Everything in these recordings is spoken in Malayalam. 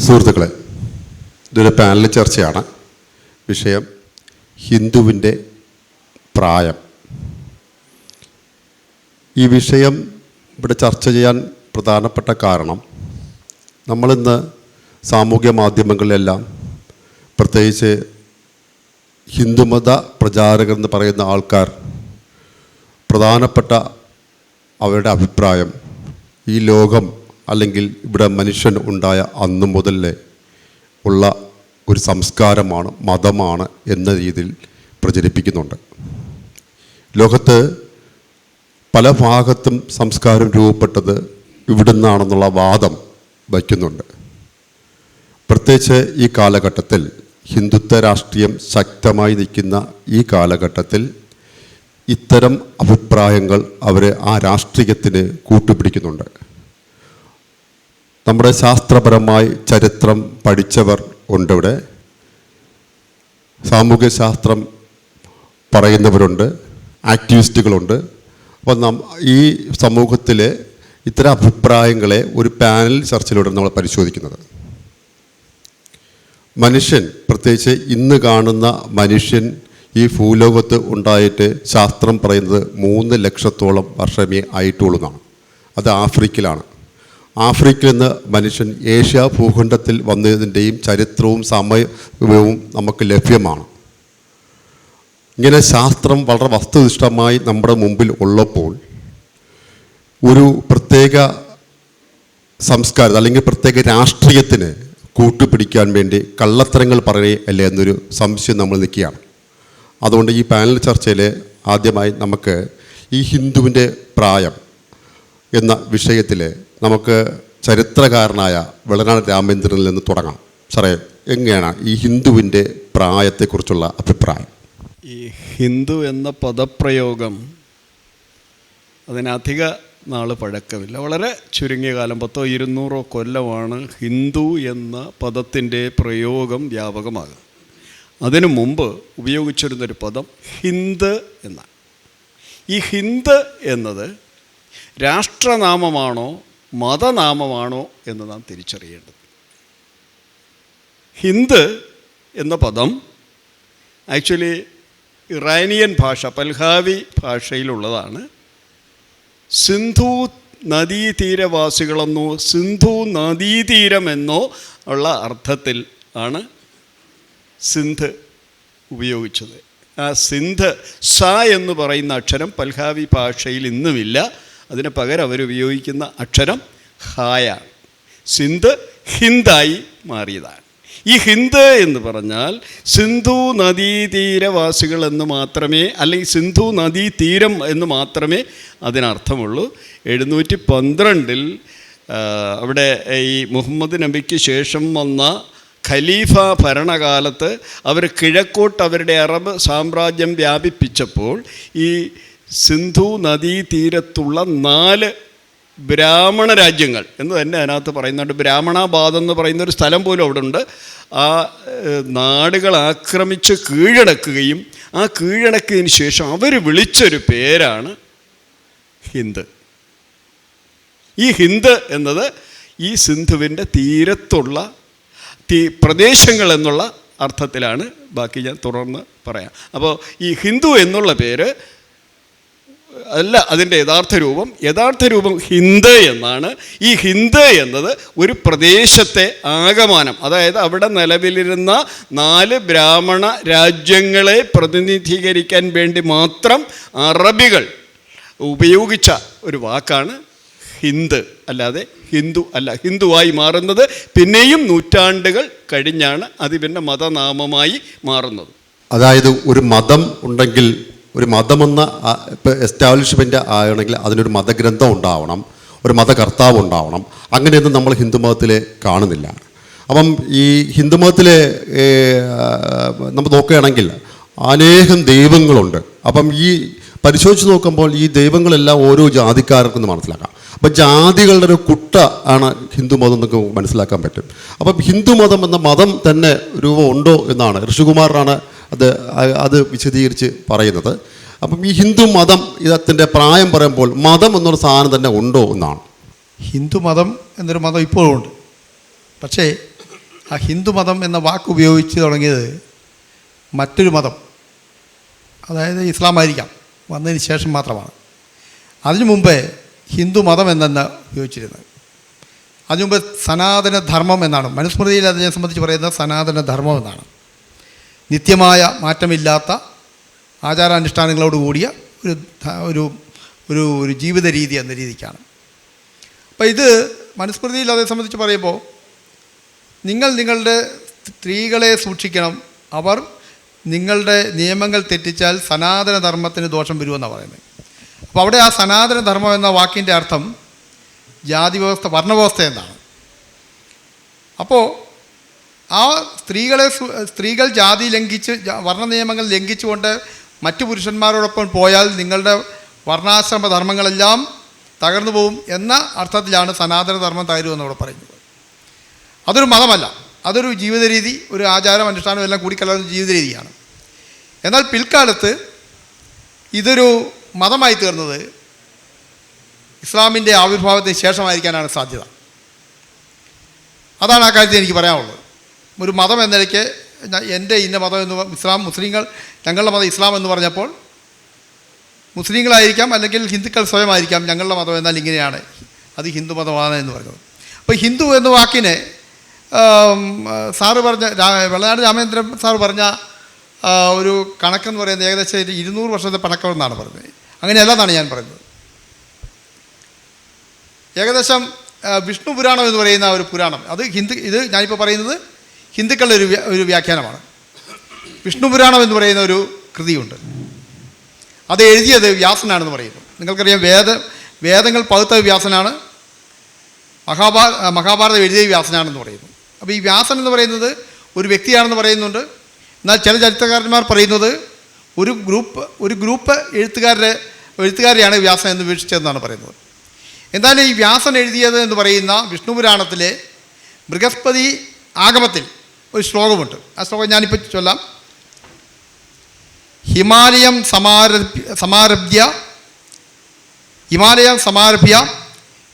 സുഹൃത്തുക്കളെ, ഇതൊരു പാനൽ ചർച്ചയാണ്. വിഷയം ഹിന്ദുവിൻ്റെ പ്രായം. ഈ വിഷയം ഇവിടെ ചർച്ച ചെയ്യാൻ പ്രധാനപ്പെട്ട കാരണം, നമ്മളിന്ന് സാമൂഹ്യ മാധ്യമങ്ങളിലെല്ലാം, പ്രത്യേകിച്ച് ഹിന്ദുമത പ്രചാരകർ എന്ന് പറയുന്ന ആൾക്കാർ, പ്രധാനപ്പെട്ട അവരുടെ അഭിപ്രായം ഈ ലോകം അല്ലെങ്കിൽ ഇവിടെ മനുഷ്യൻ ഉണ്ടായ അന്നു മുതലേ ഉള്ള ഒരു സംസ്കാരമാണ്, മതമാണ് എന്ന രീതിയിൽ പ്രചരിപ്പിക്കുന്നുണ്ട്. ലോകത്ത് പല ഭാഗത്തും സംസ്കാരം രൂപപ്പെട്ടത് ഇവിടുന്നാണെന്നുള്ള വാദം വയ്ക്കുന്നുണ്ട്. പ്രത്യേകിച്ച് ഈ കാലഘട്ടത്തിൽ, ഹിന്ദുത്വ രാഷ്ട്രീയം ശക്തമായി നിൽക്കുന്ന ഈ കാലഘട്ടത്തിൽ ഇത്തരം അഭിപ്രായങ്ങൾ അവർ ആ രാഷ്ട്രീയത്തിന് കൂട്ടുപിടിക്കുന്നുണ്ട്. നമ്മുടെ ശാസ്ത്രപരമായി ചരിത്രം പഠിച്ചവർ ഉണ്ട് ഇവിടെ, സാമൂഹ്യശാസ്ത്രം പറയുന്നവരുണ്ട്, ആക്ടിവിസ്റ്റുകളുണ്ട്. അപ്പം ഈ സമൂഹത്തിലെ ഇത്തരം അഭിപ്രായങ്ങളെ ഒരു പാനൽ ചർച്ചയിലൂടെ നമ്മൾ പരിശോധിക്കുന്നത്. മനുഷ്യൻ, പ്രത്യേകിച്ച് ഇന്ന് കാണുന്ന മനുഷ്യൻ ഈ ഭൂലോകത്ത് ഉണ്ടായിട്ട് ശാസ്ത്രം പറയുന്നത് 3 ലക്ഷത്തോളം വർഷമേ ആയിട്ടുള്ളൂ എന്നാണ്. അത് ആഫ്രിക്കയിലാണ്. ആഫ്രിക്കയിൽ നിന്ന് മനുഷ്യൻ ഏഷ്യ ഭൂഖണ്ഡത്തിൽ വന്നതിൻ്റെയും ചരിത്രവും സമയവും നമുക്ക് ലഭ്യമാണ്. ഇങ്ങനെ ശാസ്ത്രം വളരെ വസ്തുനിഷ്ഠമായി നമ്മുടെ മുമ്പിൽ ഉള്ളപ്പോൾ ഒരു പ്രത്യേക സംസ്കാരം അല്ലെങ്കിൽ പ്രത്യേക രാഷ്ട്രീയത്തിന് കൂട്ടുപിടിക്കാൻ വേണ്ടി കള്ളത്തരങ്ങൾ പറയുകയല്ലേ എന്നൊരു സംശയം നമ്മൾ നിൽക്കുകയാണ്. അതുകൊണ്ട് ഈ പാനൽ ചർച്ചയിൽ ആദ്യമായി നമുക്ക് ഈ ഹിന്ദുവിൻ്റെ പ്രായം എന്ന വിഷയത്തിൽ നമുക്ക് ചരിത്രകാരനായ വെള്ളനാട് രാമേന്ദ്രനിൽ നിന്ന് തുടങ്ങാം. സാറേ, എങ്ങനെയാണ് ഈ ഹിന്ദുവിൻ്റെ പ്രായത്തെക്കുറിച്ചുള്ള അഭിപ്രായം? ഈ ഹിന്ദു എന്ന പദപ്രയോഗം അതിനധിക നാൾ പഴക്കമില്ല. വളരെ ചുരുങ്ങിയ കാലം, 100-200 കൊല്ലമാണ് ഹിന്ദു എന്ന പദത്തിൻ്റെ പ്രയോഗം വ്യാപകമാകുക. അതിനു മുമ്പ് ഉപയോഗിച്ചിരുന്നൊരു പദം ഹിന്ദ് എന്നാണ്. ഈ ഹിന്ദ് എന്നത് രാഷ്ട്രനാമമാണോ മതനാമമാണോ എന്ന് നാം തിരിച്ചറിയേണ്ടത്. ഹിന്ദ് എന്ന പദം ആക്ച്വലി ഇറാനിയൻ ഭാഷ, പൽഹാവി ഭാഷയിലുള്ളതാണ്. സിന്ധു നദീതീരവാസികളെന്നോ സിന്ധു നദീതീരമെന്നോ ഉള്ള അർത്ഥത്തിൽ ആണ് സിന്ധ് ഉപയോഗിച്ചത്. ആ സിന്ധ്, സ എന്ന് പറയുന്ന അക്ഷരം പൽഹാവി ഭാഷയിൽ ഇന്നുമില്ല. അതിന് പകരം അവരുപയോഗിക്കുന്ന അക്ഷരം ഹായാണ്. സിന്ധ് ഹിന്ദായി മാറിയതാണ്. ഈ ഹിന്ദ് എന്ന് പറഞ്ഞാൽ സിന്ധു നദീതീരവാസികൾ എന്ന് മാത്രമേ, അല്ലെങ്കിൽ സിന്ധു നദീതീരം എന്ന് മാത്രമേ അതിനർത്ഥമുള്ളൂ. 712 അവിടെ ഈ മുഹമ്മദ് നബിക്ക് ശേഷം വന്ന ഖലീഫ ഭരണകാലത്ത് അവർ കിഴക്കോട്ട് അവരുടെ അറബ് സാമ്രാജ്യം വ്യാപിപ്പിച്ചപ്പോൾ ഈ സിന്ധു നദീതീരത്തുള്ള 4 ബ്രാഹ്മണ രാജ്യങ്ങൾ എന്ന് തന്നെ അതിനകത്ത് പറയുന്നുണ്ട്. ബ്രാഹ്മണാബാദ് എന്ന് പറയുന്നൊരു സ്ഥലം പോലും അവിടെ ഉണ്ട്. ആ നാടുകൾ ആക്രമിച്ച് കീഴടക്കുകയും ആ കീഴടക്കിയതിന് ശേഷം അവർ വിളിച്ചൊരു പേരാണ് ഹിന്ദ്. ഈ ഹിന്ദ് എന്നത് ഈ സിന്ധുവിൻ്റെ തീരത്തുള്ള പ്രദേശങ്ങൾ എന്നുള്ള അർത്ഥത്തിലാണ്. ബാക്കി ഞാൻ തുടർന്ന് പറയാം. അപ്പോൾ ഈ ഹിന്ദു എന്നുള്ള പേര് അല്ല അതിൻ്റെ യഥാർത്ഥ രൂപം ഹിന്ദ് എന്നാണ്. ഈ ഹിന്ദ് എന്നത് ഒരു പ്രദേശത്തെ ആകമാനം, അതായത് അവിടെ നിലവിലിരുന്ന 4 ബ്രാഹ്മണ രാജ്യങ്ങളെ പ്രതിനിധീകരിക്കാൻ വേണ്ടി മാത്രം അറബികൾ ഉപയോഗിച്ച ഒരു വാക്കാണ് ഹിന്ദ്. അല്ലാതെ ഹിന്ദു അല്ല. ഹിന്ദുവായി മാറുന്നത് പിന്നെയും നൂറ്റാണ്ടുകൾ കഴിഞ്ഞാണ് അത് പിന്നെ മതനാമമായി മാറുന്നത്. അതായത് ഒരു മതം ഉണ്ടെങ്കിൽ, ഒരു മതമെന്ന ഇപ്പോൾ എസ്റ്റാബ്ലിഷ്മെൻ്റ് ആകണമെങ്കിൽ അതിനൊരു മതഗ്രന്ഥം ഉണ്ടാവണം, ഒരു മതകർത്താവ് ഉണ്ടാവണം. അങ്ങനെയൊന്നും നമ്മൾ ഹിന്ദുമതത്തിൽ കാണുന്നില്ല. അപ്പം ഈ ഹിന്ദുമതത്തിൽ നമ്മൾ നോക്കുകയാണെങ്കിൽ അനേകം ദൈവങ്ങളുണ്ട്. അപ്പം ഈ പരിശോധിച്ച് നോക്കുമ്പോൾ ഈ ദൈവങ്ങളെല്ലാം ഓരോ ജാതിക്കാർക്കെന്ന് മനസ്സിലാക്കാം. അപ്പം ജാതികളുടെ ഒരു കുട്ട ആണ് ഹിന്ദുമതം എന്നൊക്കെ മനസ്സിലാക്കാൻ പറ്റും. അപ്പം ഹിന്ദുമതം എന്ന മതം തന്നെ രൂപം ഉണ്ടോ എന്നാണ് ഋഷികുമാറാണ് അത് വിശദീകരിച്ച് പറയുന്നത്. അപ്പം ഈ ഹിന്ദു മതം ഇതിൻ്റെ പ്രായം പറയുമ്പോൾ മതം എന്നൊരു സാധനം തന്നെ ഉണ്ടോ എന്നാണ്. ഹിന്ദു മതം എന്നൊരു മതം ഇപ്പോഴും ഉണ്ട്. പക്ഷേ ആ ഹിന്ദുമതം എന്ന വാക്ക് ഉപയോഗിച്ച് തുടങ്ങിയത് മറ്റൊരു മതം, അതായത് ഇസ്ലാം ആയിരിക്കാം, വന്നതിന് ശേഷം മാത്രമാണ്. അതിനു മുമ്പേ ഹിന്ദു മതം എന്നാണ് ഉപയോഗിച്ചിരുന്നത്. അതിനു മുമ്പ് സനാതന ധർമ്മം എന്നാണ് മനുസ്മൃതിയിൽ അതിനെ സംബന്ധിച്ച് പറയുന്നത്. സനാതന ധർമ്മം എന്നാണ് നിത്യമായ മാറ്റമില്ലാത്ത ആചാരാനുഷ്ഠാനങ്ങളോട് കൂടിയ ഒരു ഒരു ഒരു ജീവിത രീതി എന്ന രീതിക്കാണ്. അപ്പോൾ ഇത് മനുസ്മൃതിയിൽ അതേ സംബന്ധിച്ച് പറയുമ്പോൾ നിങ്ങളുടെ സ്ത്രീകളെ സൂക്ഷിക്കണം, അവർ നിങ്ങളുടെ നിയമങ്ങൾ തെറ്റിച്ചാൽ സനാതന ധർമ്മത്തിന് ദോഷം വരുമെന്നാണ് പറയുന്നത്. അപ്പോൾ അവിടെ ആ സനാതന ധർമ്മം എന്ന വാക്കിൻ്റെ അർത്ഥം ജാതി വ്യവസ്ഥ, വർണ്ണവ്യവസ്ഥ എന്നാണ്. അപ്പോൾ ആ സ്ത്രീകൾ ജാതി ലംഘിച്ച് വർണ്ണ നിയമങ്ങൾ ലംഘിച്ചുകൊണ്ട് മറ്റു പുരുഷന്മാരോടൊപ്പം പോയാൽ നിങ്ങളുടെ വർണ്ണാശ്രമ ധർമ്മങ്ങളെല്ലാം തകർന്നു പോകും എന്ന അർത്ഥത്തിലാണ് സനാതന ധർമ്മം തകരുമെന്ന് അവിടെ പറയുന്നത്. അതൊരു മതമല്ല, അതൊരു ജീവിത രീതി, ഒരു ആചാരം, അനുഷ്ഠാനം എല്ലാം കൂടിക്കലർന്ന ജീവിത രീതിയാണ്. എന്നാൽ പിൽക്കാലത്ത് ഇതൊരു മതമായി തീർന്നത് ഇസ്ലാമിൻ്റെ ആവിർഭാവത്തിന് ശേഷമായിരിക്കാനാണ് സാധ്യത. അതാണ് ആ കാര്യത്തിൽ എനിക്ക് പറയാനുള്ളത്. ഒരു മതം എന്ന നിലയ്ക്ക് എൻ്റെ ഇന്ന മതം എന്ന് മുസ്ലിങ്ങൾ ഞങ്ങളുടെ മതം ഇസ്ലാം എന്ന് പറഞ്ഞപ്പോൾ മുസ്ലിങ്ങളായിരിക്കാം അല്ലെങ്കിൽ ഹിന്ദുക്കൾ സ്വയമായിരിക്കാം ഞങ്ങളുടെ മതം എന്നാൽ ഇങ്ങനെയാണ്, അത് ഹിന്ദു മതമാണ് എന്ന് പറഞ്ഞത്. അപ്പോൾ ഹിന്ദു എന്ന വാക്കിനെ സാറ് പറഞ്ഞ വെള്ളനാട് രാമേന്ദ്രൻ സാറ് പറഞ്ഞ ഒരു കണക്കെന്ന് പറയുന്നത് ഏകദേശം 200 വർഷത്തെ പഴക്കമെന്നാണ് പറഞ്ഞത്. അങ്ങനെയല്ലെന്നാണ് ഞാൻ പറയുന്നത്. ഏകദേശം വിഷ്ണു പുരാണം എന്ന് പറയുന്ന ഒരു പുരാണം, അത് ഇത് ഞാനിപ്പോൾ പറയുന്നത് ഹിന്ദുക്കളുടെ ഒരു വ്യാഖ്യാനമാണ്. വിഷ്ണു പുരാണം എന്ന് പറയുന്ന ഒരു കൃതിയുണ്ട്. അത് എഴുതിയത് വ്യാസനാണെന്ന് പറയുന്നു. നിങ്ങൾക്കറിയാം, വേദങ്ങൾ പകുത്ത വ്യാസനാണ്, മഹാഭാരതം എഴുതിയ വ്യാസനാണെന്ന് പറയുന്നു. അപ്പോൾ ഈ വ്യാസൻ എന്ന് പറയുന്നത് ഒരു വ്യക്തിയാണെന്ന് പറയുന്നുണ്ട്. എന്നാൽ ചില ചരിത്രകാരന്മാർ പറയുന്നത് ഒരു ഗ്രൂപ്പ് എഴുത്തുകാരെയാണ് വ്യാസൻ എന്ന് വീക്ഷിച്ചതെന്നാണ് പറയുന്നത്. എന്തായാലും ഈ വ്യാസൻ എഴുതിയത് എന്ന് പറയുന്ന വിഷ്ണു പുരാണത്തിലെ ബൃഹസ്പതി ആഗമത്തിൽ ഒരു ശ്ലോകമുണ്ട്. ആ ശ്ലോകം ഞാനിപ്പോൾ ചൊല്ലാം. ഹിമാലയം സമാരഭ്യ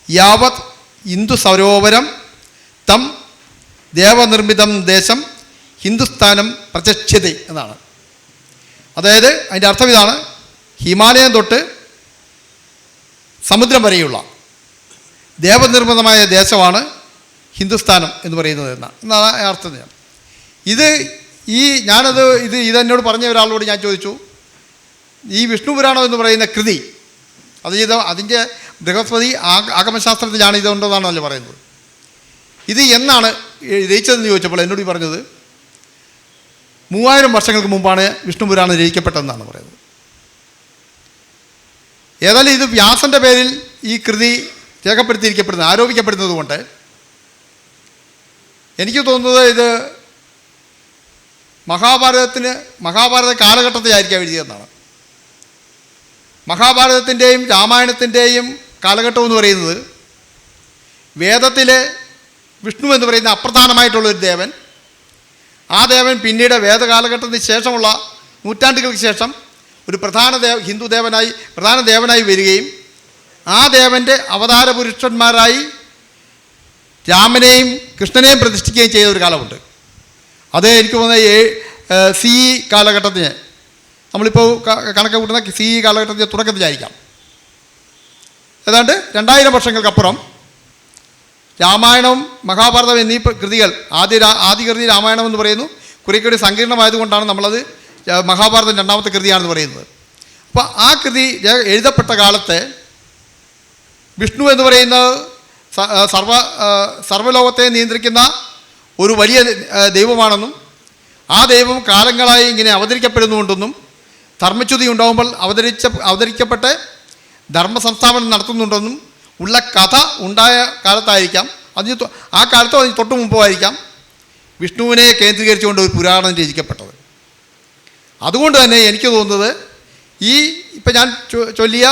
യാവത് ഇന്ദു സരോവരം തം ദേവനിർമ്മിതം ദേശം ഹിന്ദുസ്ഥാനം പ്രചക്ഷ്യത എന്നാണ്. അതായത് അതിൻ്റെ അർത്ഥം ഇതാണ്: ഹിമാലയം തൊട്ട് സമുദ്രം വരെയുള്ള ദേവനിർമ്മിതമായ ദേശമാണ് ഹിന്ദുസ്ഥാനം എന്ന് പറയുന്നത് എന്നാണ് അർത്ഥം. ഇതെന്നോട് പറഞ്ഞ ഒരാളോട് ഞാൻ ചോദിച്ചു, ഈ വിഷ്ണു പുരാണം എന്ന് പറയുന്ന കൃതി അതിൻ്റെ ബൃഹസ്പതി ആഗമശാസ്ത്രത്തിലാണ് ഇതുണ്ടെന്നാണല്ലോ പറയുന്നത്. ഇത് എന്നാണ് രചിച്ചതെന്ന് ചോദിച്ചപ്പോൾ എന്നോട് പറഞ്ഞത് 3000 വർഷങ്ങൾക്ക് മുമ്പാണ് വിഷ്ണു പുരാണം രചിക്കപ്പെട്ടതെന്നാണ് പറയുന്നത്. ഏതായാലും ഇത് വ്യാസൻ്റെ പേരിൽ ഈ കൃതി ആരോപിക്കപ്പെടുന്നത് കൊണ്ട് എനിക്ക് തോന്നുന്നത് ഇത് മഹാഭാരത കാലഘട്ടത്തിലായിരിക്കാം എഴുതിയതെന്നാണ്. മഹാഭാരതത്തിൻ്റെയും രാമായണത്തിൻ്റെയും കാലഘട്ടം എന്ന് പറയുന്നത് വേദത്തിലെ വിഷ്ണു എന്ന് പറയുന്ന അപ്രധാനമായിട്ടുള്ളൊരു ദേവൻ, ആ ദേവൻ പിന്നീട് വേദകാലഘട്ടത്തിന് ശേഷമുള്ള നൂറ്റാണ്ടുകൾക്ക് ശേഷം ഒരു ഹിന്ദു പ്രധാന ദേവനായി വരികയും ആ ദേവൻ്റെ അവതാര പുരുഷന്മാരായി രാമനെയും കൃഷ്ണനെയും പ്രതിഷ്ഠിക്കുകയും ചെയ്ത ഒരു കാലമുണ്ട്. അത് എനിക്ക് തോന്നുന്നത് CE കാലഘട്ടത്തിന്, നമ്മളിപ്പോൾ കണക്ക് കൂട്ടുന്ന CE കാലഘട്ടത്തിൻ്റെ തുടക്കത്തിലായിരിക്കാം. ഏതാണ്ട് 2000 വർഷങ്ങൾക്കപ്പുറം രാമായണവും മഹാഭാരതം എന്നീ കൃതികൾ, ആദ്യ കൃതി രാമായണം എന്ന് പറയുന്നു, കുറേക്കൂടി സങ്കീർണമായതുകൊണ്ടാണ് നമ്മളത് മഹാഭാരതം രണ്ടാമത്തെ കൃതിയാണെന്ന് പറയുന്നത്. അപ്പോൾ ആ കൃതി എഴുതപ്പെട്ട കാലത്തെ വിഷ്ണു എന്ന് പറയുന്ന സർവ്വലോകത്തെ നിയന്ത്രിക്കുന്ന ഒരു വലിയ ദൈവമാണെന്നും ആ ദൈവം കാലങ്ങളായി ഇങ്ങനെ അവതരിക്കപ്പെടുന്നുണ്ടെന്നും ധർമ്മച്യുതി ഉണ്ടാകുമ്പോൾ അവതരിക്കപ്പെട്ട് ധർമ്മ സംസ്ഥാപനം നടത്തുന്നുണ്ടെന്നും ഉള്ള കഥ ഉണ്ടായ കാലത്തായിരിക്കാം, ആ കാലത്തോ അതിന് തൊട്ട് മുമ്പോ വിഷ്ണുവിനെ കേന്ദ്രീകരിച്ചുകൊണ്ട് ഒരു പുരാണം രചിക്കപ്പെട്ടത്. അതുകൊണ്ട് തന്നെ എനിക്ക് തോന്നുന്നത് ഇപ്പം ഞാൻ ചൊല്ലിയ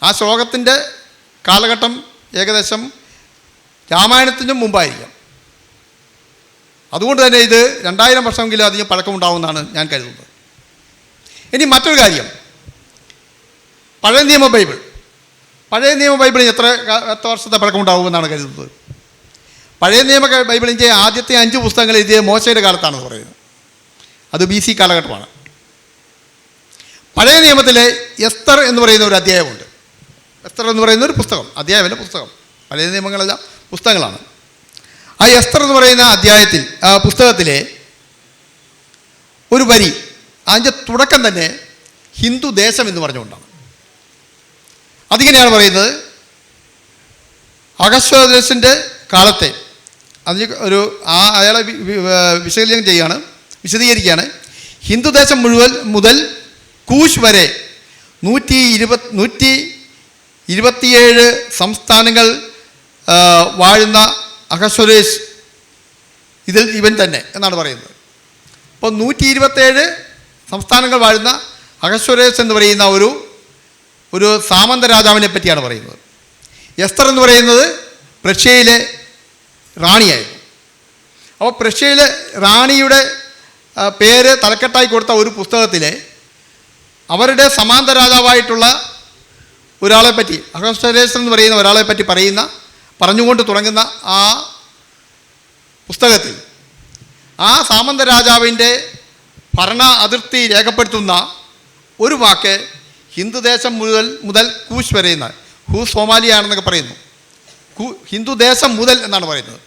ആ ശ്ലോകത്തിൻ്റെ കാലഘട്ടം ഏകദേശം രാമായണത്തിനും മുമ്പായിരിക്കാം. അതുകൊണ്ട് തന്നെ ഇത് 2000 വർഷമെങ്കിലും അധികം പഴക്കമുണ്ടാവുമെന്നാണ് ഞാൻ കരുതുന്നത്. ഇനി മറ്റൊരു കാര്യം, പഴയ നിയമ ബൈബിളിന് എത്ര വർഷത്തെ പഴക്കമുണ്ടാവുമെന്നാണ് കരുതുന്നത്? പഴയ നിയമ ബൈബിളിൻ്റെ ആദ്യത്തെ 5 പുസ്തകങ്ങൾ എഴുതിയ മോശയുടെ കാലത്താണെന്ന് പറയുന്നത്. അത് BC കാലഘട്ടമാണ്. പഴയ നിയമത്തിലെ എസ്തർ എന്ന് പറയുന്ന ഒരു അധ്യായമുണ്ട്. എസ്തർ എന്ന് പറയുന്ന ഒരു പുസ്തകം, അധ്യായമല്ല പുസ്തകം. പഴയ നിയമങ്ങളെല്ലാം പുസ്തകങ്ങളാണ്. ആ എസ്തർ എന്ന് പറയുന്ന പുസ്തകത്തിലെ ഒരു വരി, അതിൻ്റെ തുടക്കം തന്നെ ഹിന്ദു ദേശം എന്ന് പറഞ്ഞുകൊണ്ടാണ്. അതിങ്ങനെയാണ് പറയുന്നത്: അഹശ്വേരോശിൻ്റെ കാലത്തെ, അതിന് അയാളെ വിശദീകരിക്കുകയാണ്. ഹിന്ദുദേശം മുതൽ കൂശ് വരെ 127 സംസ്ഥാനങ്ങൾ വാഴുന്ന അഹശ്വേരോശ് ഇവൻ തന്നെ എന്നാണ് പറയുന്നത്. അപ്പോൾ 127 സംസ്ഥാനങ്ങൾ വാഴുന്ന അഹശ്വേരോശ് എന്ന് പറയുന്ന ഒരു സാമന്ത രാജാവിനെ പറ്റിയാണ് പറയുന്നത്. എസ്തർ എന്ന് പറയുന്നത് പ്രഷ്യയിലെ റാണിയായിരുന്നു. അപ്പോൾ പ്രഷ്യയിലെ റാണിയുടെ പേര് തലക്കെട്ടായി കൊടുത്ത ഒരു പുസ്തകത്തിലെ അവരുടെ സമാന്തര രാജാവായിട്ടുള്ള ഒരാളെ പറ്റി, അഹശ്വേരോശ് എന്ന് പറയുന്ന ഒരാളെ പറ്റി പറഞ്ഞുകൊണ്ട് തുടങ്ങുന്ന ആ പുസ്തകത്തിൽ ആ സാമന്ത രാജാവിൻ്റെ ഭരണ അതിർത്തി രേഖപ്പെടുത്തുന്ന ഒരു വാക്ക് ഹിന്ദുദേശം മുതൽ കൂശ് വരെ എന്ന്, സോമാലിയാണെന്നൊക്കെ പറയുന്നു. ഹിന്ദുദേശം മുതൽ എന്നാണ് പറയുന്നത്.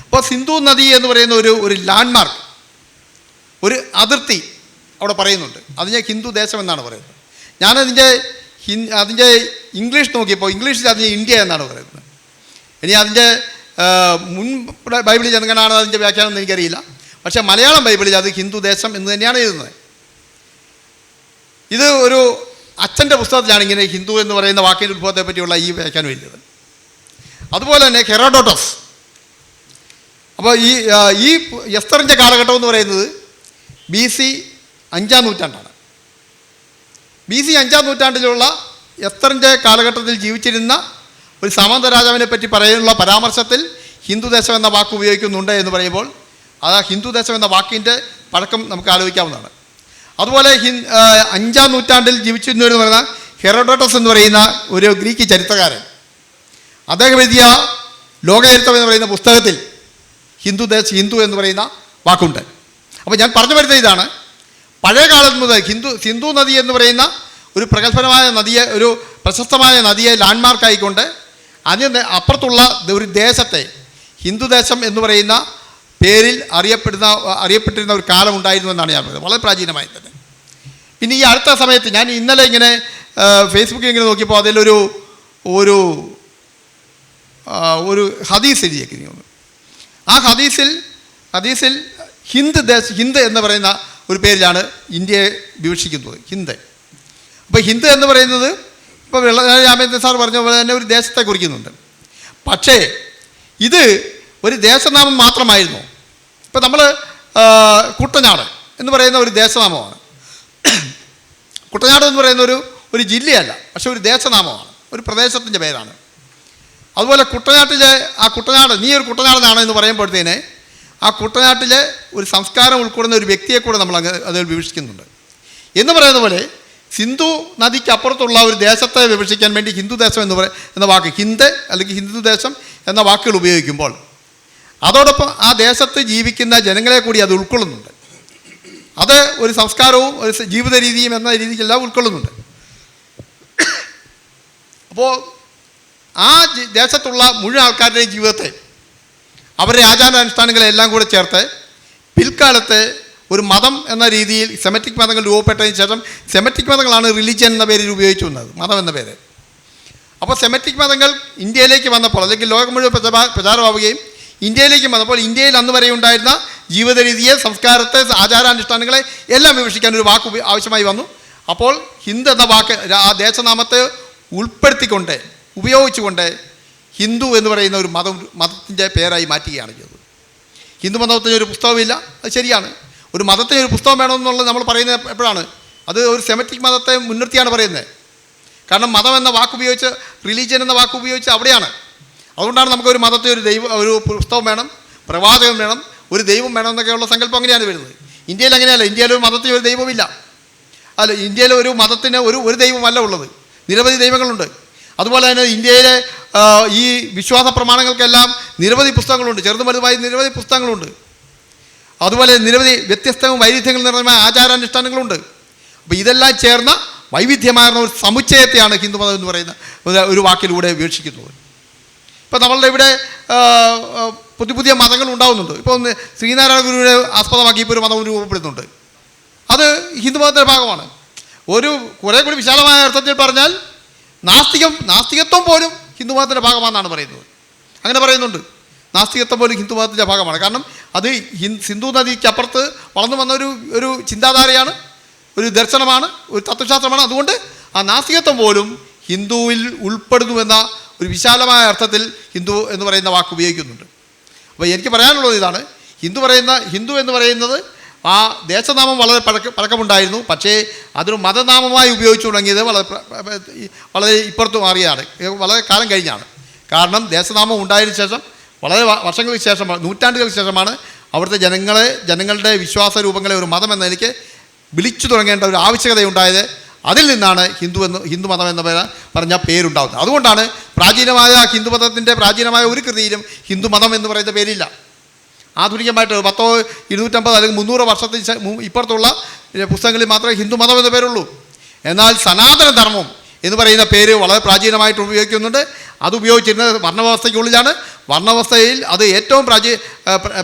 അപ്പോൾ സിന്ധു നദി എന്ന് പറയുന്ന ഒരു ലാൻഡ്മാർക്ക്, ഒരു അതിർത്തി അവിടെ പറയുന്നുണ്ട്. അതിനെ ഹിന്ദുദേശം എന്നാണ് പറയുന്നത്. അതിൻ്റെ ഇംഗ്ലീഷ് നോക്കിയപ്പോൾ ഇംഗ്ലീഷിൽ അതിന് ഇന്ത്യ എന്നാണ് പറയുന്നത്. ഇനി അതിൻ്റെ മുൻ ബൈബിളിൽ എങ്ങനെയാണ് അതിൻ്റെ വ്യാഖ്യാനം എന്ന് എനിക്കറിയില്ല. പക്ഷേ മലയാളം ബൈബിളിൽ അത് ഹിന്ദുദേശം എന്ന് തന്നെയാണ് എഴുതുന്നത്. ഇത് ഒരു അച്ഛൻ്റെ പുസ്തകത്തിലാണ് ഇങ്ങനെ ഹിന്ദു എന്ന് പറയുന്ന വാക്കിൻ്റെ ഉത്ഭവത്തെ പറ്റിയുള്ള ഈ വ്യാഖ്യാനം എഴുതിയത്. അതുപോലെ തന്നെ ഹെറോഡോട്ടസ്. അപ്പോൾ ഈ എസ്തറിൻ്റെ കാലഘട്ടം എന്ന് പറയുന്നത് BC 5-ാം നൂറ്റാണ്ടാണ്. BC 5-ാം നൂറ്റാണ്ടിലുള്ള എസ്തറിൻ്റെ കാലഘട്ടത്തിൽ ജീവിച്ചിരുന്ന ഒരു സാമന്ത രാജാവിനെ പറ്റി പറയാനുള്ള പരാമർശത്തിൽ ഹിന്ദുദേശം എന്ന വാക്ക് ഉപയോഗിക്കുന്നുണ്ട് എന്ന് പറയുമ്പോൾ ആ ഹിന്ദുദേശം എന്ന വാക്കിൻ്റെ പഴക്കം നമുക്ക് ആലോചിക്കാവുന്നതാണ്. അതുപോലെ 5-ാം നൂറ്റാണ്ടിൽ ജീവിച്ചിരുന്നവരെന്ന് പറയുന്ന ഹെറോഡോട്ടസ് എന്ന് പറയുന്ന ഒരു ഗ്രീക്ക് ചരിത്രകാരൻ, അദ്ദേഹം എഴുതിയ ലോകചരിത്രം എന്ന് പറയുന്ന പുസ്തകത്തിൽ ഹിന്ദു എന്ന് പറയുന്ന വാക്കുണ്ട്. അപ്പോൾ ഞാൻ പറഞ്ഞു വരുന്നത് ഇതാണ്: പഴയ കാലത്ത് മുതൽ സിന്ധു നദി എന്ന് പറയുന്ന ഒരു പ്രഗത്ഭമായ നദിയെ, ഒരു പ്രശസ്തമായ നദിയെ ലാൻഡ്മാർക്കായിക്കൊണ്ട് അതിന് അപ്പുറത്തുള്ള ഒരു ദേശത്തെ ഹിന്ദുദേശം എന്ന് പറയുന്ന പേരിൽ അറിയപ്പെട്ടിരുന്ന ഒരു കാലം ഉണ്ടായിരുന്നു എന്നാണ് ഞാൻ പറയുന്നത്, വളരെ പ്രാചീനമായി തന്നെ. പിന്നെ ഈ അടുത്ത സമയത്ത് ഞാൻ ഇന്നലെ ഇങ്ങനെ ഫേസ്ബുക്കിൽ ഇങ്ങനെ നോക്കിയപ്പോൾ അതിലൊരു ഹദീസ് എഴുതിയേക്കുന്നു. ആ ഹദീസിൽ ഹിന്ദ് എന്ന് പറയുന്ന ഒരു പേരിലാണ് ഇന്ത്യയെ വിവക്ഷിക്കുന്നത്, ഹിന്ദ്. അപ്പോൾ ഹിന്ദ് എന്ന് പറയുന്നത് ഇപ്പോൾ രാമേന്ദ്രൻ സാർ പറഞ്ഞ പോലെ തന്നെ ഒരു ദേശത്തെ കുറിക്കുന്നുണ്ട്. പക്ഷേ ഇത് ഒരു ദേശനാമം മാത്രമായിരുന്നു. ഇപ്പം നമ്മൾ കുട്ടനാട് എന്ന് പറയുന്ന ഒരു ദേശനാമമാണ്. കുട്ടനാട് എന്ന് പറയുന്ന ഒരു ജില്ലയല്ല, പക്ഷെ ഒരു ദേശനാമമാണ്, ഒരു പ്രദേശത്തിൻ്റെ പേരാണ്. അതുപോലെ കുട്ടനാട് നീ ഒരു കുട്ടനാടനാണ് എന്ന് പറയുമ്പോഴത്തേനെ ആ കുട്ടനാട്ടിലെ ഒരു സംസ്കാരം ഉൾക്കൊള്ളുന്ന ഒരു വ്യക്തിയെ കൂടെ നമ്മൾ അതിൽ വിവക്ഷിക്കുന്നുണ്ട്. എന്ന് പറയുന്ന പോലെ സിന്ധു നദിക്ക് അപ്പുറത്തുള്ള ഒരു ദേശത്തെ വിവക്ഷിക്കാൻ വേണ്ടി ഹിന്ദുദേശം എന്ന വാക്ക്, ഹിന്ദ് അല്ലെങ്കിൽ ഹിന്ദുദേശം എന്ന വാക്കുകൾ ഉപയോഗിക്കുമ്പോൾ അതോടൊപ്പം ആ ദേശത്ത് ജീവിക്കുന്ന ജനങ്ങളെ കൂടി അത് ഉൾക്കൊള്ളുന്നുണ്ട്. അത് ഒരു സംസ്കാരവും ഒരു ജീവിത രീതിയും എന്ന രീതിക്കെല്ലാം ഉൾക്കൊള്ളുന്നുണ്ട്. അപ്പോൾ ആ ദേശത്തുള്ള മുഴുവൻ ആൾക്കാരുടെയും ജീവിതത്തെ, അവരുടെ ആചാരാനുഷ്ഠാനങ്ങളെല്ലാം കൂടെ ചേർത്ത് പിൽക്കാലത്ത് ഒരു മതം എന്ന രീതിയിൽ സെമറ്റിക് മതങ്ങൾ രൂപപ്പെട്ടതിന് ശേഷം സെമറ്റിക് മതങ്ങളാണ് റിലിജിയൻ എന്ന പേരിൽ ഉപയോഗിച്ചു വന്നത്, മതം എന്ന പേര്. അപ്പോൾ സെമറ്റിക് മതങ്ങൾ ഇന്ത്യയിലേക്ക് വന്നപ്പോൾ, അല്ലെങ്കിൽ ലോകം മുഴുവൻ പ്രചാരമാവുകയും ഇന്ത്യയിലേക്ക് വന്നപ്പോൾ ഇന്ത്യയിൽ അന്ന് വരെ ഉണ്ടായിരുന്ന ജീവിത രീതിയെ, സംസ്കാരത്തെ, ആചാരാനുഷ്ഠാനങ്ങളെ എല്ലാം വിവക്ഷിക്കാൻ ഒരു വാക്ക് ആവശ്യമായി വന്നു. അപ്പോൾ ഹിന്ദ് എന്ന വാക്ക് ആ ദേശനാമത്തെ ഉൾപ്പെടുത്തിക്കൊണ്ട് ഉപയോഗിച്ചുകൊണ്ട് ഹിന്ദു എന്ന് പറയുന്ന ഒരു മതത്തിൻ്റെ പേരായി മാറ്റുകയാണ് ചെയ്തത്. ഹിന്ദു മതത്തിന് ഒരു പുസ്തകമില്ല, അത് ശരിയാണ്. ഒരു മതത്തിന് ഒരു പുസ്തകം വേണമെന്നുള്ളത് നമ്മൾ പറയുന്നത് എപ്പോഴാണ്? അത് ഒരു സെമറ്റിക് മതത്തെ മുൻനിർത്തിയാണ് പറയുന്നത്. കാരണം മതം എന്ന വാക്ക് ഉപയോഗിച്ച്, റിലീജിയൻ എന്ന വാക്ക് ഉപയോഗിച്ച് അവിടെയാണ്. അതുകൊണ്ടാണ് നമുക്കൊരു മതത്തെ ഒരു പുസ്തകം വേണം, പ്രവാചകൻ വേണം, ഒരു ദൈവം വേണം എന്നൊക്കെയുള്ള സങ്കല്പം അങ്ങനെയാണ് വരുന്നത്. ഇന്ത്യയിൽ അങ്ങനെയല്ല. ഇന്ത്യയിൽ ഒരു മതത്തിന് ഒരു ദൈവമില്ല. അല്ല, ഇന്ത്യയിൽ ഒരു മതത്തിന് ഒരു ദൈവമല്ല ഉള്ളത്, നിരവധി ദൈവങ്ങളുണ്ട്. അതുപോലെ തന്നെ ഇന്ത്യയിലെ ഈ വിശ്വാസ പ്രമാണങ്ങൾക്കെല്ലാം നിരവധി പുസ്തകങ്ങളുണ്ട്, ചെറുതും വലുതുമായി നിരവധി പുസ്തകങ്ങളുണ്ട്. അതുപോലെ നിരവധി വ്യത്യസ്തവും വൈവിധ്യങ്ങൾ നിറഞ്ഞ ആചാരാനുഷ്ഠാനങ്ങളുണ്ട്. അപ്പോൾ ഇതെല്ലാം ചേർന്ന വൈവിധ്യമാർന്ന ഒരു സമുച്ചയത്തെയാണ് ഹിന്ദുമതം എന്ന് പറയുന്ന ഒരു വാക്കിലൂടെ വീക്ഷിക്കുന്നത്. ഇപ്പോൾ നമ്മളുടെ ഇവിടെ പുതിയ പുതിയ മതങ്ങൾ ഉണ്ടാകുന്നുണ്ട്. ഇപ്പോൾ ഒന്ന് ശ്രീനാരായണ ഗുരുവിനെ ആസ്പദമാക്കി ഇപ്പോൾ ഒരു മതം രൂപപ്പെടുന്നുണ്ട്. അത് ഹിന്ദുമതത്തിൻ്റെ ഭാഗമാണ്. ഒരു കുറേ കൂടി വിശാലമായ അർത്ഥത്തിൽ പറഞ്ഞാൽ നാസ്തികത്വം പോലും ഹിന്ദുമതത്തിൻ്റെ ഭാഗമാണെന്നാണ് പറയുന്നത്. അങ്ങനെ പറയുന്നുണ്ട്, നാസ്തികത്വം പോലും ഹിന്ദുമതത്തിൻ്റെ ഭാഗമാണ്. കാരണം അത് സിന്ധു നദിക്കപ്പുറത്ത് വളർന്നു വന്ന ഒരു ചിന്താധാരയാണ്, ഒരു ദർശനമാണ്, ഒരു തത്വശാസ്ത്രമാണ്. അതുകൊണ്ട് ആ നാസ്തികത്വം പോലും ഹിന്ദുവിൽ ഉൾപ്പെടുന്നുവെന്ന ഒരു വിശാലമായ അർത്ഥത്തിൽ ഹിന്ദു എന്ന് പറയുന്ന വാക്ക് ഉപയോഗിക്കുന്നുണ്ട്. അപ്പോൾ എനിക്ക് പറയാനുള്ളത് ഇതാണ്, ഹിന്ദു എന്ന് പറയുന്നത് ആ ദേശനാമം വളരെ പഴക്കമുണ്ടായിരുന്നു. പക്ഷേ അതൊരു മതനാമമായി ഉപയോഗിച്ചു തുടങ്ങിയത് വളരെ ഇപ്പുറത്ത് മാറിയാണ്, വളരെ കാലം കഴിഞ്ഞാണ്. കാരണം ദേശനാമം ഉണ്ടായതിനു ശേഷം വളരെ വർഷങ്ങൾക്ക് ശേഷം, നൂറ്റാണ്ടുകൾക്ക് ശേഷമാണ് അവിടുത്തെ ജനങ്ങളുടെ വിശ്വാസ രൂപങ്ങളെ ഒരു മതം എന്ന നിലയ്ക്ക് വിളിച്ചു തുടങ്ങേണ്ട ഒരു ആവശ്യകതയുണ്ടായത്. അതിൽ നിന്നാണ് ഹിന്ദുമതം എന്ന പറഞ്ഞ പേരുണ്ടാകുന്നത്. അതുകൊണ്ടാണ് പ്രാചീനമായ ഹിന്ദുമതത്തിൻ്റെ പ്രാചീനമായ ഒരു കൃതിയിലും ഹിന്ദുമതം എന്ന് പറയുന്ന പേരില്ല. ആധുനികമായിട്ട് 100, 250 അല്ലെങ്കിൽ 300 വർഷത്തിന് ഇപ്പുറത്തുള്ള പുസ്തകങ്ങളിൽ മാത്രമേ ഹിന്ദുമതം എന്ന പേരുള്ളൂ. എന്നാൽ സനാതന ധർമ്മം എന്ന് പറയുന്ന പേര് വളരെ പ്രാചീനമായിട്ട് ഉപയോഗിക്കുന്നുണ്ട്. അത് ഉപയോഗിച്ചിരുന്നത് വർണ്ണവ്യവസ്ഥയ്ക്കുള്ളിലാണ്. വർണ്ണവ്യവസ്ഥയിൽ അത് ഏറ്റവും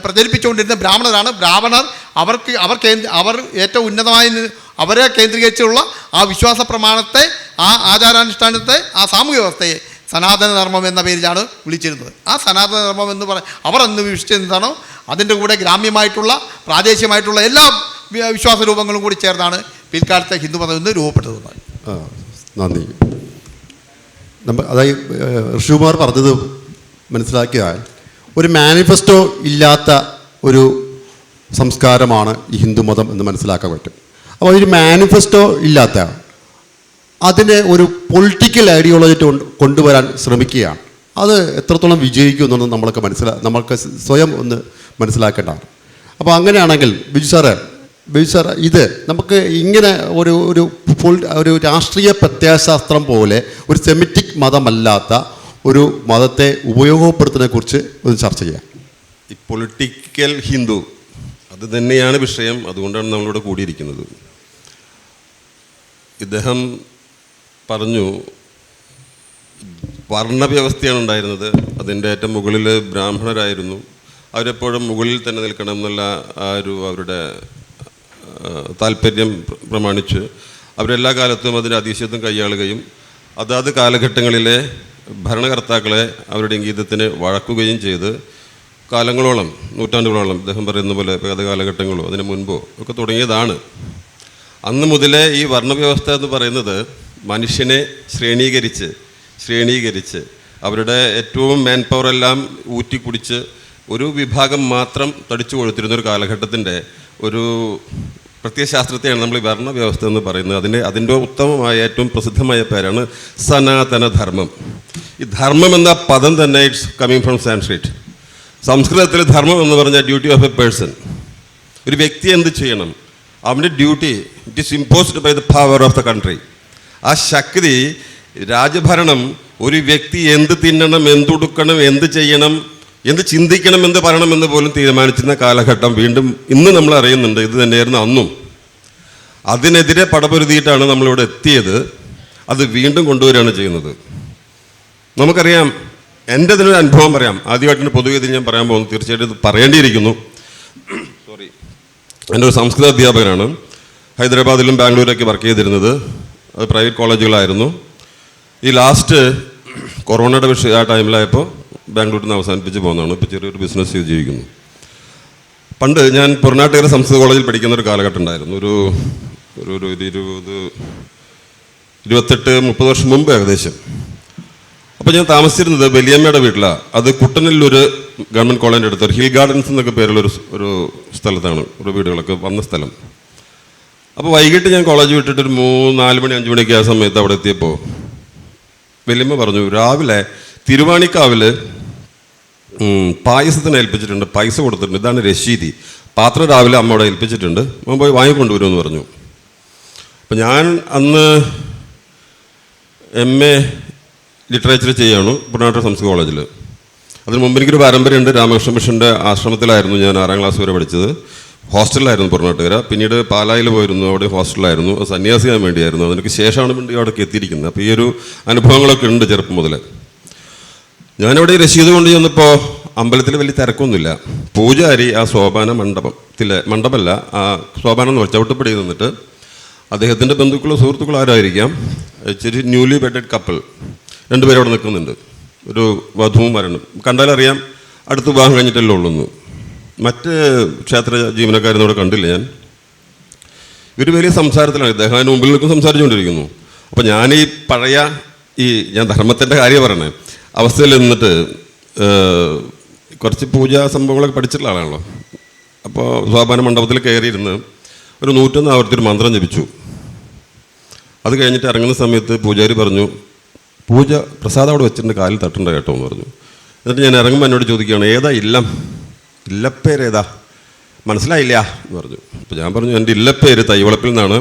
പ്രചരിപ്പിച്ചുകൊണ്ടിരുന്ന ബ്രാഹ്മണരാണ്. ബ്രാഹ്മണർ അവർ ഏറ്റവും ഉന്നതമായി അവരെ കേന്ദ്രീകരിച്ചുള്ള ആ വിശ്വാസ പ്രമാണത്തെ, ആ ആചാരാനുഷ്ഠാനത്തെ, ആ സാമൂഹ്യ വ്യവസ്ഥയെ സനാതന ധർമ്മം എന്ന പേരിലാണ് വിളിച്ചിരുന്നത്. ആ സനാതന ധർമ്മം എന്ന് അവർ എന്ന് വിശ്വസിച്ചെന്താണോ അതിൻ്റെ കൂടെ ഗ്രാമ്യമായിട്ടുള്ള പ്രാദേശികമായിട്ടുള്ള എല്ലാ വിശ്വാസ രൂപങ്ങളും കൂടി ചേർന്നാണ് പിൽക്കാലത്തെ ഹിന്ദുമതം എന്ന് രൂപപ്പെട്ടത്. നന്ദി. അതായത് ഋഷികുമാർ പറഞ്ഞത് മനസ്സിലാക്കിയാൽ ഒരു മാനിഫെസ്റ്റോ ഇല്ലാത്ത ഒരു സംസ്കാരമാണ് ഈ ഹിന്ദുമതം എന്ന് മനസ്സിലാക്കാൻ പറ്റും. അപ്പോൾ ഒരു മാനിഫെസ്റ്റോ ഇല്ലാത്ത അതിനെ ഒരു പൊളിറ്റിക്കൽ ഐഡിയോളജി കൊണ്ടുവരാൻ ശ്രമിക്കുകയാണ്. അത് എത്രത്തോളം വിജയിക്കും എന്നൊന്നും നമ്മൾക്ക് സ്വയം ഒന്ന് മനസ്സിലാക്കേണ്ടതാണ്. അപ്പോൾ അങ്ങനെയാണെങ്കിൽ ബിജു സാർ ഇത് നമുക്ക് ഇങ്ങനെ ഒരു രാഷ്ട്രീയ പ്രത്യയശാസ്ത്രം പോലെ ഒരു സെമിറ്റിക് മതമല്ലാത്ത ഒരു മതത്തെ ഉപയോഗപ്പെടുത്തുന്നതിനെക്കുറിച്ച് ഒന്ന് ചർച്ച ചെയ്യാം. ഈ പൊളിറ്റിക്കൽ ഹിന്ദു അത് തന്നെയാണ് വിഷയം. അതുകൊണ്ടാണ് നമ്മളിവിടെ കൂടിയിരിക്കുന്നത്. ഇദ്ദേഹം പറഞ്ഞു വർണ്ണവ്യവസ്ഥയാണ് ഉണ്ടായിരുന്നത്. അതിൻ്റെ ഏറ്റവും മുകളിൽ ബ്രാഹ്മണരായിരുന്നു. അവരെപ്പോഴും മുകളിൽ തന്നെ നിൽക്കണം എന്നുള്ള ആ ഒരു അവരുടെ താല്പര്യം പ്രമാണിച്ച് അവരെല്ലാ കാലത്തും അതിൻ്റെ അതീശത്വം കൈയാളുകയും അതാത് കാലഘട്ടങ്ങളിലെ ഭരണകർത്താക്കളെ അവരുടെ ഇംഗീതത്തിന് വഴക്കുകയും ചെയ്ത് കാലങ്ങളോളം, നൂറ്റാണ്ടുകളോളം, അദ്ദേഹം പറയുന്ന പോലെ ഏത് കാലഘട്ടങ്ങളോ അതിന് മുൻപോ ഒക്കെ തുടങ്ങിയതാണ്. അന്ന് മുതലേ ഈ വർണ്ണവ്യവസ്ഥ എന്ന് പറയുന്നത് മനുഷ്യനെ ശ്രേണീകരിച്ച് അവരുടെ ഏറ്റവും മാൻ പവർ എല്ലാം ഊറ്റിക്കുടിച്ച് ഒരു വിഭാഗം മാത്രം തടിച്ചു കൊഴുത്തിരുന്ന ഒരു കാലഘട്ടത്തിൻ്റെ ഒരു പ്രത്യയശാസ്ത്രത്തെയാണ് നമ്മൾ ഈ വർണ്ണവ്യവസ്ഥ എന്ന് പറയുന്നത്. അതിൻ്റെ ഉത്തമമായ ഏറ്റവും പ്രസിദ്ധമായ പേരാണ് സനാതനധർമ്മം. ഈ ധർമ്മം എന്ന പദം തന്നെ ഇറ്റ്സ് കമ്മിങ് ഫ്രം സാൻസ്ക്രിറ്റ്. സംസ്കൃതത്തിൽ ധർമ്മം എന്ന് പറഞ്ഞാൽ ഡ്യൂട്ടി ഓഫ് എ പേഴ്സൺ. ഒരു വ്യക്തി എന്ത് ചെയ്യണം, അവൻ്റെ duty it is imposed by the power of the country. ആ ശക്തി, രാജഭരണം ഒരു വ്യക്തി എന്ത് തിന്നണം, എന്തുടുക്കണം, എന്ത് ചെയ്യണം, എന്ത് ചിന്തിക്കണം, എന്ത് പറയണമെന്ന് പോലും തീരുമാനിച്ചിരുന്ന കാലഘട്ടം വീണ്ടും ഇന്ന് നമ്മൾ അറിയുന്നുണ്ട്. ഇത് തന്നെയായിരുന്നു അന്നും. അതിനെതിരെ പടപൊരുതിയിട്ടാണ് നമ്മളിവിടെ എത്തിയത്. അത് വീണ്ടും കൊണ്ടുവരികയാണ് ചെയ്യുന്നത്. നമുക്കറിയാം, എൻ്റെ ഇതിനൊരു അനുഭവം പറയാം. ആദ്യമായിട്ടാണ് പൊതുവേദിയിൽ ഞാൻ പറയാൻ പോകുന്നത്. തീർച്ചയായിട്ടും ഇത് പറയേണ്ടിയിരിക്കുന്നു. എൻ്റെ ഒരു സംസ്കൃത അധ്യാപകനാണ്. ഹൈദരാബാദിലും ബാംഗ്ലൂരിലൊക്കെ വർക്ക് ചെയ്തിരുന്നത്. അത് പ്രൈവറ്റ് കോളേജുകളായിരുന്നു. ഈ ലാസ്റ്റ് കൊറോണയുടെ ആ ടൈമിലായപ്പോൾ ബാംഗ്ലൂരിൽ നിന്ന് അവസാനിപ്പിച്ച് പോകുന്നതാണ്. ഇപ്പോൾ ചെറിയൊരു ബിസിനസ് ചെയ്ത് ജീവിക്കുന്നു. പണ്ട് ഞാൻ പുറനാട്ടുകര സംസ്കൃത കോളേജിൽ പഠിക്കുന്ന ഒരു കാലഘട്ടം ഉണ്ടായിരുന്നു. ഒരു 28-30 വർഷം മുമ്പ് ഏകദേശം. അപ്പോൾ ഞാൻ താമസിച്ചിരുന്നത് വലിയമ്മയുടെ വീട്ടിലാണ്. അത് കുട്ടനല്ലൂർ ഗവൺമെൻറ് കോളേജിൻ്റെ അടുത്ത് ഹിൽ ഗാർഡൻസ് എന്നൊക്കെ പേരുള്ള ഒരു സ്ഥലത്താണ് ഒരു വീടുകളൊക്കെ വന്ന സ്ഥലം. അപ്പോൾ വൈകിട്ട് ഞാൻ കോളേജ് വിട്ടിട്ട് ഒരു 4 മണി 5 മണിക്ക് ആ സമയത്ത് അവിടെ എത്തിയപ്പോൾ വലിയമ്മ പറഞ്ഞു, രാവിലെ തിരുവാണിക്കാവിൽ പായസത്തിന് ഏൽപ്പിച്ചിട്ടുണ്ട്, പൈസ കൊടുത്തിട്ടുണ്ട്, ഇതാണ് രശീതി, പാത്രം രാവിലെ അമ്മ അവിടെ ഏൽപ്പിച്ചിട്ടുണ്ട്, അമ്മ പോയി വാങ്ങിക്കൊണ്ടുവരുമെന്ന് പറഞ്ഞു. അപ്പം ഞാൻ അന്ന് MA ലിറ്ററേച്ചർ ചെയ്യാണ് പുറനാട്ടൂർ സംസ്കൃത കോളേജിൽ. അതിന് മുമ്പ് എനിക്കൊരു പാരമ്പര്യമുണ്ട്. രാമകൃഷ്ണ മിഷൻ്റെ ആശ്രമത്തിലായിരുന്നു ഞാൻ 6ാം ക്ലാസ് വരെ പഠിച്ചത്. ഹോസ്റ്റലിലായിരുന്നു പുറനാട്ടുകര. പിന്നീട് പാലായിൽ പോയിരുന്നു, അവിടെ ഹോസ്റ്റലിലായിരുന്നു. സന്യാസിയാൻ വേണ്ടിയായിരുന്നു. അതിനൊക്കെ ശേഷമാണ് വേണ്ടി അവിടേക്ക് എത്തിയിരിക്കുന്നത്. അപ്പോൾ ഈ ഒരു അനുഭവങ്ങളൊക്കെ ഉണ്ട് ചെറുപ്പം മുതൽ. ഞാനിവിടെ രസീത് കൊണ്ട് ചെന്നപ്പോൾ അമ്പലത്തിൽ വലിയ തിരക്കൊന്നുമില്ല. പൂജാരി ആ സോപാന മണ്ഡപമല്ല, ആ സോപാനം എന്ന് പറഞ്ഞാൽ ചവിട്ടുപടി നിന്നിട്ട് അദ്ദേഹത്തിൻ്റെ ബന്ധുക്കളോ സുഹൃത്തുക്കളോ ആരായിരിക്കാം, ഇച്ചിരി ന്യൂലി വെഡഡ് കപ്പിൾ 2 പേര് അവിടെ നിൽക്കുന്നുണ്ട്. ഒരു വധുവും വരണം. കണ്ടാലറിയാം അടുത്ത് വിവാഹം കഴിഞ്ഞിട്ടല്ലേ ഉള്ളൂ. മറ്റ് ക്ഷേത്ര ജീവനക്കാരൊന്നും അവിടെ കണ്ടില്ല ഞാൻ. ഇവർ വലിയ സംസാരത്തിലാണ്. ഇദ്ദേഹം അതിന് മുമ്പിൽ നിൽക്കും, സംസാരിച്ചുകൊണ്ടിരിക്കുന്നു. അപ്പോൾ ഞാൻ ഈ പഴയ ഞാൻ ധർമ്മത്തിൻ്റെ കാര്യം പറയണേ അവസ്ഥയിൽ നിന്നിട്ട് കുറച്ച് പൂജാ സംഭവങ്ങളൊക്കെ പഠിച്ചിട്ടുള്ള ആളാണല്ലോ. അപ്പോൾ സോപാന മണ്ഡപത്തിൽ കയറിയിരുന്ന് ഒരു 101 ആവർത്തി ഒരു മന്ത്രം ജപിച്ചു. അത് കഴിഞ്ഞിട്ട് ഇറങ്ങുന്ന സമയത്ത് പൂജാരി പറഞ്ഞു, പൂജ പ്രസാദം അവിടെ വെച്ചിട്ടുണ്ട്, കാലിൽ തട്ടണ്ട കേട്ടോ എന്ന് പറഞ്ഞു. എന്നിട്ട് ഞാൻ ഇറങ്ങുമ്പോൾ എന്നോട് ചോദിക്കുകയാണ്, ഏതാ ഇല്ലപ്പേരേതാ മനസ്സിലായില്ല എന്ന് പറഞ്ഞു. അപ്പോൾ ഞാൻ പറഞ്ഞു, എൻ്റെ ഇല്ലപ്പേര് തൈവളപ്പിൽ നിന്നാണ്,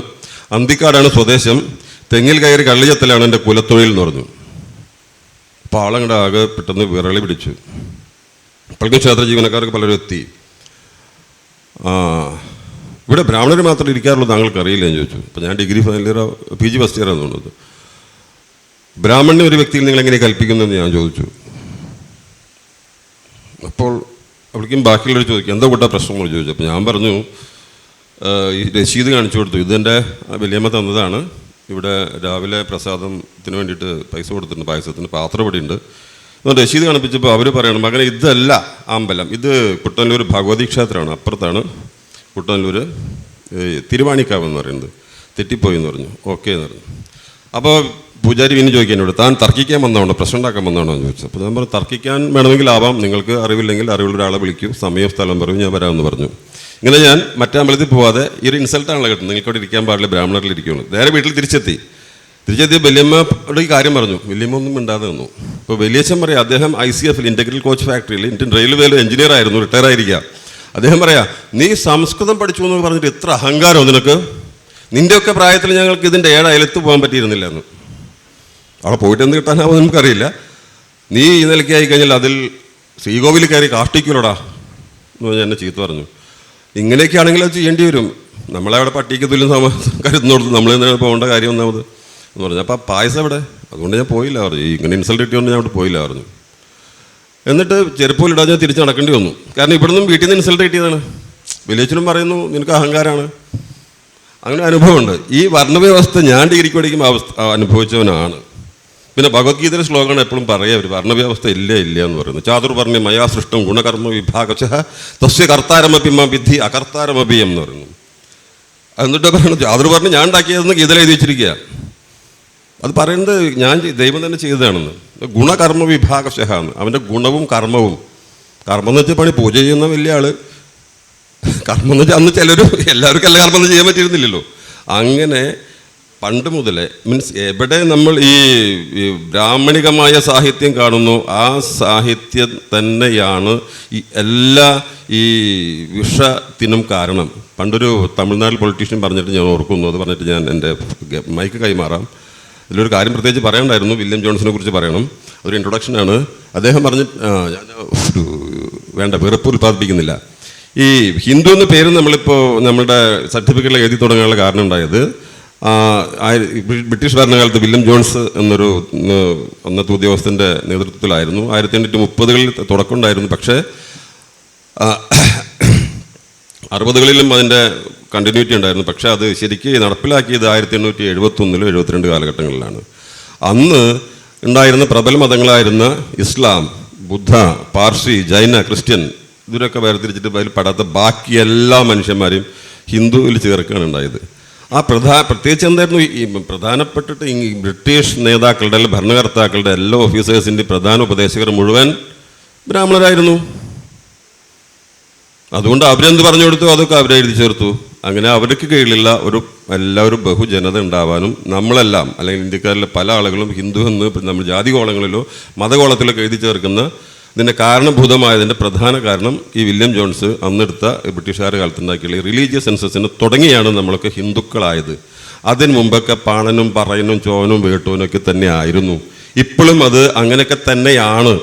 അന്തിക്കാടാണ് സ്വദേശം, തെങ്ങിൽ കയറി കള്ളിച്ചത്തലാണ് എൻ്റെ കുലത്തൊഴിൽ എന്ന് പറഞ്ഞു. അപ്പോൾ ആളങ്ങടെ ആകെ പെട്ടെന്ന് വിറളി പിടിച്ചു. അപ്പോഴേക്കും ക്ഷേത്ര ജീവനക്കാർക്ക് പലരും എത്തി. ഇവിടെ ബ്രാഹ്മണർ മാത്രം ഇരിക്കാറുള്ളൂ, താങ്കൾക്ക് അറിയില്ല എന്ന് ചോദിച്ചു. അപ്പോൾ ഞാൻ degree final year PG first year ആണെന്ന് തോന്നുന്നത്. ബ്രാഹ്മണനെ ഒരു വ്യക്തിയിൽ നിങ്ങൾ എങ്ങനെ കൽപ്പിക്കുന്നതെന്ന് ഞാൻ ചോദിച്ചു. അപ്പോൾ അവിടേക്കും ബാക്കിയുള്ളവർ ചോദിക്കും, എന്താ കൂട്ടാ പ്രശ്നങ്ങൾ ചോദിച്ചു. അപ്പോൾ ഞാൻ പറഞ്ഞു, ഈ രസീത് കാണിച്ചു കൊടുത്തു, ഇതെൻ്റെ വലിയമ്മ തന്നതാണ്, ഇവിടെ രാവിലെ പ്രസാദത്തിന് വേണ്ടിയിട്ട് പൈസ കൊടുത്തിട്ടുണ്ട്, പായസത്തിന് പാത്രപടിയുണ്ട്. രസീത് കാണിപ്പിച്ചപ്പോൾ അവർ പറയണം, മകനെ ഇതല്ല അമ്പലം, ഇത് കുട്ടനല്ലൂർ ഭഗവതി ക്ഷേത്രമാണ്, അപ്പുറത്താണ് കുട്ടനല്ലൂർ തിരുവാണിക്കാവ് എന്ന് പറയുന്നത്, തെറ്റിപ്പോയി എന്ന് പറഞ്ഞു. ഓക്കെ എന്ന് പറഞ്ഞു. അപ്പോൾ പൂജാരി പിന്നെ ചോദിക്കാൻ എന്നോട്, താൻ തർക്കിക്കാൻ വന്നതാണോ, പ്രശ്നം ഉണ്ടാക്കാൻ വന്നതാണോ എന്ന് ചോദിച്ചു. അപ്പോൾ ഞാൻ പറഞ്ഞു, തർക്കിക്കാൻ വേണമെങ്കിൽ ആവാം, നിങ്ങൾക്ക് അറിവില്ലെങ്കിൽ അറിവുള്ള ഒരാളെ വിളിക്കൂ, സമയം സ്ഥലം പറയും, ഞാൻ വരാമെന്ന് പറഞ്ഞു. ഇങ്ങനെ ഞാൻ മറ്റേ അമ്പലത്തിൽ പോവാതെ ഈ ഒരു ഇൻസൾട്ടാണല്ലോ കിട്ടുന്നത്, നിങ്ങൾക്ക് അവിടെ ഇരിക്കാൻ പാടില്ല, ബ്രാഹ്മണരിൽ ഇരിക്കുകയുള്ളൂ. നേരെ വീട്ടിൽ തിരിച്ചെത്തി വല്യമ്മയുടെ ഈ കാര്യം പറഞ്ഞു. വല്യമ്മ ഒന്നും മിണ്ടാതെ നിന്നു. അപ്പോൾ വലിയച്ഛൻ പറയാം, അദ്ദേഹം ICF ഇൻ്റഗ്രൽ കോച്ച് ഫാക്ടറിയിൽ ഇന്ത്യൻ റെയിൽവേയിൽ എഞ്ചിനീയർ ആയിരുന്നു, റിട്ടയർ ആയിരിക്കുക. അദ്ദേഹം പറയാം, നീ സംസ്കൃതം പഠിച്ചു എന്ന് പറഞ്ഞിട്ട് എത്ര അഹങ്കാരമോ നിനക്ക്, നിൻ്റെയൊക്കെ പ്രായത്തിൽ ഞങ്ങൾക്ക് ഇതിൻ്റെ 7 അയലത്ത് പോകാൻ പറ്റിയിരുന്നില്ല എന്ന്. അവിടെ പോയിട്ട് എന്ത് കിട്ടാനാവോ നമുക്കറിയില്ല. നീ ഈ നിലയ്ക്ക് ആയിക്കഴിഞ്ഞാൽ അതിൽ ശ്രീകോവിൽ കയറി കാഷ്ടിക്കൂലോടാ എന്ന് പറഞ്ഞാൽ എന്നെ ചീത്ത പറഞ്ഞു. ഇങ്ങനെയൊക്കെ ആണെങ്കിൽ അത് ചെയ്യേണ്ടി വരും, നമ്മളെ അവിടെ പട്ടിക്ക് തുല്യം കരുതുന്നോടത്ത് നമ്മൾ എന്തിനാണ് പോകേണ്ട കാര്യം ഒന്നാമത് എന്ന് പറഞ്ഞു. അപ്പോൾ പായസം എവിടെ, അതുകൊണ്ട് ഞാൻ പോയില്ല പറഞ്ഞു. ഇങ്ങനെ ഇൻസൾട്ട് കിട്ടിയോണ്ട് ഞാൻ അവിടെ പോയില്ല പറഞ്ഞു. എന്നിട്ട് ചെരുപ്പോലിടാൻ ഞാൻ തിരിച്ച് നടക്കേണ്ടി വന്നു. കാരണം ഇവിടെ നിന്നും വീട്ടിൽ നിന്ന് ഇൻസൾട്ട് കിട്ടിയതാണ്. വലിയച്ഛനും പറയുന്നു നിനക്ക് അഹങ്കാരമാണ്. അങ്ങനെ അനുഭവമുണ്ട്. ഈ വർണ്ണവ്യവസ്ഥ ഞാൻ ഡിഗ്രിക്ക് പഠിക്കുമ്പോൾ അനുഭവിച്ചവനാണ്. പിന്നെ ഭഗവത്ഗീതയുടെ ശ്ലോകമാണ് എപ്പോഴും പറയുക, ഒരു വർണ്ണവ്യവസ്ഥ ഇല്ല എന്ന് പറയുന്നത്. ചാതുർവർണ്ണ മയാ സൃഷ്ടം ഗുണകർമ്മ വിഭാഗശ തസ്യ കർത്താരമപി മ വിദ്ധി അകർത്താരമപി എന്ന് പറയുന്നു. എന്നിട്ട് പറയുന്നത് ചാതുർവർണ്ണ ഞാൻ ഉണ്ടാക്കിയതെന്ന് ഗീതയിൽ എഴുതി വെച്ചിരിക്കുക. അത് പറയുന്നത് ഞാൻ ദൈവം തന്നെ ചെയ്തതാണെന്ന്. ഗുണകർമ്മ വിഭാഗശ എന്ന്, അവൻ്റെ ഗുണവും കർമ്മവും. കർമ്മം എന്ന് വെച്ചാൽ പണി പൂജ ചെയ്യുന്ന വലിയ ആള്, കർമ്മം എന്ന് വെച്ചാൽ അന്ന് എല്ലാവർക്കും എല്ലാ കർമ്മം ചെയ്യാൻ പറ്റിയിരുന്നില്ലല്ലോ. അങ്ങനെ പണ്ട് മുതലേ മീൻസ് എവിടെ നമ്മൾ ഈ ബ്രാഹ്മണികമായ സാഹിത്യം കാണുന്നു, ആ സാഹിത്യം തന്നെയാണ് ഈ എല്ലാ ഈ വിഷത്തിനും കാരണം. പണ്ടൊരു തമിഴ്നാട് പൊളിറ്റീഷ്യൻ പറഞ്ഞിട്ട് ഞാൻ ഓർക്കുന്നു, അത് പറഞ്ഞിട്ട് ഞാൻ എൻ്റെ മൈക്ക് കൈമാറാം. ഇതിലൊരു കാര്യം പ്രത്യേകിച്ച് പറയണ്ടായിരുന്നു, വില്യം ജോൺസിനെ കുറിച്ച് പറയണം. അതൊരു ഇൻട്രൊഡക്ഷനാണ്. അദ്ദേഹം പറഞ്ഞ് ഞാൻ വേണ്ട വെറുപ്പ് ഉൽപ്പാദിപ്പിക്കുന്നില്ല. ഈ ഹിന്ദു എന്ന പേര് നമ്മളിപ്പോൾ നമ്മുടെ സർട്ടിഫിക്കറ്റിൽ എഴുതി തുടങ്ങാനുള്ള കാരണം ഉണ്ടായത് ബ്രിട്ടീഷ് ഭരണകാലത്ത് വില്യം ജോൺസ് എന്നൊരു അന്നത്തെ ഉദ്യോഗസ്ഥൻ്റെ നേതൃത്വത്തിലായിരുന്നു. 1830കളിൽ തുടക്കമുണ്ടായിരുന്നു. പക്ഷേ 60കളിലും അതിൻ്റെ കണ്ടിന്യൂറ്റി ഉണ്ടായിരുന്നു. പക്ഷേ അത് ശരിക്കും നടപ്പിലാക്കിയത് 1871 72 കാലഘട്ടങ്ങളിലാണ്. അന്ന് ഉണ്ടായിരുന്ന പ്രബല മതങ്ങളായിരുന്ന ഇസ്ലാം, ബുദ്ധ, പാർസി, ജൈന, ക്രിസ്ത്യൻ, ഇതിനൊക്കെ വേർതിരിച്ചിട്ട് അതിൽ പെടാത്ത ബാക്കി എല്ലാ മനുഷ്യന്മാരെയും ഹിന്ദുവിൽ ചേർക്കുകയാണ് ഉണ്ടായത്. ആ പ്രത്യേകിച്ച് എന്തായിരുന്നു, ഈ പ്രധാനപ്പെട്ടിട്ട് ഈ ബ്രിട്ടീഷ് നേതാക്കളുടെ അല്ലെങ്കിൽ ഭരണകർത്താക്കളുടെ എല്ലാ ഓഫീസേഴ്സിൻ്റെ പ്രധാന ഉപദേശകർ മുഴുവൻ ബ്രാഹ്മണരായിരുന്നു. അതുകൊണ്ട് അവരെന്ത് പറഞ്ഞു കൊടുത്തു അതൊക്കെ അവരെ എഴുതി ചേർത്തു. അങ്ങനെ അവർക്ക് കീഴിലുള്ള എല്ലാവരും ബഹുജനത ഉണ്ടാവാനും നമ്മളെല്ലാം അല്ലെങ്കിൽ ഇന്ത്യക്കാരിലെ പല ആളുകളും ഹിന്ദു എന്ന് നമ്മൾ ജാതികോളങ്ങളിലോ മതകോളത്തിലോ എഴുതി ചേർക്കുന്ന ഇതിൻ്റെ കാരണഭൂതമായതിൻ്റെ പ്രധാന കാരണം ഈ വില്യം ജോൺസ് അന്നെടുത്ത ബ്രിട്ടീഷുകാരുടെ കാലത്തുണ്ടാക്കിയുള്ള റിലീജിയസ് സെൻസസിന് തുടങ്ങിയാണ് നമ്മളൊക്കെ ഹിന്ദുക്കളായത്. അതിന് മുമ്പൊക്കെ പാണനും പറയനും ചോനും വേട്ടൂനും ഒക്കെ തന്നെ ആയിരുന്നു. ഇപ്പോഴും അത് അങ്ങനെയൊക്കെ തന്നെയാണ്.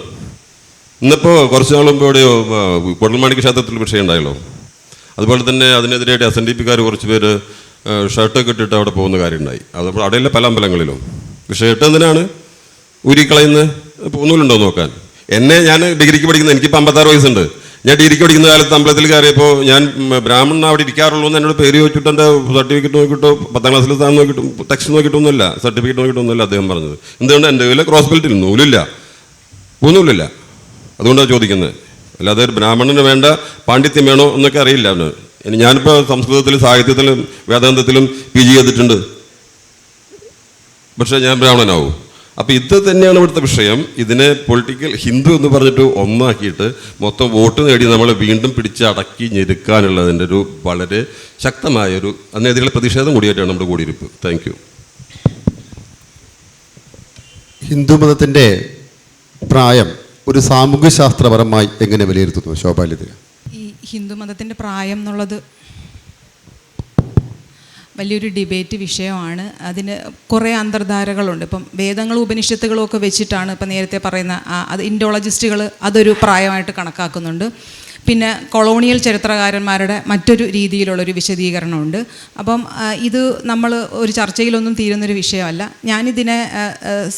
ഇന്നിപ്പോൾ കുറച്ച് നാൾ മുമ്പ് എവിടെയോ കുടൽമാണിക്യ ക്ഷേത്രത്തിൽ വിഷയം ഉണ്ടായല്ലോ. അതുപോലെ തന്നെ അതിനെതിരായിട്ട് SNDP-കാർ കുറച്ച് പേര് ഷർട്ടൊക്കെ ഇട്ടിട്ട് അവിടെ പോകുന്ന കാര്യം ഉണ്ടായി. അതപ്പോൾ അവിടെയല്ല പല അമ്പലങ്ങളിലും. ഷർട്ട് എന്തിനാണ് ഊരിക്കളയുന്നത്? ഒന്നുമില്ലുണ്ടോ നോക്കാൻ. ഞാൻ ഡിഗ്രിക്ക് പഠിക്കുന്നത്, എനിക്കിപ്പോൾ 56 വയസ്സുണ്ട്. ഞാൻ ഡിഗ്രിക്ക് പഠിക്കുന്ന കാലത്ത് അമ്പലത്തിൽ കയറിയപ്പോൾ ഞാൻ ബ്രാഹ്മണൻ അവിടെ ഇരിക്കാറുള്ളൂ എന്ന് എന്നോട് പേര് ചോദിച്ചിട്ട് എൻ്റെ സർട്ടിഫിക്കറ്റ് നോക്കിയിട്ടോ 10ാം ക്ലാസ്സിൽ സ്ഥാനം നോക്കിയിട്ടും ടെക്സ്റ്റ് നോക്കിയിട്ടൊന്നുമില്ല, സർട്ടിഫിക്കറ്റ് നോക്കിയിട്ടൊന്നുമില്ല അദ്ദേഹം പറഞ്ഞത്. എന്തുകൊണ്ട് എൻ്റെ കയ്യിൽ ക്രോസ് ബെൽറ്റിൽ നൂലില്ല, ഒന്നുമില്ല. അതുകൊണ്ടാണ് ചോദിക്കുന്നത്. അല്ലാതെ ഒരു ബ്രാഹ്മണന് വേണ്ട പാണ്ഡിത്യം വേണോ എന്നൊക്കെ അറിയില്ല അവന്. ഞാനിപ്പോൾ സംസ്കൃതത്തിലും സാഹിത്യത്തിലും വേദാന്തത്തിലും PG ചെയ്തിട്ടുണ്ട്, പക്ഷേ ഞാൻ ബ്രാഹ്മണനാവും. അപ്പോൾ ഇത് തന്നെയാണ് ഇവിടുത്തെ വിഷയം. ഇതിനെ പൊളിറ്റിക്കൽ ഹിന്ദു എന്ന് പറഞ്ഞിട്ട് ഒന്നാക്കിയിട്ട് മൊത്തം വോട്ട് നേടി നമ്മളെ വീണ്ടും പിടിച്ച് അടക്കി ഞെരുക്കാനുള്ളതിൻ്റെ ഒരു വളരെ ശക്തമായൊരു അതിനെതിരെയുള്ള പ്രതിഷേധം കൂടിയായിട്ടാണ് നമ്മുടെ കൂടിയിരിപ്പ്. Thank you. ഹിന്ദു മതത്തിൻ്റെ പ്രായം ഒരു സാമൂഹ്യശാസ്ത്രപരമായി എങ്ങനെ വിലയിരുത്തുന്നു ശോഭാലിത? ഈ ഹിന്ദു മതത്തിൻ്റെ പ്രായം എന്നുള്ളത് വലിയൊരു ഡിബേറ്റ് വിഷയമാണ്. അതിന് കുറേ അന്തർധാരകളുണ്ട്. ഇപ്പം വേദങ്ങളും ഉപനിഷത്തുകളും ഒക്കെ വെച്ചിട്ടാണ് ഇപ്പം നേരത്തെ പറയുന്ന അത് ഇൻഡോളജിസ്റ്റുകൾ അതൊരു പ്രായമായിട്ട് കണക്കാക്കുന്നുണ്ട്. പിന്നെ കൊളോണിയൽ ചരിത്രകാരന്മാരുടെ മറ്റൊരു രീതിയിലുള്ളൊരു വിശദീകരണമുണ്ട്. അപ്പം ഇത് നമ്മൾ ഒരു ചർച്ചയിലൊന്നും തീരുന്നൊരു വിഷയമല്ല. ഞാനിതിനെ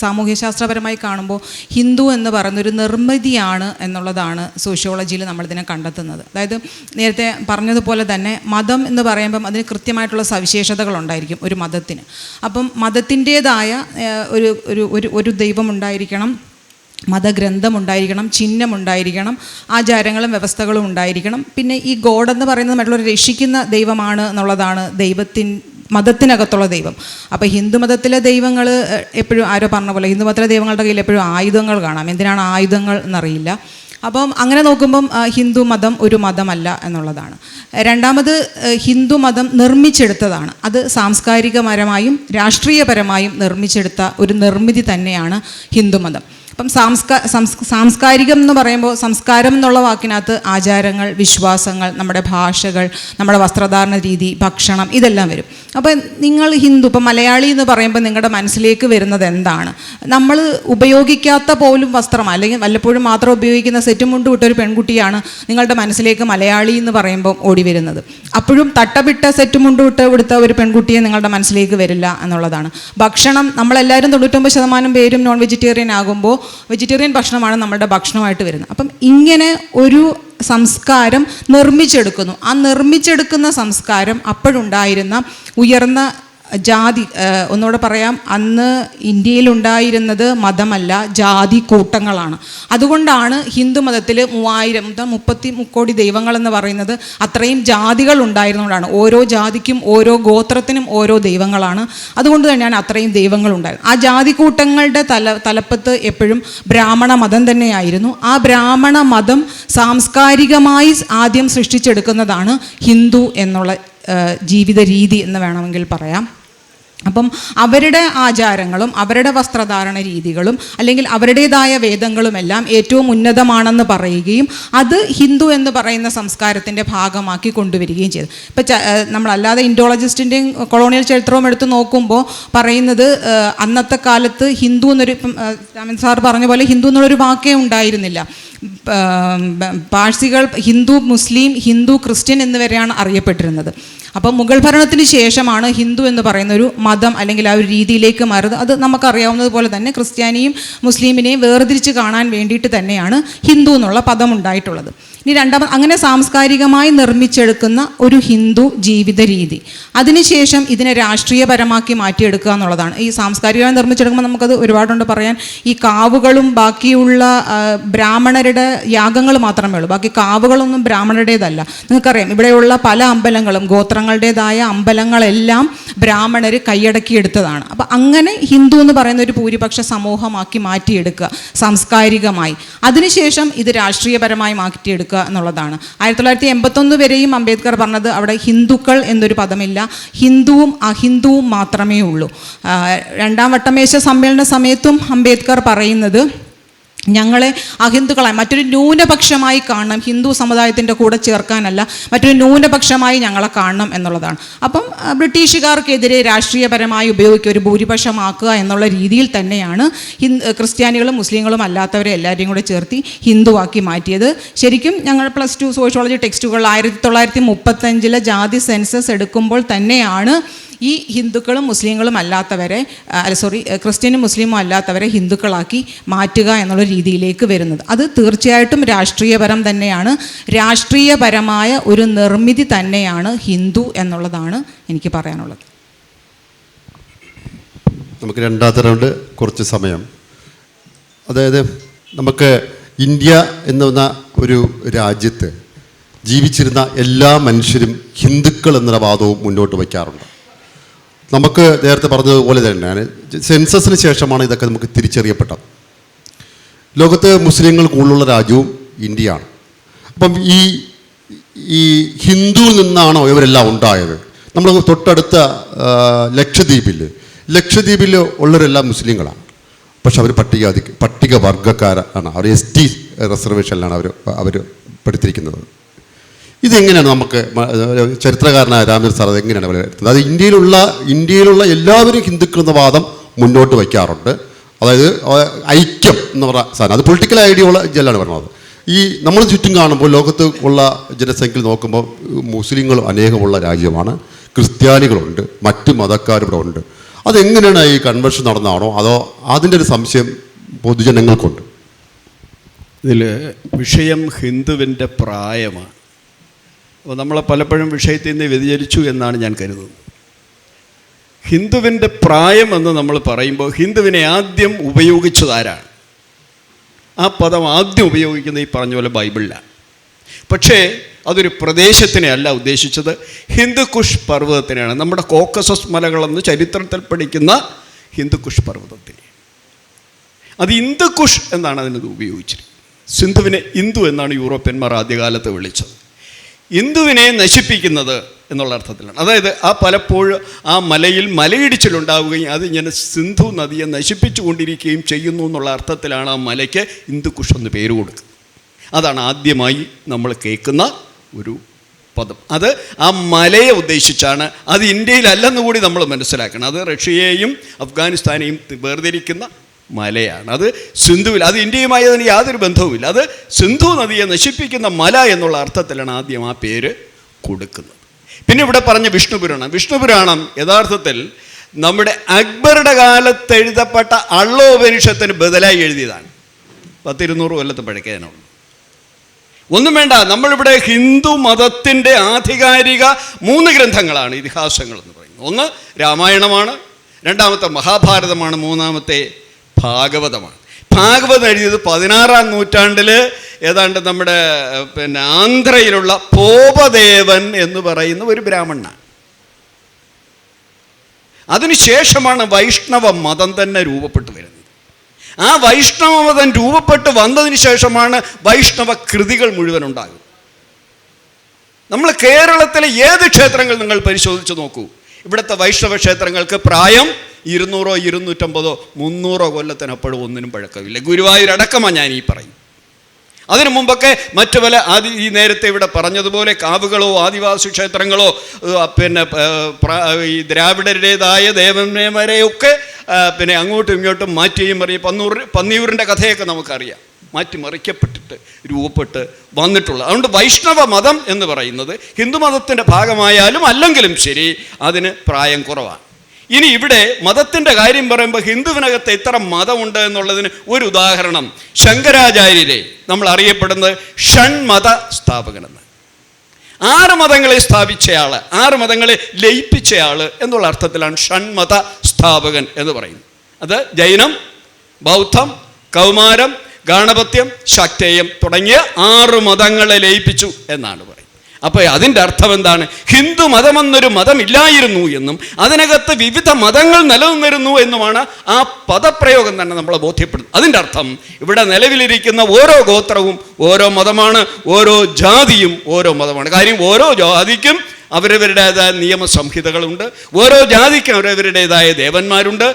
സാമൂഹ്യശാസ്ത്രപരമായി കാണുമ്പോൾ ഹിന്ദു എന്ന് പറയുന്നൊരു നിർമ്മിതിയാണ് എന്നുള്ളതാണ് സോഷ്യോളജിയിൽ നമ്മളിതിനെ കണ്ടെത്തുന്നത്. അതായത് നേരത്തെ പറഞ്ഞതുപോലെ തന്നെ മതം എന്ന് പറയുമ്പം അതിന് കൃത്യമായിട്ടുള്ള സവിശേഷതകളുണ്ടായിരിക്കും ഒരു മതത്തിന്. അപ്പം മതത്തിൻ്റേതായ ഒരു ദൈവം ഉണ്ടായിരിക്കണം, മതഗ്രന്ഥമുണ്ടായിരിക്കണം, ചിഹ്നമുണ്ടായിരിക്കണം, ആചാരങ്ങളും വ്യവസ്ഥകളും ഉണ്ടായിരിക്കണം. പിന്നെ ഈ ഗോഡ് എന്ന് പറയുന്നത് മറ്റുള്ളവരെ രക്ഷിക്കുന്ന ദൈവമാണ് എന്നുള്ളതാണ് മതത്തിനകത്തുള്ള ദൈവം. അപ്പോൾ ഹിന്ദുമതത്തിലെ ദൈവങ്ങൾ എപ്പോഴും ആരോ പറഞ്ഞ പോലെ ഹിന്ദുമതത്തിലെ ദൈവങ്ങളുടെ കയ്യിൽ എപ്പോഴും ആയുധങ്ങൾ കാണാം. എന്തിനാണ് ആയുധങ്ങൾ എന്നറിയില്ല. അപ്പം അങ്ങനെ നോക്കുമ്പം ഹിന്ദു മതം ഒരു മതമല്ല എന്നുള്ളതാണ്. രണ്ടാമത് ഹിന്ദു മതം നിർമ്മിച്ചെടുത്തതാണ്. അത് സാംസ്കാരികപരമായും രാഷ്ട്രീയപരമായും നിർമ്മിച്ചെടുത്ത ഒരു നിർമ്മിതി തന്നെയാണ് ഹിന്ദുമതം. അപ്പം സാംസ്കാരികം എന്ന് പറയുമ്പോൾ സംസ്കാരം എന്നുള്ള വാക്കിനകത്ത് ആചാരങ്ങൾ, വിശ്വാസങ്ങൾ, നമ്മുടെ ഭാഷകൾ, നമ്മുടെ വസ്ത്രധാരണ രീതി, ഭക്ഷണം ഇതെല്ലാം വരും. അപ്പം നിങ്ങൾ ഹിന്ദു, ഇപ്പം മലയാളി എന്ന് പറയുമ്പോൾ നിങ്ങളുടെ മനസ്സിലേക്ക് വരുന്നത് എന്താണ്? നമ്മൾ ഉപയോഗിക്കാത്ത പോലും വസ്ത്രം അല്ലെങ്കിൽ വല്ലപ്പോഴും മാത്രം ഉപയോഗിക്കുന്ന സെറ്റും മുണ്ടും ഇട്ടൊരു പെൺകുട്ടിയാണ് നിങ്ങളുടെ മനസ്സിലേക്ക് മലയാളി എന്ന് പറയുമ്പോൾ ഓടി വരുന്നത്. അപ്പോഴും തട്ടമിട്ട സെറ്റും മുണ്ടും ഇട്ട് കൊടുത്ത ഒരു പെൺകുട്ടിയെ നിങ്ങളുടെ മനസ്സിലേക്ക് വരില്ല എന്നുള്ളതാണ്. ഭക്ഷണം, നമ്മളെല്ലാവരും 99% പേരും നോൺ വെജിറ്റേറിയൻ ആകുമ്പോൾ വെജിറ്റേറിയൻ ഭക്ഷണമാണ് നമ്മുടെ ഭക്ഷണമായിട്ട് വരുന്നത്. അപ്പം ഇങ്ങനെ ഒരു സംസ്കാരം നിർമ്മിച്ചെടുക്കുന്നു. ആ നിർമ്മിച്ചെടുക്കുന്ന സംസ്കാരം അപ്പോഴുണ്ടായിരുന്ന ഉയർന്ന ജാതി, ഒന്നുകൂടെ പറയാം, അന്ന് ഇന്ത്യയിലുണ്ടായിരുന്നത് മതമല്ല, ജാതി കൂട്ടങ്ങളാണ്. അതുകൊണ്ടാണ് ഹിന്ദു മതത്തിൽ 30 കോടി ദൈവങ്ങളെന്ന് പറയുന്നത് അത്രയും ജാതികൾ ഉണ്ടായിരുന്നുകൊണ്ടാണ്. ഓരോ ജാതിക്കും ഓരോ ഗോത്രത്തിനും ഓരോ ദൈവങ്ങളാണ്. അതുകൊണ്ട് തന്നെയാണ് അത്രയും ദൈവങ്ങളുണ്ടായിരുന്നത്. ആ ജാതി കൂട്ടങ്ങളുടെ തലപ്പത്ത് എപ്പോഴും ബ്രാഹ്മണ മതം തന്നെയായിരുന്നു. ആ ബ്രാഹ്മണ മതം സാംസ്കാരികമായി ആദ്യം സൃഷ്ടിച്ചെടുക്കുന്നതാണ് ഹിന്ദു എന്നുള്ള ജീവിത രീതി എന്ന് വേണമെങ്കിൽ പറയാം. അപ്പം അവരുടെ ആചാരങ്ങളും അവരുടെ വസ്ത്രധാരണ രീതികളും അല്ലെങ്കിൽ അവരുടേതായ വേദങ്ങളുമെല്ലാം ഏറ്റവും ഉന്നതമാണെന്ന് പറയുകയും അത് ഹിന്ദു എന്ന് പറയുന്ന സംസ്കാരത്തിൻ്റെ ഭാഗമാക്കി കൊണ്ടുവരികയും ചെയ്തു. ഇപ്പം നമ്മളല്ലാതെ ഇൻഡോളജിസ്റ്റിൻ്റെയും കൊളോണിയൽ ചരിത്രവും എടുത്ത് നോക്കുമ്പോൾ പറയുന്നത് അന്നത്തെ കാലത്ത് ഹിന്ദു എന്നൊരു, ഇപ്പം രാമൻ സാർ പറഞ്ഞ പോലെ ഹിന്ദു എന്നുള്ളൊരു വാക്കേ ഉണ്ടായിരുന്നില്ല. പാഴ്സികൾ ഹിന്ദു, മുസ്ലിം, ഹിന്ദു, ക്രിസ്ത്യൻ എന്നിവരെയാണ് അറിയപ്പെട്ടിരുന്നത്. അപ്പം മുഗൾ ഭരണത്തിന് ശേഷമാണ് ഹിന്ദു എന്ന് പറയുന്ന ഒരു മതം അല്ലെങ്കിൽ ആ ഒരു രീതിയിലേക്ക് മാറുന്നത്. അത് നമുക്കറിയാവുന്നതുപോലെ തന്നെ ക്രിസ്ത്യാനിയും മുസ്ലിമിനെയും വേർതിരിച്ച് കാണാൻ വേണ്ടിയിട്ട് തന്നെയാണ് ഹിന്ദു എന്നുള്ള പദം ഉണ്ടായിട്ടുള്ളത്. ഇനി അങ്ങനെ സാംസ്കാരികമായി നിർമ്മിച്ചെടുക്കുന്ന ഒരു ഹിന്ദു ജീവിത രീതി, അതിനുശേഷം ഇതിനെ രാഷ്ട്രീയപരമാക്കി മാറ്റിയെടുക്കുക എന്നുള്ളതാണ്. ഈ സാംസ്കാരികമായി നിർമ്മിച്ചെടുക്കുമ്പോൾ നമുക്കത് ഒരുപാടുണ്ട് പറയാൻ. ഈ കാവുകളും ബാക്കിയുള്ള ബ്രാഹ്മണരുടെ യാഗങ്ങൾ മാത്രമേ ഉള്ളൂ, ബാക്കി കാവുകളൊന്നും ബ്രാഹ്മണരുടേതല്ല. നിങ്ങൾക്കറിയാം, ഇവിടെയുള്ള പല അമ്പലങ്ങളും ഗോത്രങ്ങളുടേതായ അമ്പലങ്ങളെല്ലാം ബ്രാഹ്മണർ കൈയടക്കിയെടുത്തതാണ്. അപ്പം അങ്ങനെ ഹിന്ദു എന്ന് പറയുന്ന ഒരു ഭൂരിപക്ഷ സമൂഹമാക്കി മാറ്റിയെടുക്കുക സാംസ്കാരികമായി. അതിനുശേഷം ഇത് രാഷ്ട്രീയപരമായി മാറ്റിയെടുക്കുക എന്നുള്ളതാണ്. 1981 വരെയും അംബേദ്കർ പറഞ്ഞത് അവിടെ ഹിന്ദുക്കൾ എന്നൊരു പദമില്ല, ഹിന്ദുവും അഹിന്ദുവും മാത്രമേ ഉള്ളൂ. 2ാം വട്ടമേശ സമ്മേളന സമയത്തും അംബേദ്കർ പറയുന്നത് ഞങ്ങളെ അഹിന്ദുക്കളായി മറ്റൊരു ന്യൂനപക്ഷമായി കാണണം, ഹിന്ദു സമുദായത്തിൻ്റെ കൂടെ ചേർക്കാനല്ല, മറ്റൊരു ന്യൂനപക്ഷമായി ഞങ്ങളെ കാണണം എന്നുള്ളതാണ്. അപ്പം ബ്രിട്ടീഷുകാർക്കെതിരെ രാഷ്ട്രീയപരമായി ഉപയോഗിക്കുക, ഒരു ഭൂരിപക്ഷമാക്കുക എന്നുള്ള രീതിയിൽ തന്നെയാണ് ക്രിസ്ത്യാനികളും മുസ്ലിങ്ങളും അല്ലാത്തവരെ എല്ലാവരെയും കൂടെ ചേർത്തി ഹിന്ദുവാക്കി മാറ്റിയത്. ശരിക്കും ഞങ്ങൾ +2 സോഷ്യോളജി ടെക്സ്റ്റുകൾ 1935 ജാതി സെൻസസ് എടുക്കുമ്പോൾ തന്നെയാണ് ഈ ഹിന്ദുക്കളും മുസ്ലിങ്ങളും അല്ലാത്തവരെ ക്രിസ്ത്യനും മുസ്ലിമും അല്ലാത്തവരെ ഹിന്ദുക്കളാക്കി മാറ്റുക എന്നുള്ള രീതിയിലേക്ക് വരുന്നത്. അത് തീർച്ചയായിട്ടും രാഷ്ട്രീയപരം തന്നെയാണ്, രാഷ്ട്രീയപരമായ ഒരു നിർമ്മിതി തന്നെയാണ് ഹിന്ദു എന്നുള്ളതാണ് എനിക്ക് പറയാനുള്ളത്. നമുക്ക് രണ്ടാമത്തെ റൗണ്ട് കുറച്ച് സമയം, അതായത് നമുക്ക് ഇന്ത്യ എന്ന ഒരു രാജ്യത്ത് ജീവിച്ചിരുന്ന എല്ലാ മനുഷ്യരും ഹിന്ദുക്കൾ എന്ന വാദവും മുന്നോട്ട് വയ്ക്കാറുണ്ട്. നമുക്ക് നേരത്തെ പറഞ്ഞതുപോലെ തന്നെയാണ് സെൻസസിന് ശേഷമാണ് ഇതൊക്കെ നമുക്ക് തിരിച്ചറിയപ്പെട്ടത്. ലോകത്ത് മുസ്ലിങ്ങൾ കൂടുതലുള്ള രാജ്യവും ഇന്ത്യയാണ്. അപ്പം ഈ ഹിന്ദുവിൽ നിന്നാണോ ഇവരെല്ലാം ഉണ്ടായത്? നമ്മൾ തൊട്ടടുത്ത ലക്ഷദ്വീപിൽ ഉള്ളവരെല്ലാം മുസ്ലിങ്ങളാണ്, പക്ഷെ അവർ പട്ടികവർഗക്കാരാണ്. അവർ ST റിസർവേഷനിലാണ് അവർ പെടുത്തിയിരിക്കുന്നത്. ഇതെങ്ങനെയാണ് നമുക്ക് ചരിത്രകാരനായ രാമചന്ദ്രൻ സാർ അതെങ്ങനെയാണ് വിലയിരുത്തുന്നത്? അത് ഇന്ത്യയിലുള്ള എല്ലാവരും ഹിന്ദുക്കൾ എന്ന വാദം മുന്നോട്ട് വയ്ക്കാറുണ്ട്. അതായത് ഐക്യം എന്ന് പറഞ്ഞ സാധനം, അത് പൊളിറ്റിക്കൽ ഐഡിയോളജിയല്ലാണ് പറഞ്ഞത്. ഈ നമ്മൾ ചുറ്റും കാണുമ്പോൾ ലോകത്ത് ഉള്ള ജനസംഖ്യ നോക്കുമ്പോൾ മുസ്ലിങ്ങളും അനേകമുള്ള രാജ്യമാണ്, ക്രിസ്ത്യാനികളുണ്ട്, മറ്റ് മതക്കാരും ഇവിടെ ഉണ്ട്. അതെങ്ങനെയാണ് ഈ കൺവെൻഷൻ നടന്നതാണോ അതോ അതിൻ്റെ ഒരു സംശയം പൊതുജനങ്ങൾക്കുണ്ട്? ഇതിൽ വിഷയം ഹിന്ദുവിൻ്റെ പ്രായമാണ്. അപ്പോൾ നമ്മൾ പലപ്പോഴും വിഷയത്തിൽ നിന്ന് വ്യതിചലിച്ചു എന്നാണ് ഞാൻ കരുതുന്നത്. ഹിന്ദുവിൻ്റെ പ്രായം എന്ന് നമ്മൾ പറയുമ്പോൾ ഹിന്ദുവിനെ ആദ്യം ഉപയോഗിച്ചതാരാണ്? ആ പദം ആദ്യം ഉപയോഗിക്കുന്നത് ഈ പറഞ്ഞ പോലെ ബൈബിളിലാണ്. പക്ഷേ അതൊരു പ്രദേശത്തിനെ അല്ല ഉദ്ദേശിച്ചത്, ഹിന്ദുക്കുഷ് പർവ്വതത്തിനെയാണ്. നമ്മുടെ കോക്കസസ് മലകളെന്ന് ചരിത്രത്തിൽ പഠിക്കുന്ന ഹിന്ദുക്കുഷ് പർവ്വതത്തിനെ. അത് ഹിന്ദുക്കുഷ് എന്നാണ് അതിനത് ഉപയോഗിച്ചിരിക്കുന്നത്. സിന്ധുവിനെ ഹിന്ദു എന്നാണ് യൂറോപ്യന്മാർ ആദ്യകാലത്ത് വിളിച്ചത്. ഹിന്ദുവിനെ നശിപ്പിക്കുന്നത് എന്നുള്ള അർത്ഥത്തിലാണ്. അതായത് പലപ്പോഴും ആ മലയിൽ മലയിടിച്ചിലുണ്ടാവുകയും അതിങ്ങനെ സിന്ധു നദിയെ നശിപ്പിച്ചു കൊണ്ടിരിക്കുകയും ചെയ്യുന്നു എന്നുള്ള അർത്ഥത്തിലാണ് ആ മലയ്ക്ക് ഹിന്ദുക്കുഷ് എന്ന് പേര് കൊടുക്കുന്നത്. അതാണ് ആദ്യമായി നമ്മൾ കേൾക്കുന്ന ഒരു പദം. അത് ആ മലയെ ഉദ്ദേശിച്ചാണ്. അത് ഇന്ത്യയിലല്ലെന്ന് കൂടി നമ്മൾ മനസ്സിലാക്കണം. അത് റഷ്യയെയും അഫ്ഗാനിസ്ഥാനെയും വേർതിരിക്കുന്ന മലയാണ്. അത് സിന്ധുവിൽ, അത് ഇന്ത്യയുമായി അതിന് യാതൊരു ബന്ധവുമില്ല. അത് സിന്ധു നദിയെ നശിപ്പിക്കുന്ന മല എന്നുള്ള അർത്ഥത്തിലാണ് ആദ്യം ആ പേര് കൊടുക്കുന്നത്. പിന്നെ ഇവിടെ പറഞ്ഞ വിഷ്ണുപുരാണം യഥാർത്ഥത്തിൽ നമ്മുടെ അക്ബറുടെ കാലത്ത് എഴുതപ്പെട്ട അള്ളോപനിഷത്തിന് ബദലായി എഴുതിയതാണ്. 100-200 കൊല്ലത്ത് പഴക്കേനുള്ളൂ. ഒന്നും വേണ്ട, നമ്മളിവിടെ ഹിന്ദു മതത്തിൻ്റെ ആധികാരിക 3 ഗ്രന്ഥങ്ങളാണ് ഇതിഹാസങ്ങൾ എന്ന് പറയുന്നത്. ഒന്ന് രാമായണമാണ്, രണ്ടാമത്തെ മഹാഭാരതമാണ്, മൂന്നാമത്തെ ഭാഗവതമാണ്. ഭാഗവതം എഴുതിയത് 16-ാം നൂറ്റാണ്ടിൽ ഏതാണ്ട് നമ്മുടെ ആന്ധ്രയിലുള്ള പോപദേവൻ എന്ന് പറയുന്ന ഒരു ബ്രാഹ്മണനാണ്. അതിനുശേഷമാണ് വൈഷ്ണവ മതം തന്നെ രൂപപ്പെട്ടു വരുന്നത്. ആ വൈഷ്ണവ മതം രൂപപ്പെട്ട് വന്നതിന് ശേഷമാണ് വൈഷ്ണവ കൃതികൾ മുഴുവൻ ഉണ്ടാകുന്നത്. നമ്മൾ കേരളത്തിലെ ഏത് ക്ഷേത്രങ്ങൾ നിങ്ങൾ പരിശോധിച്ച് നോക്കൂ, ഇവിടുത്തെ വൈഷ്ണവ ക്ഷേത്രങ്ങൾക്ക് പ്രായം 200, 250, 300 കൊല്ലത്തിനപ്പോഴും ഒന്നിനും പഴക്കമില്ല. ഗുരുവായൂരടക്കമാണ് ഞാൻ ഈ പറയും. അതിനു മുമ്പൊക്കെ മറ്റു പല ഈ നേരത്തെ ഇവിടെ പറഞ്ഞതുപോലെ കാവുകളോ ആദിവാസി ക്ഷേത്രങ്ങളോ ഈ ദ്രാവിഡരുടേതായ ദേവന്മാരെയൊക്കെ അങ്ങോട്ടും ഇങ്ങോട്ടും മാറ്റിയും പന്നിയൂരിൻ്റെ കഥയൊക്കെ നമുക്കറിയാം. മാറ്റിമറിക്കപ്പെട്ടിട്ട് രൂപപ്പെട്ട് വന്നിട്ടുള്ള. അതുകൊണ്ട് വൈഷ്ണവ മതം എന്ന് പറയുന്നത് ഹിന്ദുമതത്തിൻ്റെ ഭാഗമായാലും അല്ലെങ്കിലും ശരി അതിന് പ്രായം കുറവാണ്. ഇനി ഇവിടെ മതത്തിൻ്റെ കാര്യം പറയുമ്പോൾ ഹിന്ദുവിനകത്ത് എത്ര മതമുണ്ട് എന്നുള്ളതിന് ഒരു ഉദാഹരണം, ശങ്കരാചാര്യരെ നമ്മൾ അറിയപ്പെടുന്നത് ഷൺമത സ്ഥാപകനെന്ന്. 6 മതങ്ങളെ സ്ഥാപിച്ചയാൾ, 6 മതങ്ങളെ ലയിപ്പിച്ചയാൾ എന്നുള്ള അർത്ഥത്തിലാണ് ഷൺമത സ്ഥാപകൻ എന്ന് പറയുന്നത്. അത് ജൈനം, ബൗദ്ധം, കൗമാരം, ഗാണപത്യം, ശാക്തേയം തുടങ്ങിയ 6 മതങ്ങളെ ലയിപ്പിച്ചു എന്നാണ് പറയുന്നത്. അപ്പോൾ അതിൻ്റെ അർത്ഥം എന്താണ്? ഹിന്ദു മതമെന്നൊരു മതമില്ലായിരുന്നു എന്നും അതിനകത്ത് വിവിധ മതങ്ങൾ നിലനിന്നിരുന്നു എന്നുമാണ് ആ പദപ്രയോഗം തന്നെ നമ്മളെ ബോധ്യപ്പെടുന്നത്. അതിൻ്റെ അർത്ഥം ഇവിടെ നിലവിലിരിക്കുന്ന ഓരോ ഗോത്രവും ഓരോ മതമാണ്, ഓരോ ജാതിയും ഓരോ മതമാണ്. കാര്യം ഓരോ ജാതിക്കും അവരവരുടേതായ നിയമസംഹിതകളുണ്ട്. ഓരോ ജാതിക്കും അവരവരുടേതായ ദേവന്മാരുണ്ട്.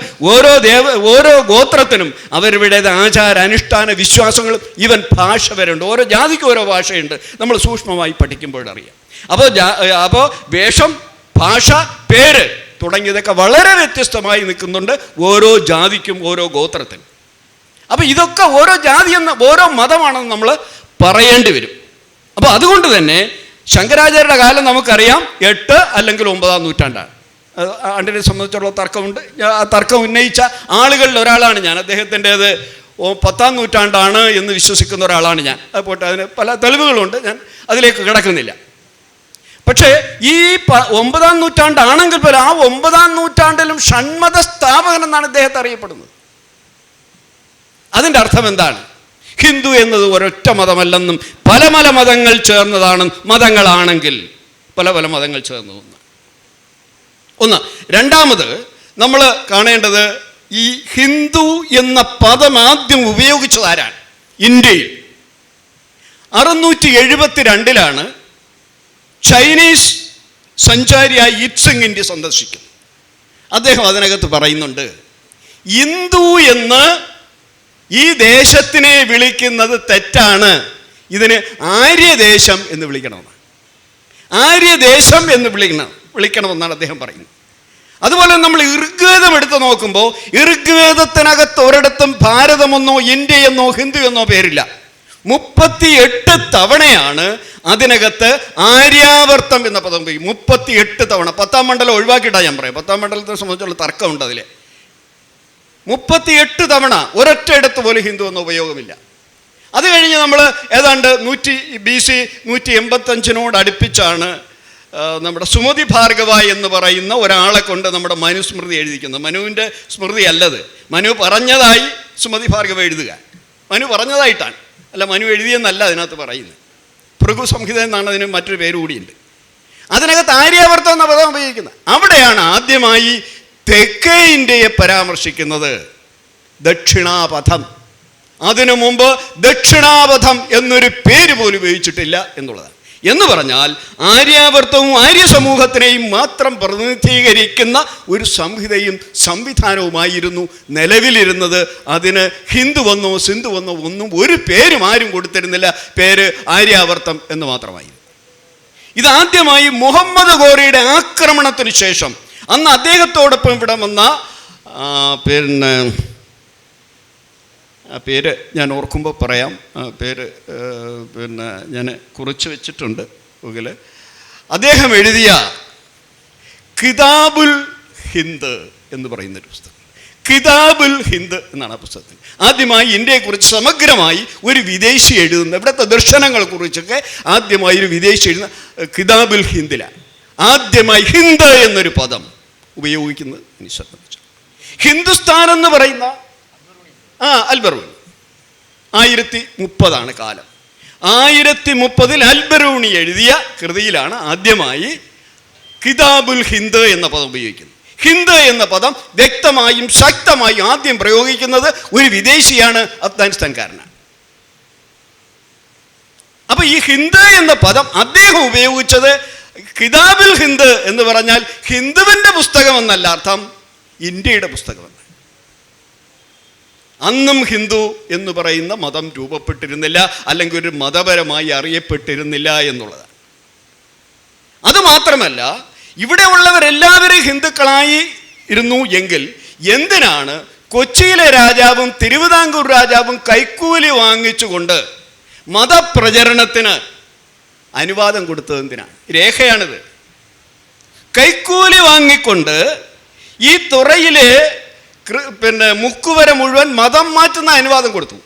ഓരോ ഗോത്രത്തിനും അവരവരുടേതായ ആചാര അനുഷ്ഠാന വിശ്വാസങ്ങളും, ഈവൻ ഭാഷ വരെ ഉണ്ട്. ഓരോ ജാതിക്കും ഓരോ ഭാഷയുണ്ട്. നമ്മൾ സൂക്ഷ്മമായി പഠിക്കുമ്പോഴറിയാം. അപ്പോൾ വേഷം, ഭാഷ, പേര് തുടങ്ങിയതൊക്കെ വളരെ വ്യത്യസ്തമായി നിൽക്കുന്നുണ്ട് ഓരോ ജാതിക്കും ഓരോ ഗോത്രത്തിനും. അപ്പോൾ ഇതൊക്കെ ഓരോ ജാതി എന്ന ഓരോ മതമാണെന്ന് നമ്മൾ പറയേണ്ടി വരും. അപ്പോൾ അതുകൊണ്ട് തന്നെ ശങ്കരാചാര്യരുടെ കാലം നമുക്കറിയാം 8 അല്ലെങ്കിൽ 9 നൂറ്റാണ്ടാണ്. ആണ്ടിനെ സംബന്ധിച്ചുള്ള തർക്കമുണ്ട്. ആ തർക്കം ഉന്നയിച്ച ആളുകളിൽ ഒരാളാണ് ഞാൻ. അദ്ദേഹത്തിൻ്റേത് 10 നൂറ്റാണ്ടാണ് എന്ന് വിശ്വസിക്കുന്ന ഒരാളാണ് ഞാൻ. അത് പോട്ടെ, അതിന് പല തെളിവുകളുണ്ട്, ഞാൻ അതിലേക്ക് കിടക്കുന്നില്ല. പക്ഷേ ഈ 9 നൂറ്റാണ്ടാണെങ്കിൽ പോലും ആ 9 നൂറ്റാണ്ടിലും ഷൺമത സ്ഥാപകൻ എന്നാണ് ഇദ്ദേഹത്തെ അറിയപ്പെടുന്നത്. അതിൻ്റെ അർത്ഥം എന്താണ്? ഹിന്ദു എന്നത് ഒരൊറ്റ മതമല്ലെന്നും പല പല മതങ്ങൾ ചേർന്നതാണ്. മതങ്ങളാണെങ്കിൽ പല പല മതങ്ങൾ ചേർന്നതെന്ന് ഒന്ന്. രണ്ടാമത് നമ്മൾ കാണേണ്ടത്, ഈ ഹിന്ദു എന്ന പദം ആദ്യം ഉപയോഗിച്ചത് ആരാണ്? ഇന്ത്യയിൽ 672 ചൈനീസ് സഞ്ചാരിയായ ഇറ്റ്സിങ് ഇന്ത്യ സന്ദർശിക്കുന്നു. അദ്ദേഹം അതിനകത്ത് പറയുന്നുണ്ട്, ഹിന്ദു എന്ന് ഈ ദേശത്തിനെ വിളിക്കുന്നത് തെറ്റാണ്, ഇതിന് ആര്യദേശം എന്ന് വിളിക്കണമെന്ന്. ആര്യദേശം എന്ന് വിളിക്കണമെന്നാണ് അദ്ദേഹം പറയുന്നത്. അതുപോലെ നമ്മൾ ഋഗ്വേദം എടുത്ത് നോക്കുമ്പോൾ ഋഗ്വേദത്തിനകത്ത് ഒരിടത്തും ഭാരതമെന്നോ ഇന്ത്യയെന്നോ ഹിന്ദു എന്നോ പേരില്ല. 38 തവണയാണ് അതിനകത്ത് ആര്യാവർത്തം എന്ന പദം ഉപയോഗിക്കും. 38 തവണ. 10-ാം മണ്ഡലം ഒഴിവാക്കിയിട്ടാണ് ഞാൻ പറയാം. 10-ാം മണ്ഡലത്തെ സംബന്ധിച്ചുള്ള തർക്കമുണ്ട് അതിൽ. 38 തവണ ഒരൊറ്റ ഇടത്ത് പോലും ഹിന്ദു എന്ന ഉപയോഗമില്ല. അത് കഴിഞ്ഞ് നമ്മൾ ഏതാണ്ട് BC 185 അടുപ്പിച്ചാണ് നമ്മുടെ സുമതി ഭാർഗവ എന്ന് പറയുന്ന ഒരാളെ കൊണ്ട് നമ്മുടെ മനുസ്മൃതി എഴുതിക്കുന്നത്. മനുവിൻ്റെ സ്മൃതി അല്ലത്, മനു പറഞ്ഞതായി സുമതി ഭാർഗവ എഴുതുക. മനു പറഞ്ഞതായിട്ടാണ്, അല്ല മനു എഴുതിയെന്നല്ല അതിനകത്ത് പറയുന്നത്. ഭൃഗു സംഹിത എന്നാണ് അതിന് മറ്റൊരു പേര് കൂടിയുണ്ട്. അതിനകത്ത് ആര്യാവർത്തം എന്ന പദം ഉപയോഗിക്കുന്നത്. അവിടെയാണ് ആദ്യമായി തെക്കേ ഇന്ത്യയെ പരാമർശിക്കുന്നത്. ദക്ഷിണാപഥം. അതിനു മുമ്പ് ദക്ഷിണാപഥം എന്നൊരു പേര് പോലും ഉപയോഗിച്ചിട്ടില്ല എന്നുള്ളതാണ്. എന്ന് പറഞ്ഞാൽ ആര്യാവർത്തവും ആര്യ സമൂഹത്തിനെയും മാത്രം പ്രതിനിധീകരിക്കുന്ന ഒരു സംഹിതയും സംവിധാനവുമായിരുന്നു നിലവിലിരുന്നത്. അതിന് ഹിന്ദുവെന്നോ സിന്ധുവെന്നോ ഒന്നും ഒരു പേരും ആരും കൊടുത്തിരുന്നില്ല. പേര് ആര്യാവർത്തം എന്ന് മാത്രമായിരുന്നു. ഇതാദ്യമായി മുഹമ്മദ് ഘോറിയുടെ ആക്രമണത്തിന് ശേഷം അന്ന് അദ്ദേഹത്തോടൊപ്പം ഇവിടെ വന്ന പേര് ഞാൻ ഓർക്കുമ്പോൾ പറയാം. പേര് ഞാൻ കുറിച്ച് വെച്ചിട്ടുണ്ട് ഗൂഗില്. അദ്ദേഹം എഴുതിയ കിതാബുൽ ഹിന്ദ് എന്ന് പറയുന്നൊരു പുസ്തകം. കിതാബുൽ ഹിന്ദ് എന്നാണ് ആ പുസ്തകത്തിൽ. ആദ്യമായി ഇന്ത്യയെക്കുറിച്ച് സമഗ്രമായി ഒരു വിദേശി എഴുതുന്ന, ഇവിടുത്തെ ദർശനങ്ങളെ കുറിച്ചൊക്കെ ആദ്യമായി ഒരു വിദേശി എഴുതുന്ന കിതാബുൽ ഹിന്ദിലാണ് ആദ്യമായി ഹിന്ദ് എന്നൊരു പദം ഉപയോഗിക്കുന്നത്. ഹിന്ദുസ്ഥാൻ എന്ന് പറയുന്ന അൽബറൂണി 1030 കാലം. 1030 അൽബറൂണി എഴുതിയ കൃതിയിലാണ് ആദ്യമായി കിതാബുൽ ഹിന്ദ് എന്ന പദം ഉപയോഗിക്കുന്നത്. ഹിന്ദ് എന്ന പദം വ്യക്തമായും ശക്തമായും ആദ്യം പ്രയോഗിക്കുന്നത് ഒരു വിദേശിയാണ്, അഫ്ഗാനിസ്ഥാൻകാരനാണ്. അപ്പൊ ഈ ഹിന്ദ് എന്ന പദം അദ്ദേഹം ഉപയോഗിച്ചത് കിതാബുൽ ഹിന്ദ് എന്ന് പറഞ്ഞാൽ ഹിന്ദുവിൻ്റെ പുസ്തകം എന്നല്ല അർത്ഥം, ഇന്ത്യയുടെ പുസ്തകമെന്ന്. അന്നും ഹിന്ദു എന്ന് പറയുന്ന മതം രൂപപ്പെട്ടിരുന്നില്ല, അല്ലെങ്കിൽ ഒരു മതപരമായി അറിയപ്പെട്ടിരുന്നില്ല എന്നുള്ളതാണ്. അതുമാത്രമല്ല, ഇവിടെ ഉള്ളവരെല്ലാവരും ഹിന്ദുക്കളായി ഇരുന്നു എങ്കിൽ എന്തിനാണ് കൊച്ചിയിലെ രാജാവും തിരുവിതാംകൂർ രാജാവും കൈക്കൂലി വാങ്ങിച്ചുകൊണ്ട് മതപ്രചരണത്തിന് അനുവാദം കൊടുത്തത്? എന്തിനാണ്? രേഖയാണിത്. കൈക്കൂലി വാങ്ങിക്കൊണ്ട് ഈ തുറയിലെ മുക്കുവര മുഴുവൻ മതം മാറ്റുന്ന അനുവാദം കൊടുത്തു.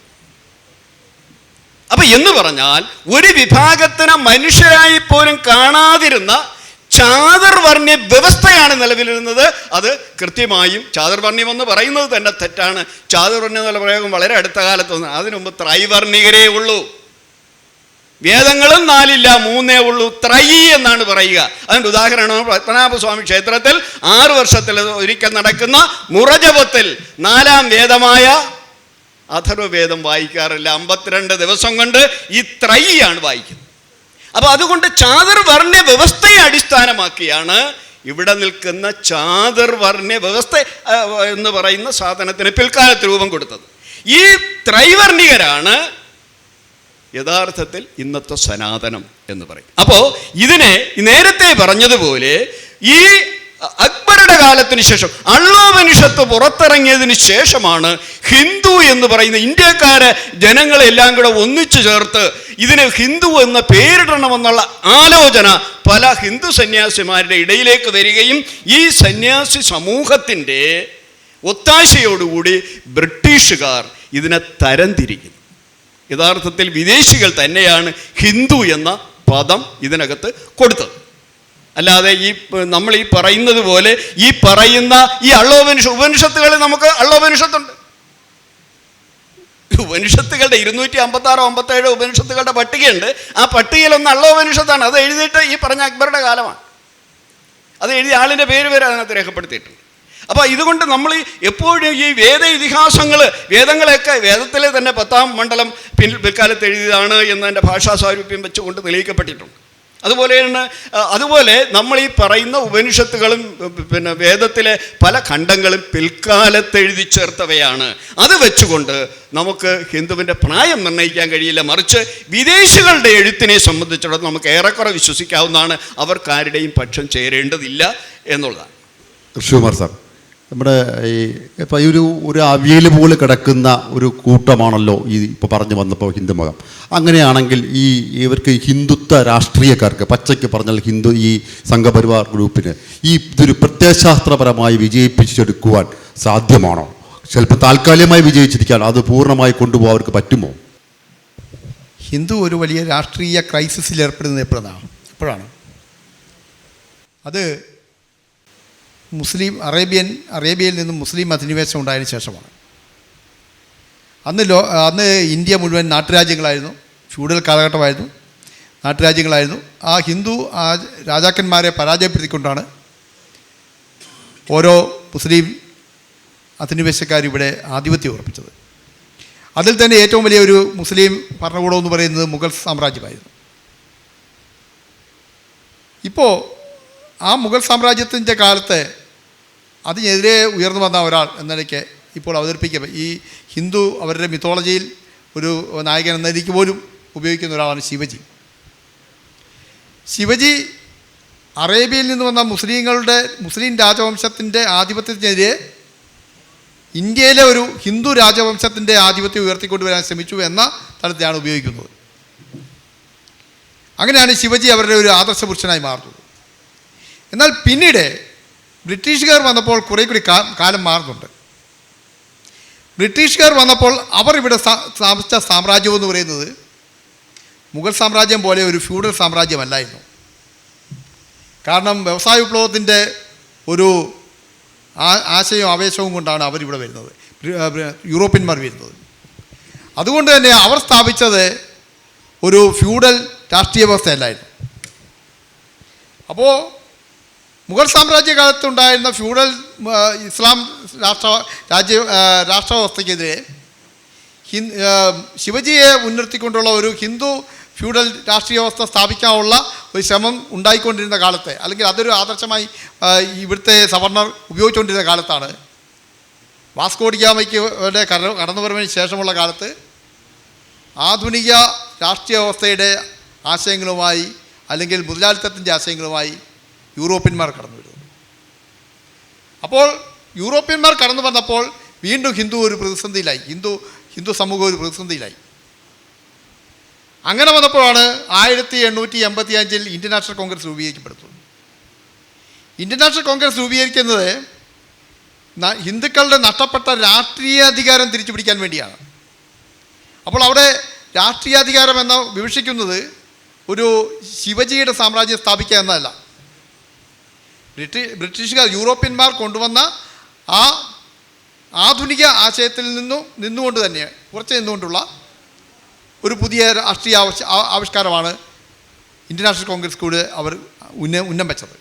അപ്പൊ എന്ന് പറഞ്ഞാൽ ഒരു വിഭാഗത്തിന് മനുഷ്യരായി പോലും കാണാതിരുന്ന ചാതുർവർണ്ണ്യ വ്യവസ്ഥയാണ് നിലവിലിരുന്നത്. അത് കൃത്യമായും ചാതുർവർണ്ണ്യം എന്ന് പറയുന്നത് തന്നെ തെറ്റാണ്. ചാതുർവർണ്ണ്യം എന്നുള്ള പ്രയോഗം വളരെ അടുത്ത കാലത്ത് വന്നു. അതിനു മുമ്പ് ത്രൈവർണ്ണികരേ ഉള്ളൂ. വേദങ്ങളും 4 ഇല്ല, 3 ഉള്ളൂ. ത്രയി എന്നാണ് പറയുക. അതിൻ്റെ ഉദാഹരണമാണ് പത്മനാഭസ്വാമി ക്ഷേത്രത്തിൽ 6 വർഷത്തിൽ ഒരിക്കൽ നടക്കുന്ന മുറജപത്തിൽ 4-ാം വേദമായ അഥർവവേദം വായിക്കാറില്ല. 52 ദിവസം കൊണ്ട് ഈ ത്രയിയാണ് വായിക്കുന്നത്. അപ്പോൾ അതുകൊണ്ട് ചാതുർവർണ്ണ വ്യവസ്ഥയെ അടിസ്ഥാനമാക്കിയാണ് ഇവിടെ നിൽക്കുന്ന ചാതുർവർണ്ണ വ്യവസ്ഥ എന്ന് പറയുന്ന സാധനത്തിന് പിൽക്കാലത്ത് രൂപം കൊടുത്തത്. ഈ ത്രൈവർണികരാണ് യഥാർത്ഥത്തിൽ ഇന്നത്തെ സനാതനം എന്ന് പറയും. അപ്പോൾ ഇതിനെ നേരത്തെ പറഞ്ഞതുപോലെ ഈ അക്ബറുടെ കാലത്തിന് ശേഷം അള്ളോപനിഷത്ത് പുറത്തിറങ്ങിയതിന് ശേഷമാണ് ഹിന്ദു എന്ന് പറയുന്ന ഇന്ത്യക്കാരെ ജനങ്ങളെല്ലാം കൂടെ ഒന്നിച്ചു ചേർത്ത് ഇതിന് ഹിന്ദു എന്ന പേരിടണമെന്നുള്ള ആലോചന പല ഹിന്ദു സന്യാസിമാരുടെ ഇടയിലേക്ക് വരികയും ഈ സന്യാസി സമൂഹത്തിൻ്റെ ഒത്താശയോടുകൂടി ബ്രിട്ടീഷുകാർ ഇതിനെ തരംതിരിക്കുന്നു. യഥാർത്ഥത്തിൽ വിദേശികൾ തന്നെയാണ് ഹിന്ദു എന്ന പദം ഇതിനകത്ത് കൊടുത്തത്. അല്ലാതെ നമ്മൾ ഈ പറയുന്നത് പോലെ ഈ പറയുന്ന ഈ ഉപനിഷത്തുകളിൽ നമുക്ക് ഉപനിഷത്തുണ്ട്. ഉപനിഷത്തുകളുടെ 256 57 ഉപനിഷത്തുകളുടെ പട്ടികയുണ്ട്. ആ പട്ടികയിലൊന്ന് ഉപനിഷത്താണ്. അത് എഴുതിയിട്ട് ഈ പറഞ്ഞ അക്ബറുടെ കാലമാണ്. അത് എഴുതിയ ആളിൻ്റെ പേര് വരെ അതിനകത്ത് രേഖപ്പെടുത്തിയിട്ടുണ്ട്. അപ്പോൾ ഇതുകൊണ്ട് നമ്മൾ എപ്പോഴും ഈ വേദ ഇതിഹാസങ്ങൾ വേദങ്ങളെയൊക്കെ വേദത്തിലെ തന്നെ 10-ാം മണ്ഡലം പിൽക്കാലത്ത് എഴുതിയതാണ് എന്നതിൻ്റെ ഭാഷാ സാരൂപ്യം വെച്ചുകൊണ്ട് തെളിയിക്കപ്പെട്ടിട്ടുണ്ട്. അതുപോലെ നമ്മൾ ഈ പറയുന്ന ഉപനിഷത്തുകളും പിന്നെ വേദത്തിലെ പല ഖണ്ഡങ്ങളും പിൽക്കാലത്ത് എഴുതി ചേർത്തവയാണ്. അത് വെച്ചുകൊണ്ട് നമുക്ക് ഹിന്ദുവിൻ്റെ പ്രായം നിർണ്ണയിക്കാൻ കഴിയില്ല. മറിച്ച് വിദേശികളുടെ എഴുത്തിനെ സംബന്ധിച്ചിടത്തോളം നമുക്ക് ഏറെക്കുറെ വിശ്വസിക്കാവുന്നതാണ്. അവർക്കാരുടെയും പക്ഷം ചേരേണ്ടതില്ല എന്നുള്ളതാണ്. കൃഷ്ണകുമാർ സാർ, നമ്മുടെ ഈ ഇപ്പോൾ ഈ ഒരു അവിയൽ പോലെ കിടക്കുന്ന ഒരു കൂട്ടമാണല്ലോ ഈ ഇപ്പോൾ പറഞ്ഞു വന്നപ്പോൾ ഹിന്ദുമതം. അങ്ങനെയാണെങ്കിൽ ഇവർക്ക് ഹിന്ദുത്വ രാഷ്ട്രീയക്കാർക്ക് പച്ചയ്ക്ക് പറഞ്ഞാൽ ഈ സംഘപരിവാർ ഗ്രൂപ്പിന് ഇതൊരു പ്രത്യയശാസ്ത്രപരമായി വിജയിപ്പിച്ചെടുക്കുവാൻ സാധ്യമാണോ? ചിലപ്പോൾ താൽക്കാലികമായി വിജയിച്ചിരിക്കാൻ അത് പൂർണ്ണമായി കൊണ്ടുപോകാൻ അവർക്ക് പറ്റുമോ? ഹിന്ദു ഒരു വലിയ രാഷ്ട്രീയ ക്രൈസിസിൽ ഏർപ്പെടുന്നത് എപ്പോഴാണ് അത് അറേബ്യയിൽ നിന്നും മുസ്ലിം അധിനിവേശം ഉണ്ടായതിനു ശേഷമാണ്. അന്ന് ഇന്ത്യ മുഴുവൻ നാട്ടുരാജ്യങ്ങളായിരുന്നു, ഫ്യൂഡൽ കാലഘട്ടമായിരുന്നു, നാട്ടുരാജ്യങ്ങളായിരുന്നു. ആ ഹിന്ദു രാജാക്കന്മാരെ പരാജയപ്പെടുത്തിക്കൊണ്ടാണ് ഓരോ മുസ്ലിം അധിനിവേശക്കാരിവിടെ ആധിപത്യം ഉറപ്പിച്ചത്. അതിൽ തന്നെ ഏറ്റവും വലിയ ഒരു മുസ്ലിം ഭരണകൂടം എന്ന് പറയുന്നത് മുഗൾ സാമ്രാജ്യമായിരുന്നു. ഇപ്പോൾ ആ മുഗൾ സാമ്രാജ്യത്തിൻ്റെ കാലത്ത് അതിനെതിരെ ഉയർന്നു വന്ന ഒരാൾ എന്ന നിലയ്ക്ക് ഇപ്പോൾ അവതരിപ്പിക്കുക ഈ ഹിന്ദു അവരുടെ മിത്തോളജിയിൽ ഒരു നായകൻ എന്ന നിലയ്ക്ക് പോലും ഉപയോഗിക്കുന്ന ഒരാളാണ് ശിവജി. ശിവജി അറേബ്യയിൽ നിന്ന് വന്ന മുസ്ലിം രാജവംശത്തിൻ്റെ ആധിപത്യത്തിനെതിരെ ഇന്ത്യയിലെ ഒരു ഹിന്ദു രാജവംശത്തിൻ്റെ ആധിപത്യം ഉയർത്തിക്കൊണ്ടുവരാൻ ശ്രമിച്ചു എന്ന തലത്തിലാണ് ഉപയോഗിക്കുന്നത്. അങ്ങനെയാണ് ശിവജി അവരുടെ ഒരു ആദർശ പുരുഷനായി മാറുന്നത്. എന്നാൽ പിന്നീട് ബ്രിട്ടീഷുകാർ വന്നപ്പോൾ കുറേ കൂടി കാലം മാറുന്നുണ്ട്. ബ്രിട്ടീഷുകാർ വന്നപ്പോൾ അവർ ഇവിടെ സ്ഥാപിച്ച സാമ്രാജ്യം എന്ന് പറയുന്നത് മുഗൾ സാമ്രാജ്യം പോലെ ഒരു ഫ്യൂഡൽ സാമ്രാജ്യമല്ലായിരുന്നു. കാരണം വ്യവസായ വിപ്ലവത്തിൻ്റെ ഒരു ആശയവും ആവേശവും കൊണ്ടാണ് അവരിവിടെ വരുന്നത്, യൂറോപ്യന്മാർ വരുന്നത്. അതുകൊണ്ട് തന്നെ അവർ സ്ഥാപിച്ചത് ഒരു ഫ്യൂഡൽ രാഷ്ട്രീയ വ്യവസ്ഥയല്ലായിരുന്നു. അപ്പോൾ മുഗൾ സാമ്രാജ്യകാലത്തുണ്ടായിരുന്ന ഫ്യൂഡൽ ഇസ്ലാം രാഷ്ട്രവ്യവസ്ഥയ്ക്കെതിരെ ശിവജിയെ മുൻനിർത്തിക്കൊണ്ടുള്ള ഒരു ഹിന്ദു ഫ്യൂഡൽ രാഷ്ട്രീയ വ്യവസ്ഥ സ്ഥാപിക്കാനുള്ള ഒരു ശ്രമം ഉണ്ടായിക്കൊണ്ടിരുന്ന കാലത്ത്, അല്ലെങ്കിൽ അതൊരു ആദർശമായി ഇവിടുത്തെ സവർണർ ഉപയോഗിച്ചുകൊണ്ടിരുന്ന കാലത്താണ് വാസ്കോ ഡി ഗാമയ്ക്ക് കടന്നുവരവിന് ശേഷമുള്ള കാലത്ത് ആധുനിക രാഷ്ട്രീയ വ്യവസ്ഥയുടെ ആശയങ്ങളുമായി അല്ലെങ്കിൽ മുതലാളിത്തത്തിൻ്റെ ആശയങ്ങളുമായി യൂറോപ്യന്മാർ കടന്നു വരുന്നു. അപ്പോൾ യൂറോപ്യന്മാർ കടന്നു വന്നപ്പോൾ വീണ്ടും ഹിന്ദു ഒരു പ്രതിസന്ധിയിലായി, ഹിന്ദു സമൂഹം ഒരു പ്രതിസന്ധിയിലായി. അങ്ങനെ വന്നപ്പോഴാണ് 1885 ഇന്ത്യൻ നാഷണൽ കോൺഗ്രസ് രൂപീകരിക്കപ്പെടുന്നത്. ഇന്ത്യൻ നാഷണൽ കോൺഗ്രസ് രൂപീകരിക്കുന്നത് ഹിന്ദുക്കളുടെ നഷ്ടപ്പെട്ട രാഷ്ട്രീയാധികാരം തിരിച്ചു പിടിക്കാൻ വേണ്ടിയാണ്. അപ്പോൾ അവിടെ രാഷ്ട്രീയാധികാരം എന്ന വിവക്ഷിക്കുന്നത് ഒരു ശിവജിയുടെ സാമ്രാജ്യം സ്ഥാപിക്കുക എന്നതല്ല. ബ്രിട്ടീഷുകാർ യൂറോപ്യന്മാർ കൊണ്ടുവന്ന ആ ആധുനിക ആശയത്തിൽ നിന്നുകൊണ്ട് തന്നെ കുറച്ച് നിന്നുകൊണ്ടുള്ള ഒരു പുതിയ രാഷ്ട്രീയ ആവിഷ്കാരമാണ് ഇന്ത്യൻ നാഷണൽ കോൺഗ്രസ് കൂടെ അവർ ഉന്നം വെച്ചത്.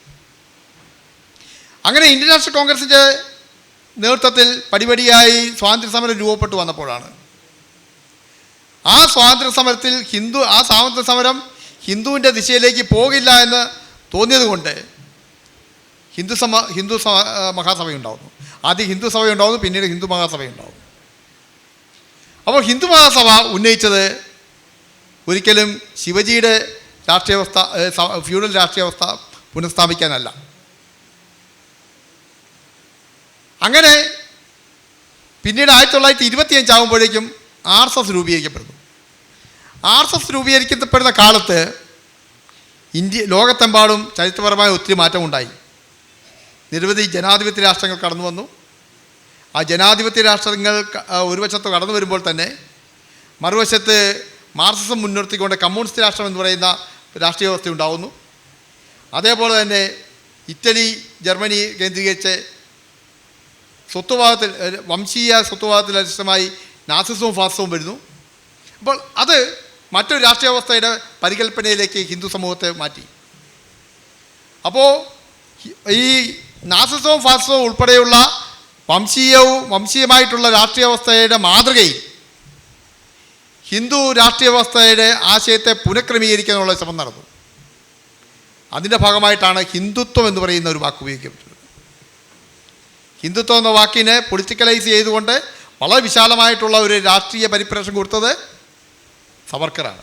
അങ്ങനെ ഇന്ത്യൻ നാഷണൽ കോൺഗ്രസിൻ്റെ നേതൃത്വത്തിൽ പടിപടിയായി സ്വാതന്ത്ര്യ സമരം രൂപപ്പെട്ടു വന്നപ്പോഴാണ് ആ സ്വാതന്ത്ര്യ സമരം ഹിന്ദുവിൻ്റെ ദിശയിലേക്ക് പോകില്ല എന്ന് തോന്നിയതുകൊണ്ട് ഹിന്ദു മഹാസഭയുണ്ടാവുന്നു. ആദ്യം ഹിന്ദു സഭയുണ്ടാവുന്നു, പിന്നീട് ഹിന്ദു മഹാസഭയുണ്ടാവുന്നു. അപ്പോൾ ഹിന്ദു മഹാസഭ ഉന്നയിച്ചത് ഒരിക്കലും ശിവജിയുടെ രാഷ്ട്രീയ വ്യവസ്ഥ, ഫ്യൂഡൽ രാഷ്ട്രീയ വ്യവസ്ഥ പുനഃസ്ഥാപിക്കാനല്ല. അങ്ങനെ പിന്നീട് 1925 ആകുമ്പോഴേക്കും RSS രൂപീകരിക്കപ്പെടുന്നു. RSS രൂപീകരിക്കപ്പെടുന്ന കാലത്ത് ലോകത്തെമ്പാടും ചരിത്രപരമായ ഒത്തിരി മാറ്റമുണ്ടായി. നിരവധി ജനാധിപത്യ രാഷ്ട്രങ്ങൾ കടന്നു വന്നു. ആ ജനാധിപത്യ രാഷ്ട്രങ്ങൾ ഒരു വശത്ത് കടന്നു വരുമ്പോൾ തന്നെ മറുവശത്ത് മാർക്സിസം മുൻനിർത്തിക്കൊണ്ട് കമ്മ്യൂണിസ്റ്റ് രാഷ്ട്രം എന്ന് പറയുന്ന രാഷ്ട്രീയ വ്യവസ്ഥ ഉണ്ടാകുന്നു. അതേപോലെ തന്നെ ഇറ്റലി, ജർമ്മനി കേന്ദ്രീകരിച്ച് സ്വത്വവാദത്തിൽ, വംശീയ സ്വത്വവാദത്തിൽ അധിഷ്ഠിതമായി നാസിസവും ഫാസിസവും വരുന്നു. അപ്പോൾ അത് മറ്റൊരു രാഷ്ട്രീയ വ്യവസ്ഥയുടെ പരികൽപ്പനയിലേക്ക് ഹിന്ദു സമൂഹത്തെ മാറ്റി. അപ്പോൾ ഈ നാസിസവും ഫാസിസവും ഉൾപ്പെടെയുള്ള വംശീയമായിട്ടുള്ള രാഷ്ട്രീയ വ്യവസ്ഥയുടെ മാതൃകയിൽ ഹിന്ദു രാഷ്ട്രീയ വ്യവസ്ഥയുടെ ആശയത്തെ പുനഃക്രമീകരിക്കാനുള്ള ശ്രമം നടന്നു. അതിൻ്റെ ഭാഗമായിട്ടാണ് ഹിന്ദുത്വം എന്ന് പറയുന്ന ഒരു വാക്ക് ഉപയോഗിക്കപ്പെട്ടത്. ഹിന്ദുത്വം എന്ന വാക്കിനെ പൊളിറ്റിക്കലൈസ് ചെയ്തുകൊണ്ട് വളരെ വിശാലമായിട്ടുള്ള ഒരു രാഷ്ട്രീയ പരിപ്രേക്ഷം കൊടുത്തത് സവർക്കറാണ്.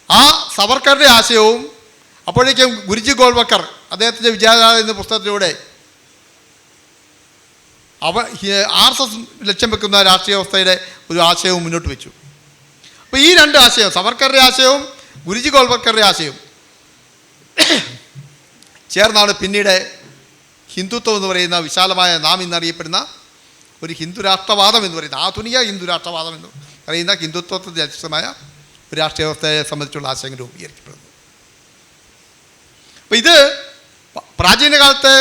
ആ സവർക്കറുടെ ആശയവും അപ്പോഴേക്കും ഗുരുജി ഗോൾവക്കർ അദ്ദേഹത്തിൻ്റെ വിചാരധാര എന്ന പുസ്തകത്തിലൂടെ RSS ലക്ഷ്യം വെക്കുന്ന രാഷ്ട്രീയ വ്യവസ്ഥയുടെ ഒരു ആശയവും മുന്നോട്ട് വെച്ചു. അപ്പോൾ ഈ രണ്ട് ആശയവും, സവർക്കറുടെ ആശയവും ഗുരുജി ഗോൾവക്കറുടെ ആശയവും ചേർന്നാണ് പിന്നീട് ഹിന്ദുത്വം എന്ന് പറയുന്ന വിശാലമായ നാം ഇന്നറിയപ്പെടുന്ന ഒരു ഹിന്ദു രാഷ്ട്രവാദം എന്ന് പറയുന്ന, ആധുനിക ഹിന്ദു രാഷ്ട്രവാദം എന്ന് പറയുന്ന ഹിന്ദുത്വത്തിന് അധിഷ്ഠിതമായ ഒരു രാഷ്ട്രീയ വ്യവസ്ഥയെ സംബന്ധിച്ചുള്ള ആശയങ്ങൾ രൂപീകരിക്കപ്പെടുന്നു. അപ്പോൾ ഇത് പ്രാചീന കാലത്തെ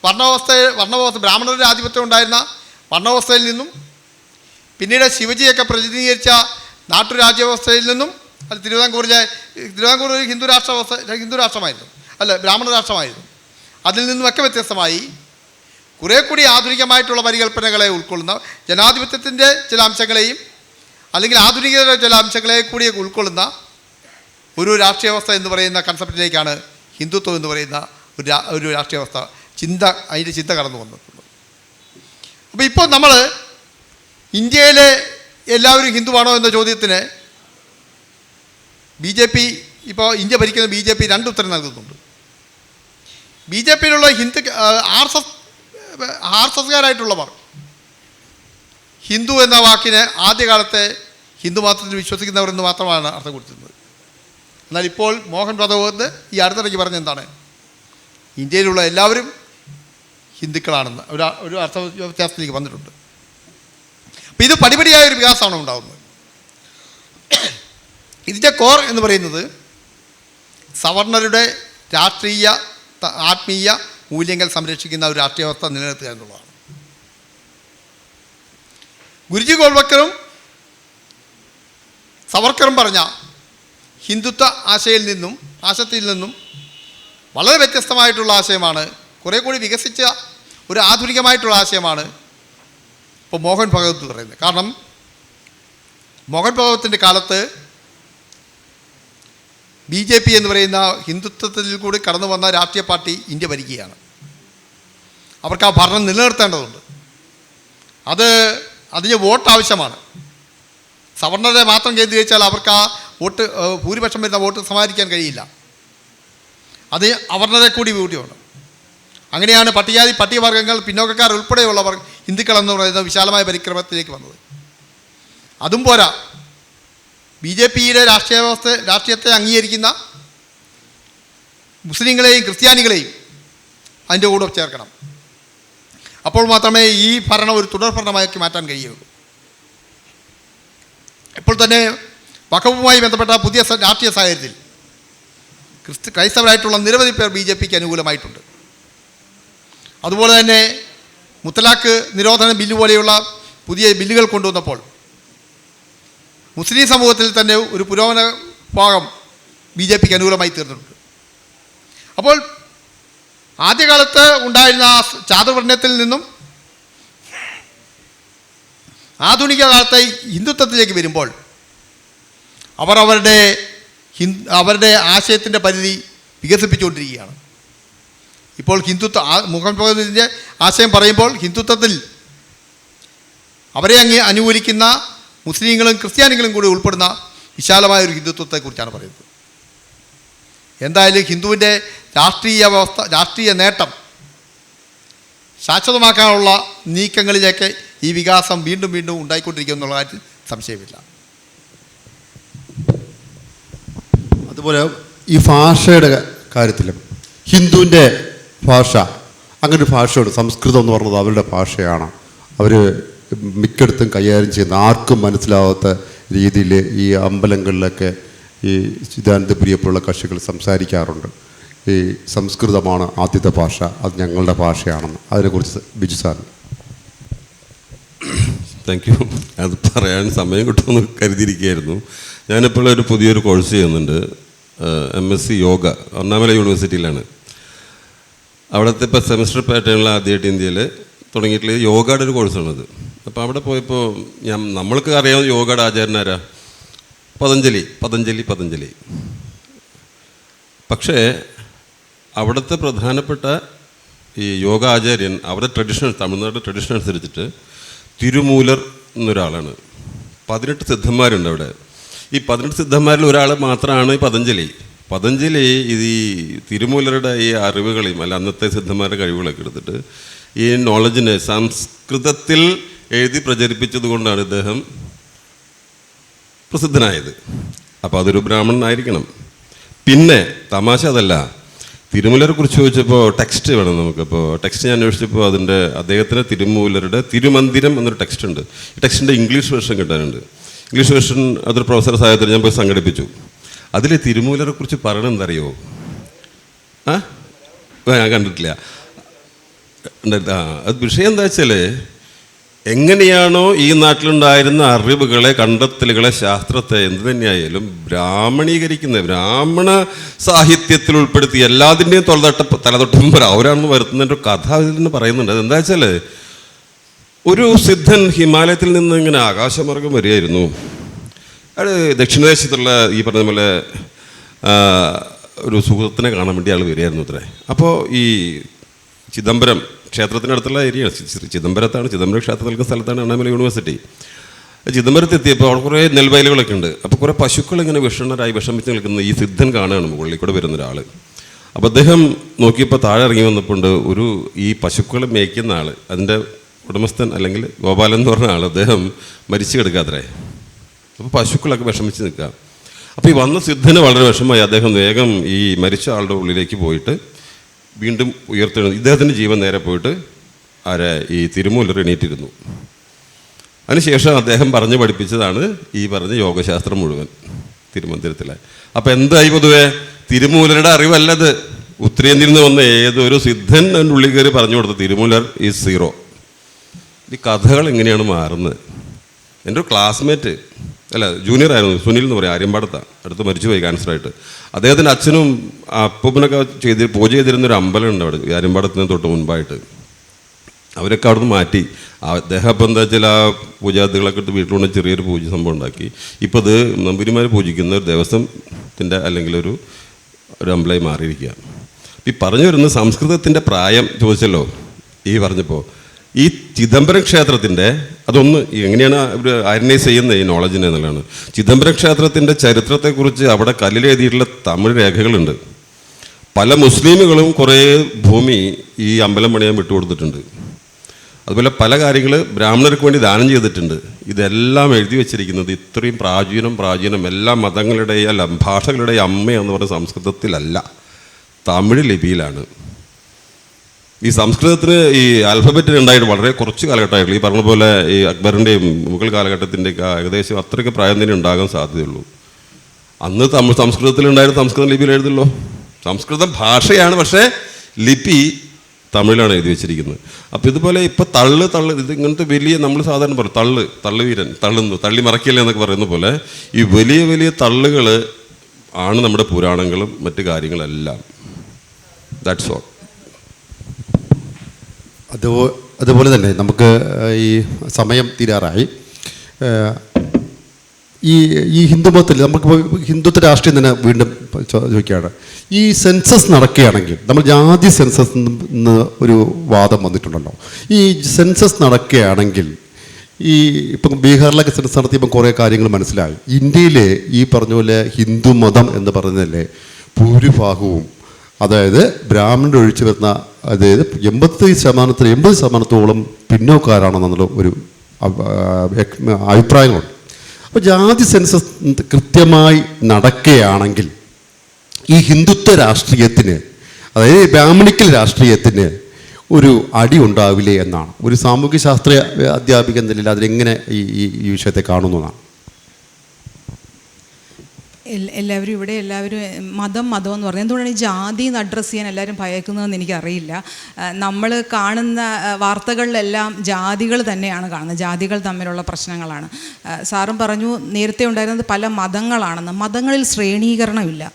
വർണ്ണവ്യവസ്ഥ ബ്രാഹ്മണരുടെ ആധിപത്യം ഉണ്ടായിരുന്ന വർണ്ണവ്യവസ്ഥയിൽ നിന്നും പിന്നീട് ശിവജിയൊക്കെ പ്രതിനിധീകരിച്ച നാട്ടുരാജ്യവ്യവസ്ഥയിൽ നിന്നും, അത് തിരുവിതാംകൂർ ഒരു ഹിന്ദു രാഷ്ട്രമായിരുന്നു, അല്ല ബ്രാഹ്മണ രാഷ്ട്രമായിരുന്നു. അതിൽ നിന്നുമൊക്കെ വ്യത്യസ്തമായി കുറേ കൂടി ആധുനികമായിട്ടുള്ള പരികൽപ്പനകളെ ഉൾക്കൊള്ളുന്ന, ജനാധിപത്യത്തിൻ്റെ ചില അംശങ്ങളെയും അല്ലെങ്കിൽ ആധുനികതയുടെ ചില അംശങ്ങളെ കൂടി ഉൾക്കൊള്ളുന്ന ഒരു രാഷ്ട്രീയ വ്യവസ്ഥ എന്ന് പറയുന്ന കൺസെപ്റ്റിലേക്കാണ് ഹിന്ദുത്വം എന്ന് പറയുന്ന ഒരു രാഷ്ട്രീയ വ്യവസ്ഥ അതിൻ്റെ ചിന്ത കടന്നു വന്നിട്ടുള്ളത്. അപ്പോൾ ഇപ്പോൾ നമ്മൾ ഇന്ത്യയിലെ എല്ലാവരും ഹിന്ദുവാണോ എന്ന ചോദ്യത്തിന് BJP, ഇപ്പോൾ ഇന്ത്യ ഭരിക്കുന്ന BJP രണ്ട് ഉത്തരം നൽകുന്നുണ്ട്. BJPയിലുള്ള RSSകാരായിട്ടുള്ളവർ ഹിന്ദു എന്ന വാക്കിന് ആദ്യകാലത്തെ ഹിന്ദു മതത്തിൽ വിശ്വസിക്കുന്നവർ എന്ന് മാത്രമാണ് അർത്ഥം കൊടുത്തിരുന്നത്. എന്നാൽ ഇപ്പോൾ മോഹൻ ഭഗവത് ഈ അടുത്തിടയ്ക്ക് പറഞ്ഞെന്താണ്, ഇന്ത്യയിലുള്ള എല്ലാവരും ഹിന്ദുക്കളാണെന്ന് ഒരു അർത്ഥ വ്യത്യാസത്തിലേക്ക് വന്നിട്ടുണ്ട്. അപ്പോൾ ഇത് പടിപടിയായ ഒരു വികാസമാണ് ഉണ്ടാകുന്നത്. ഇതിൻ്റെ കോർ എന്ന് പറയുന്നത് സവർണരുടെ രാഷ്ട്രീയ ആത്മീയ മൂല്യങ്ങൾ സംരക്ഷിക്കുന്ന ഒരു രാഷ്ട്രീയ വ്യവസ്ഥ നിലനിർത്തുക എന്നുള്ളതാണ്. ഗുരുജി ഗോൾവക്കറും സവർക്കറും പറഞ്ഞ ഹിന്ദുത്വ ആശയത്തിൽ നിന്നും വളരെ വ്യത്യസ്തമായിട്ടുള്ള ആശയമാണ്, കുറേ കൂടി വികസിച്ച ഒരു ആധുനികമായിട്ടുള്ള ആശയമാണ് ഇപ്പോൾ മോഹൻ ഭഗവത് പറയുന്നത്. കാരണം മോഹൻ ഭഗവത്തിൻ്റെ കാലത്ത് BJP എന്ന് പറയുന്ന ഹിന്ദുത്വത്തിൽ കൂടി കടന്നു വന്ന രാഷ്ട്രീയ പാർട്ടി ഇന്ത്യ ഭരിക്കുകയാണ്. അവർക്ക് ആ ഭരണം നിലനിർത്തേണ്ടതുണ്ട്. അതിന് വോട്ട് ആവശ്യമാണ്. സവർണരെ മാത്രം കേന്ദ്രീകരിച്ചാൽ അവർക്ക് ആ ഭൂരിപക്ഷം വരുന്ന വോട്ട് സമാഹരിക്കാൻ കഴിയില്ല. അത് അവർണരെ കൂടി കൂടിയാണ്. അങ്ങനെയാണ് പട്ടികജാതി പട്ടികവർഗ്ഗങ്ങൾ പിന്നോക്കക്കാർ ഉൾപ്പെടെയുള്ളവർ ഹിന്ദുക്കൾ എന്ന് പറയുന്ന വിശാലമായ പരിക്രമത്തിലേക്ക് വന്നത്. അതും പോരാ, BJPയുടെ രാഷ്ട്രീയത്തെ അംഗീകരിക്കുന്ന മുസ്ലിങ്ങളെയും ക്രിസ്ത്യാനികളെയും അതിൻ്റെ കൂടെ ചേർക്കണം. അപ്പോൾ മാത്രമേ ഈ ഭരണം ഒരു തുടർ ഭരണമാക്കി മാറ്റാൻ കഴിയുള്ളൂ. ഇപ്പോൾ തന്നെ വഖഫുമായി ബന്ധപ്പെട്ട പുതിയ രാഷ്ട്രീയ സാഹചര്യത്തിൽ ക്രൈസ്തവരായിട്ടുള്ള നിരവധി പേർ BJPക്ക് അനുകൂലമായിട്ടുണ്ട്. അതുപോലെ തന്നെ മുത്തലാഖ് നിരോധന ബില്ല് പോലെയുള്ള പുതിയ ബില്ലുകൾ കൊണ്ടുവന്നപ്പോൾ മുസ്ലിം സമൂഹത്തിൽ തന്നെ ഒരു പുരോഗമന ഭാഗം BJPക്ക് അനുകൂലമായി തീർന്നിട്ടുണ്ട്. അപ്പോൾ ആദ്യകാലത്ത് ഉണ്ടായിരുന്ന ചാതുർവർണ്ണയത്തിൽ നിന്നും ആധുനിക കാലത്തെ ഹിന്ദുത്വത്തിലേക്ക് വരുമ്പോൾ അവരുടെ അവരുടെ ആശയത്തിൻ്റെ പരിധി വികസിപ്പിച്ചുകൊണ്ടിരിക്കുകയാണ്. ഇപ്പോൾ ഹിന്ദുത്വ മുഹമ്മദിൻ്റെ ആശയം പറയുമ്പോൾ ഹിന്ദുത്വത്തിൽ അവരെ അനുകൂലിക്കുന്ന മുസ്ലിങ്ങളും ക്രിസ്ത്യാനികളും കൂടി ഉൾപ്പെടുന്ന വിശാലമായൊരു ഹിന്ദുത്വത്തെക്കുറിച്ചാണ് പറയുന്നത്. എന്തായാലും ഹിന്ദുവിൻ്റെ രാഷ്ട്രീയ നേട്ടം ശാശ്വതമാക്കാനുള്ള നീക്കങ്ങളിലേക്ക് ഈ വികാസം വീണ്ടും വീണ്ടും ഉണ്ടായിക്കൊണ്ടിരിക്കും എന്നുള്ള കാര്യത്തിൽ സംശയമില്ല. അതുപോലെ ഈ ഭാഷയുടെ കാര്യത്തിലും ഹിന്ദുവിൻ്റെ ഭാഷ, അങ്ങനെ ഒരു ഭാഷയുണ്ട്. സംസ്കൃതം എന്ന് പറഞ്ഞത് അവരുടെ ഭാഷയാണ്. അവർ മിക്കയിടത്തും കൈകാര്യം ചെയ്യുന്ന ആർക്കും മനസ്സിലാവാത്ത രീതിയിൽ ഈ അമ്പലങ്ങളിലൊക്കെ ഈ ചിദാനന്ദപുരിയെപ്പോലുള്ള കക്ഷികൾ സംസാരിക്കാറുണ്ട്. ഈ സംസ്കൃതമാണ് ആദ്യത്തെ ഭാഷ, അത് ഞങ്ങളുടെ ഭാഷയാണെന്ന്. അതിനെക്കുറിച്ച് ബിജു സാറിന്. Thank you. അത് പറയാൻ സമയം കിട്ടുമെന്ന് കരുതിയിരിക്കുകയായിരുന്നു. ഞാനിപ്പോൾ ഒരു പുതിയൊരു കോഴ്സ് ചെയ്യുന്നുണ്ട്, MSc യോഗ, അണ്ണാമല യൂണിവേഴ്സിറ്റിയിലാണ്. അവിടുത്തെ ഇപ്പോൾ സെമിസ്റ്റർ പാറ്റേണിൽ ആദ്യമായിട്ട് ഇന്ത്യയിൽ തുടങ്ങിയിട്ടുള്ള യോഗയുടെ ഒരു കോഴ്സാണത്. അപ്പോൾ അവിടെ പോയപ്പോൾ നമ്മൾക്ക് അറിയാവുന്ന യോഗയുടെ ആചാര്യനാരാ? പതഞ്ജലി. പക്ഷേ അവിടുത്തെ പ്രധാനപ്പെട്ട ഈ യോഗ ആചാര്യൻ അവരുടെ ട്രഡീഷണൽ, തമിഴ്നാട് ട്രഡീഷൻ അനുസരിച്ചിട്ട് തിരുമൂലർ എന്നൊരാളാണ്. 18 സിദ്ധന്മാരുണ്ട് അവിടെ. ഈ 18 സിദ്ധന്മാരിൽ ഒരാൾ മാത്രമാണ് പതഞ്ജലി. ഈ തിരുമൂലരുടെ ഈ അറിവുകളെയും അല്ല അന്നത്തെ സിദ്ധന്മാരുടെ കഴിവുകളൊക്കെ എടുത്തിട്ട് ഈ നോളജിനെ സംസ്കൃതത്തിൽ എഴുതി പ്രചരിപ്പിച്ചത് കൊണ്ടാണ് ഇദ്ദേഹം പ്രസിദ്ധനായത്. അപ്പോൾ അതൊരു ബ്രാഹ്മണനായിരിക്കണം. പിന്നെ തമാശ അതല്ല, തിരുമൂലരെ കുറിച്ച് ചോദിച്ചപ്പോൾ ടെക്സ്റ്റ് വേണം നമുക്കപ്പോൾ. ടെക്സ്റ്റ് ഞാൻ അന്വേഷിച്ചപ്പോൾ അദ്ദേഹത്തിന് തിരുമൂലരുടെ തിരുമന്ദിരം എന്നൊരു ടെക്സ്റ്റ് ഉണ്ട്. ഈ ടെക്സ്റ്റിൻ്റെ ഇംഗ്ലീഷ് വേർഷൻ കിട്ടാനുണ്ട്. ഇംഗ്ലീഷ് വേർഷൻ അതൊരു പ്രൊഫസർ സഹായത്തിൽ ഞാൻ പോയി സംഘടിപ്പിച്ചു. അതിൽ തിരുമൂലരെ കുറിച്ച് പറയണത് എന്തറിയോ? ഞാൻ കണ്ടിട്ടില്ല. അത് വിഷയം എന്താ വെച്ചാൽ, എങ്ങനെയാണോ ഈ നാട്ടിലുണ്ടായിരുന്ന അറിവുകളെ, കണ്ടെത്തലുകളെ, ശാസ്ത്രത്തെ എന്ത് തന്നെയായാലും ബ്രാഹ്മണീകരിക്കുന്നത്, ബ്രാഹ്മണ സാഹിത്യത്തിൽ ഉൾപ്പെടുത്തി എല്ലാത്തിൻ്റെയും തലതൊട്ടുമ്പോൾ അവരാണെന്ന് വരുത്തുന്നതിൻ്റെ കഥ ഇതിൽ നിന്ന് പറയുന്നുണ്ട്. അതെന്താ വെച്ചാൽ, ഒരു സിദ്ധൻ ഹിമാലയത്തിൽ നിന്ന് ഇങ്ങനെ ആകാശമാർഗം വരികയായിരുന്നു. അത് ദക്ഷിണദേശത്തുള്ള ഈ പറഞ്ഞ പോലെ ഒരു സുഹൃത്തിനെ കാണാൻ വേണ്ടി ആൾ വരികയായിരുന്നു അത്രേ. അപ്പോൾ ഈ ചിദംബരം ക്ഷേത്രത്തിനടുത്തുള്ള ഏരിയ, ചിദംബരം ക്ഷേത്രം നിൽക്കുന്ന സ്ഥലത്താണ് അണ്ണാമല യൂണിവേഴ്സിറ്റി. ചിദംബരത്തെത്തിയപ്പോൾ അവിടെ കുറേ നെൽവയലുകളൊക്കെ ഉണ്ട്. അപ്പോൾ കുറേ പശുക്കൾ ഇങ്ങനെ വിഷമിച്ച് നിൽക്കുന്ന ഈ സിദ്ധൻ കാണുകയാണ് മുകളിൽ കൂടെ വരുന്ന ഒരാൾ. അപ്പോൾ അദ്ദേഹം നോക്കിയപ്പോൾ താഴെ ഇറങ്ങി വന്നപ്പോൾ ഈ പശുക്കൾ മേയ്ക്കുന്ന ആൾ, അതിൻ്റെ ഉടമസ്ഥൻ അല്ലെങ്കിൽ ഗോപാലൻ എന്ന് പറഞ്ഞ ആൾ, അദ്ദേഹം മരിച്ചു കിടക്കാത്രേ. അപ്പോൾ പശുക്കളൊക്കെ വിഷമിച്ച് നിൽക്കുക. അപ്പോൾ ഈ വന്ന സിദ്ധന് വളരെ വിഷമമായി. അദ്ദേഹം വേഗം ഈ മരിച്ച ആളുടെ ഉള്ളിലേക്ക് പോയിട്ട് വീണ്ടും ഉയർത്തെഴുന്നു. ഇദ്ദേഹത്തിൻ്റെ ജീവൻ നേരെ പോയിട്ട് ഈ തിരുമൂലർ എണീറ്റിരുന്നു. അതിനുശേഷം അദ്ദേഹം പറഞ്ഞു പഠിപ്പിച്ചതാണ് ഈ പറഞ്ഞ യോഗശാസ്ത്രം മുഴുവൻ തിരുമന്ദിരത്തിലെ. അപ്പം എന്തായി പൊതുവെ? തിരുമൂലരുടെ അറിവല്ലത്, ഉത്തരേന്ത്യയിൽ നിന്ന് വന്ന ഏതൊരു സിദ്ധൻ അതിൻ്റെ ഉള്ളിൽ കയറി പറഞ്ഞു കൊടുത്ത തിരുമൂലർ ഈസ് സീറോ. ഈ കഥകൾ എങ്ങനെയാണ് മാറുന്നത്? എൻ്റെ ഒരു ക്ലാസ്മേറ്റ്, അല്ല ജൂനിയർ ആയിരുന്നു, സുനിൽ എന്ന് പറയും, ആര്യമ്പാടത്താണ്, അടുത്ത് മരിച്ചുപോയി ക്യാൻസറായിട്ട്. അദ്ദേഹത്തിൻ്റെ അച്ഛനും അപ്പൂപ്പനൊക്കെ പൂജ ചെയ്തിരുന്നൊരു അമ്പലമുണ്ട് അവിടെ ആര്യമ്പാടത്തിന് തൊട്ട് മുൻപായിട്ട്. അവരൊക്കെ അവിടെ നിന്ന് മാറ്റി. അദ്ദേഹം ഇപ്പം എന്താ വെച്ചാൽ ആ പൂജാതികളൊക്കെ എടുത്ത് വീട്ടിലുകൊണ്ട് ചെറിയൊരു പൂജ സംഭവം ഉണ്ടാക്കി. ഇപ്പോൾ അത് നമ്പൂതിരിമാർ പൂജിക്കുന്ന ഒരു ദേവസ്വത്തിൻ്റെ അല്ലെങ്കിൽ ഒരു അമ്പലമായി മാറിയിരിക്കുക. ഈ പറഞ്ഞു വരുന്ന സംസ്കൃതത്തിൻ്റെ പ്രായം ചോദിച്ചല്ലോ ഈ പറഞ്ഞപ്പോൾ, ഈ ചിദംബരം ക്ഷേത്രത്തിൻ്റെ അതൊന്ന് എങ്ങനെയാണ് ഇവർ ഐഡനൈസ് ചെയ്യുന്നത് ഈ നോളജിനെ എന്നുള്ളതാണ്. ചിദംബരം ക്ഷേത്രത്തിൻ്റെ ചരിത്രത്തെക്കുറിച്ച് അവിടെ കല്ലിലെഴുതിയിട്ടുള്ള തമിഴ് രേഖകളുണ്ട്. പല മുസ്ലിമുകളും കുറേ ഭൂമി ഈ അമ്പലം പണിയാൻ വിട്ടുകൊടുത്തിട്ടുണ്ട്. അതുപോലെ പല കാര്യങ്ങൾ ബ്രാഹ്മണർക്ക് വേണ്ടി ദാനം ചെയ്തിട്ടുണ്ട്. ഇതെല്ലാം എഴുതി വെച്ചിരിക്കുന്നത് ഇത്രയും പ്രാചീനം എല്ലാ മതങ്ങളുടെയും അല്ല ഭാഷകളുടെയും അമ്മയെന്ന് പറയുന്ന സംസ്കൃതത്തിലല്ല, തമിഴ് ലിപിയിലാണ്. ഈ സംസ്കൃതത്തിന് ഈ ആൽഫബറ്റ് ഉണ്ടായിട്ട് വളരെ കുറച്ച് കാലഘട്ടമായിട്ടുള്ളൂ. ഈ പറഞ്ഞ പോലെ ഈ അക്ബറിൻ്റെയും മുഗൾ കാലഘട്ടത്തിൻ്റെയൊക്കെ ഏകദേശം അത്രയ്ക്ക് പ്രായം തന്നെ ഉണ്ടാകാൻ സാധ്യതയുള്ളൂ. അന്ന് സംസ്കൃതത്തിലുണ്ടായിരുന്ന സംസ്കൃതം ലിപിയിൽ എഴുതുള്ളൂ. സംസ്കൃതം ഭാഷയാണ്, പക്ഷേ ലിപി തമിഴിലാണ് എഴുതി വെച്ചിരിക്കുന്നത്. അപ്പോൾ ഇതുപോലെ ഇപ്പോൾ തള്ള് ഇത് ഇങ്ങനത്തെ വലിയ, നമ്മൾ സാധാരണ പറയും തള്ളുവീരൻ, തള്ളി മറക്കില്ല എന്നൊക്കെ പറയുന്ന പോലെ ഈ വലിയ തള്ളുകൾ ആണ് നമ്മുടെ പുരാണങ്ങളും മറ്റു കാര്യങ്ങളെല്ലാം. That's all. അതുപോലെ തന്നെ നമുക്ക് ഈ സമയം തീരാറായി. ഈ ഹിന്ദുമതത്തിൽ നമുക്കിപ്പോൾ ഹിന്ദുത്വ രാഷ്ട്രീയം തന്നെ വീണ്ടും ചോദിക്കുകയാണ്. ഈ സെൻസസ് നടക്കുകയാണെങ്കിൽ, നമ്മൾ ജാതി സെൻസസ് എന്ന് ഒരു വാദം വന്നിട്ടുണ്ടല്ലോ, ഈ സെൻസസ് നടക്കുകയാണെങ്കിൽ ഈ ഇപ്പം ബീഹാറിലൊക്കെ സെൻസസ് നടത്തിയപ്പോൾ കുറേ കാര്യങ്ങൾ മനസ്സിലായി. ഇന്ത്യയിലെ ഈ പറഞ്ഞ പോലെ ഹിന്ദു മതം എന്ന് പറയുന്നതിലെ ഭൂരിഭാഗവും, അതായത് ബ്രാഹ്മണർ ഒഴിച്ചു വരുന്ന, അതായത് 80% പിന്നോക്കാരാണെന്നുള്ള ഒരു അഭിപ്രായങ്ങളുണ്ട്. അപ്പോൾ ജാതി സെൻസസ് കൃത്യമായി നടക്കുകയാണെങ്കിൽ ഈ ഹിന്ദുത്വ രാഷ്ട്രീയത്തിന്, അതായത് ബ്രാഹ്മണിക്കൽ രാഷ്ട്രീയത്തിന് ഒരു അടി ഉണ്ടാവില്ലേ എന്നാണ് ഒരു സാമൂഹ്യ ശാസ്ത്ര അധ്യാപിക എന്ന നിലയിൽ അതിലെങ്ങനെ ഈ വിഷയത്തെ കാണുന്നു എന്നാണ്. എല്ലാവരും മതം എന്ന് പറഞ്ഞാൽ എന്തുകൊണ്ടാണ് ഈ ജാതി എന്ന് അഡ്രസ്സ് ചെയ്യാൻ എല്ലാവരും ഭയക്കുന്നതെന്ന് എനിക്കറിയില്ല. നമ്മൾ കാണുന്ന വാർത്തകളിലെല്ലാം ജാതികൾ തന്നെയാണ് കാണുന്നത്, ജാതികൾ തമ്മിലുള്ള പ്രശ്നങ്ങളാണ്. സാറും പറഞ്ഞു നേരത്തെ ഉണ്ടായിരുന്നത് പല മതങ്ങളാണെന്ന്. മതങ്ങളിൽ ശ്രേണീകരണമില്ല,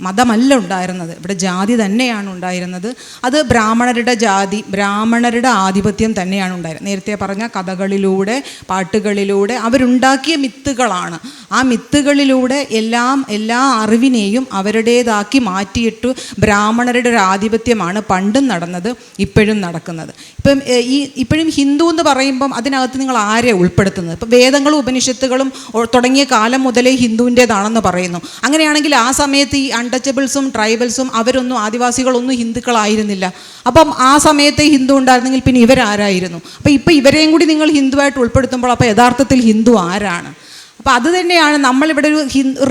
മതമല്ല ഉണ്ടായിരുന്നത്, ഇവിടെ ജാതി തന്നെയാണ് ഉണ്ടായിരുന്നത്. അത് ബ്രാഹ്മണരുടെ ജാതി, ബ്രാഹ്മണരുടെ ആധിപത്യം തന്നെയാണ് ഉണ്ടായിരുന്നത്. നേരത്തെ പറഞ്ഞ കഥകളിലൂടെ, പാട്ടുകളിലൂടെ അവരുണ്ടാക്കിയ മിത്തുകളാണ്. ആ മിത്തുകളിലൂടെ എല്ലാ അറിവിനെയും അവരുടേതാക്കി മാറ്റിയിട്ട് ബ്രാഹ്മണരുടെ ഒരു ആധിപത്യമാണ് പണ്ടും നടന്നത്, ഇപ്പോഴും നടക്കുന്നത്. ഇപ്പോഴും ഹിന്ദു എന്ന് പറയുമ്പം അതിനകത്ത് നിങ്ങൾ ആരെ ഉൾപ്പെടുത്തുന്നത്? ഇപ്പം വേദങ്ങളും ഉപനിഷത്തുകളും തുടങ്ങിയ കാലം മുതലേ ഹിന്ദുവിൻ്റേതാണെന്ന് പറയുന്നു. അങ്ങനെയാണെങ്കിൽ ആ സമയത്ത് ഈ അൺടച്ചബിൾസും ട്രൈബൽസും അവരൊന്നും, ആദിവാസികളൊന്നും ഹിന്ദുക്കളായിരുന്നില്ല. അപ്പം ആ സമയത്തെ ഹിന്ദു ഉണ്ടായിരുന്നെങ്കിൽ പിന്നെ ഇവരാരായിരുന്നു? അപ്പം ഇപ്പം ഇവരെയും കൂടി നിങ്ങൾ ഹിന്ദുവായിട്ട് ഉൾപ്പെടുത്തുമ്പോൾ അപ്പോൾ യഥാർത്ഥത്തിൽ ഹിന്ദു ആരാണ്? അപ്പോൾ അത് തന്നെയാണ് നമ്മളിവിടെ ഒരു